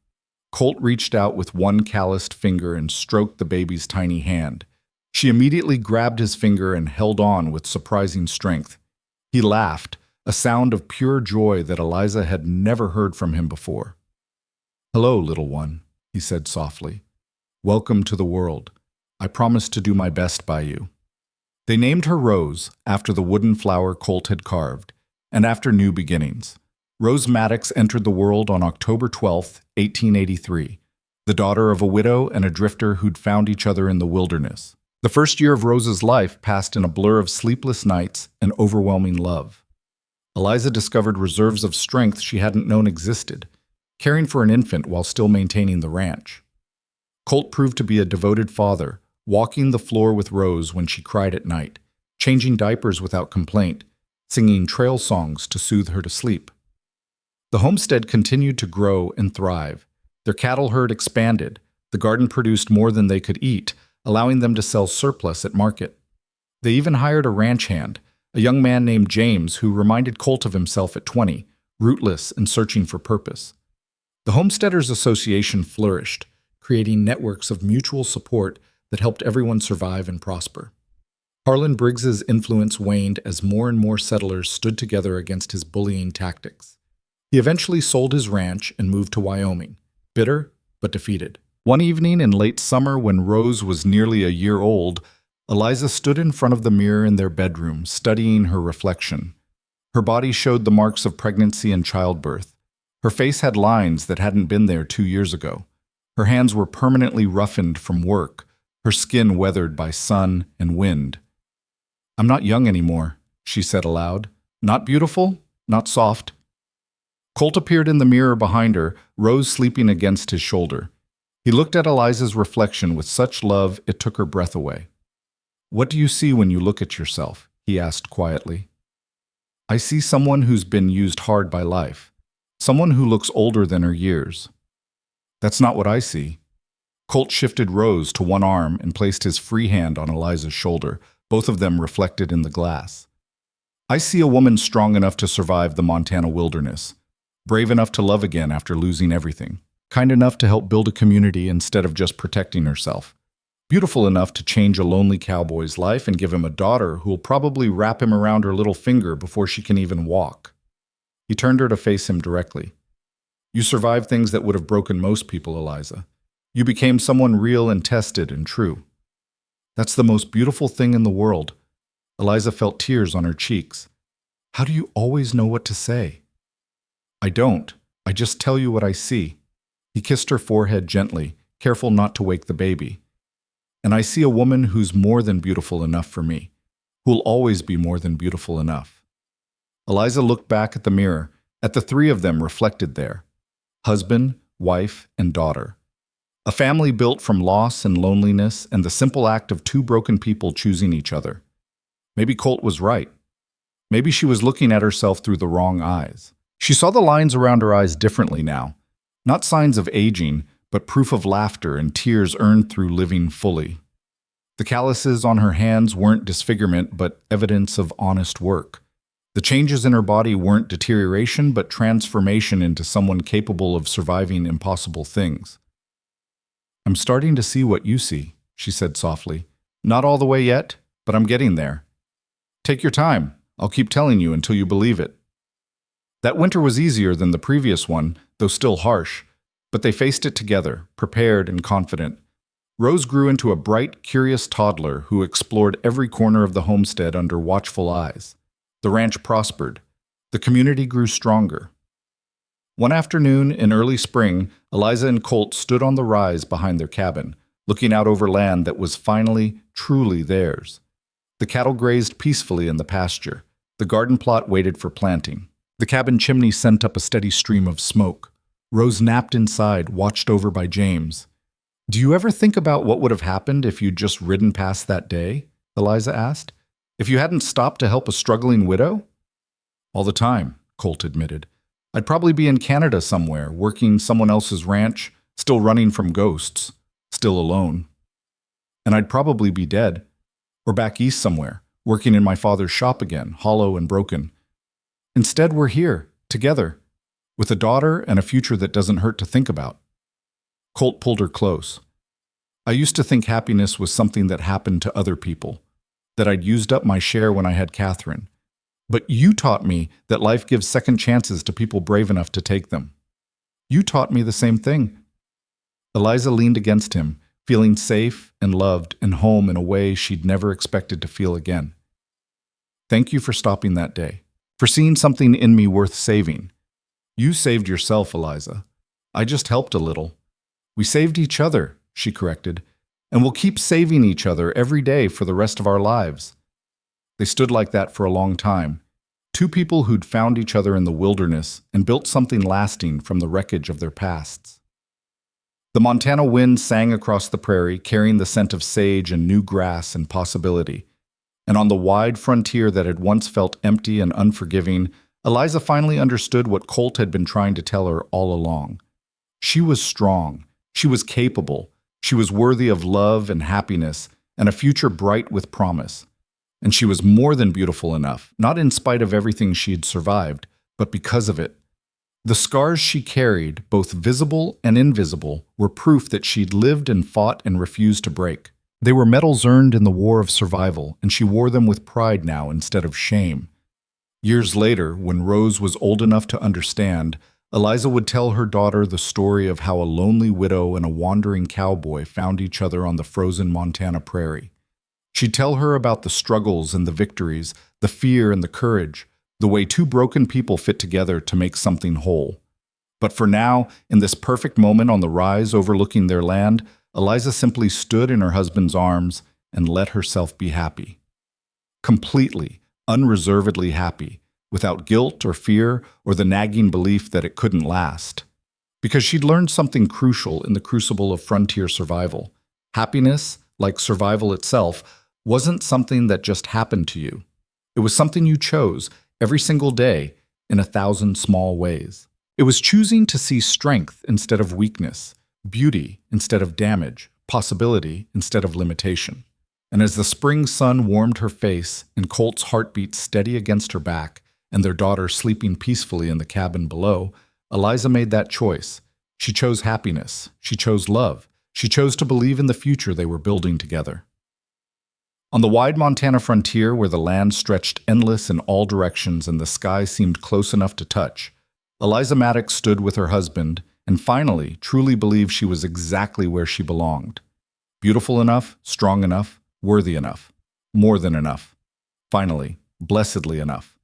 Colt reached out with one calloused finger and stroked the baby's tiny hand. She immediately grabbed his finger and held on with surprising strength. He laughed, a sound of pure joy that Eliza had never heard from him before. "Hello, little one," he said softly. "Welcome to the world. I promise to do my best by you." They named her Rose, after the wooden flower Colt had carved, and after new beginnings. Rose Maddox entered the world on October 12, 1883, the daughter of a widow and a drifter who'd found each other in the wilderness. The first year of Rose's life passed in a blur of sleepless nights and overwhelming love. Eliza discovered reserves of strength she hadn't known existed, caring for an infant while still maintaining the ranch. Colt proved to be a devoted father, walking the floor with Rose when she cried at night, changing diapers without complaint, singing trail songs to soothe her to sleep. The homestead continued to grow and thrive. Their cattle herd expanded. The garden produced more than they could eat, allowing them to sell surplus at market. They even hired a ranch hand, a young man named James who reminded Colt of himself at 20, rootless and searching for purpose. The Homesteaders Association flourished, creating networks of mutual support that helped everyone survive and prosper. Harlon Briggs's influence waned as more and more settlers stood together against his bullying tactics. He eventually sold his ranch and moved to Wyoming, bitter but defeated. One evening in late summer when Rose was nearly a year old, Eliza stood in front of the mirror in their bedroom, studying her reflection. Her body showed the marks of pregnancy and childbirth. Her face had lines that hadn't been there 2 years ago. Her hands were permanently roughened from work, her skin weathered by sun and wind. "I'm not young anymore," she said aloud. "Not beautiful, not soft." Colt appeared in the mirror behind her, Rose sleeping against his shoulder. He looked at Eliza's reflection with such love it took her breath away. "What do you see when you look at yourself?" he asked quietly. "I see someone who's been used hard by life. Someone who looks older than her years." "That's not what I see." Colt shifted Rose to one arm and placed his free hand on Eliza's shoulder, both of them reflected in the glass. "I see a woman strong enough to survive the Montana wilderness, brave enough to love again after losing everything, kind enough to help build a community instead of just protecting herself, beautiful enough to change a lonely cowboy's life and give him a daughter who'll probably wrap him around her little finger before she can even walk." He turned her to face him directly. "You survived things that would have broken most people, Eliza. You became someone real and tested and true. That's the most beautiful thing in the world." Eliza felt tears on her cheeks. "How do you always know what to say?" "I don't. I just tell you what I see." He kissed her forehead gently, careful not to wake the baby. "And I see a woman who's more than beautiful enough for me, who'll always be more than beautiful enough." Eliza looked back at the mirror, at the three of them reflected there. Husband, wife, and daughter. A family built from loss and loneliness and the simple act of two broken people choosing each other. Maybe Colt was right. Maybe she was looking at herself through the wrong eyes. She saw the lines around her eyes differently now. Not signs of aging, but proof of laughter and tears earned through living fully. The calluses on her hands weren't disfigurement, but evidence of honest work. The changes in her body weren't deterioration, but transformation into someone capable of surviving impossible things. "I'm starting to see what you see," she said softly. "Not all the way yet, but I'm getting there. Take your time. I'll keep telling you until you believe it." That winter was easier than the previous one, though still harsh, but they faced it together, prepared and confident. Rose grew into a bright, curious toddler who explored every corner of the homestead under watchful eyes. The ranch prospered. The community grew stronger. One afternoon in early spring, Eliza and Colt stood on the rise behind their cabin, looking out over land that was finally, truly theirs. The cattle grazed peacefully in the pasture. The garden plot waited for planting. The cabin chimney sent up a steady stream of smoke. Rose napped inside, watched over by James. "Do you ever think about what would have happened if you'd just ridden past that day?" Eliza asked. "If you hadn't stopped to help a struggling widow?" "All the time," Colt admitted. "I'd probably be in Canada somewhere, working someone else's ranch, still running from ghosts, still alone. And I'd probably be dead, or back east somewhere, working in my father's shop again, hollow and broken. Instead, we're here, together, with a daughter and a future that doesn't hurt to think about." Colt pulled her close. "I used to think happiness was something that happened to other people, that I'd used up my share when I had Catherine. But you taught me that life gives second chances to people brave enough to take them. You taught me the same thing." Eliza leaned against him, feeling safe and loved and home in a way she'd never expected to feel again. "Thank you for stopping that day, for seeing something in me worth saving. You saved yourself, Eliza. I just helped a little. We saved each other," she corrected, "and we'll keep saving each other every day for the rest of our lives." They stood like that for a long time, two people who'd found each other in the wilderness and built something lasting from the wreckage of their pasts. The Montana wind sang across the prairie, carrying the scent of sage and new grass and possibility. And on the wide frontier that had once felt empty and unforgiving, Eliza finally understood what Colt had been trying to tell her all along. She was strong, she was capable, she was worthy of love and happiness, and a future bright with promise. And she was more than beautiful enough, not in spite of everything she had survived, but because of it. The scars she carried, both visible and invisible, were proof that she'd lived and fought and refused to break. They were medals earned in the war of survival, and she wore them with pride now instead of shame. Years later, when Rose was old enough to understand, Eliza would tell her daughter the story of how a lonely widow and a wandering cowboy found each other on the frozen Montana prairie. She'd tell her about the struggles and the victories, the fear and the courage, the way two broken people fit together to make something whole. But for now, in this perfect moment on the rise overlooking their land, Eliza simply stood in her husband's arms and let herself be happy. Completely, unreservedly happy, without guilt or fear or the nagging belief that it couldn't last. because she'd learned something crucial in the crucible of frontier survival. Happiness, like survival itself, wasn't something that just happened to you. It was something you chose every single day in 1,000 small ways. It was choosing to see strength instead of weakness, beauty instead of damage, possibility instead of limitation. And as the spring sun warmed her face and Colt's heartbeat steady against her back and their daughter sleeping peacefully in the cabin below, Eliza made that choice. She chose happiness. She chose love. She chose to believe in the future they were building together. On the wide Montana frontier, where the land stretched endless in all directions and the sky seemed close enough to touch, Eliza Maddox stood with her husband and finally truly believed she was exactly where she belonged. Beautiful enough, strong enough, worthy enough, more than enough. Finally, blessedly enough.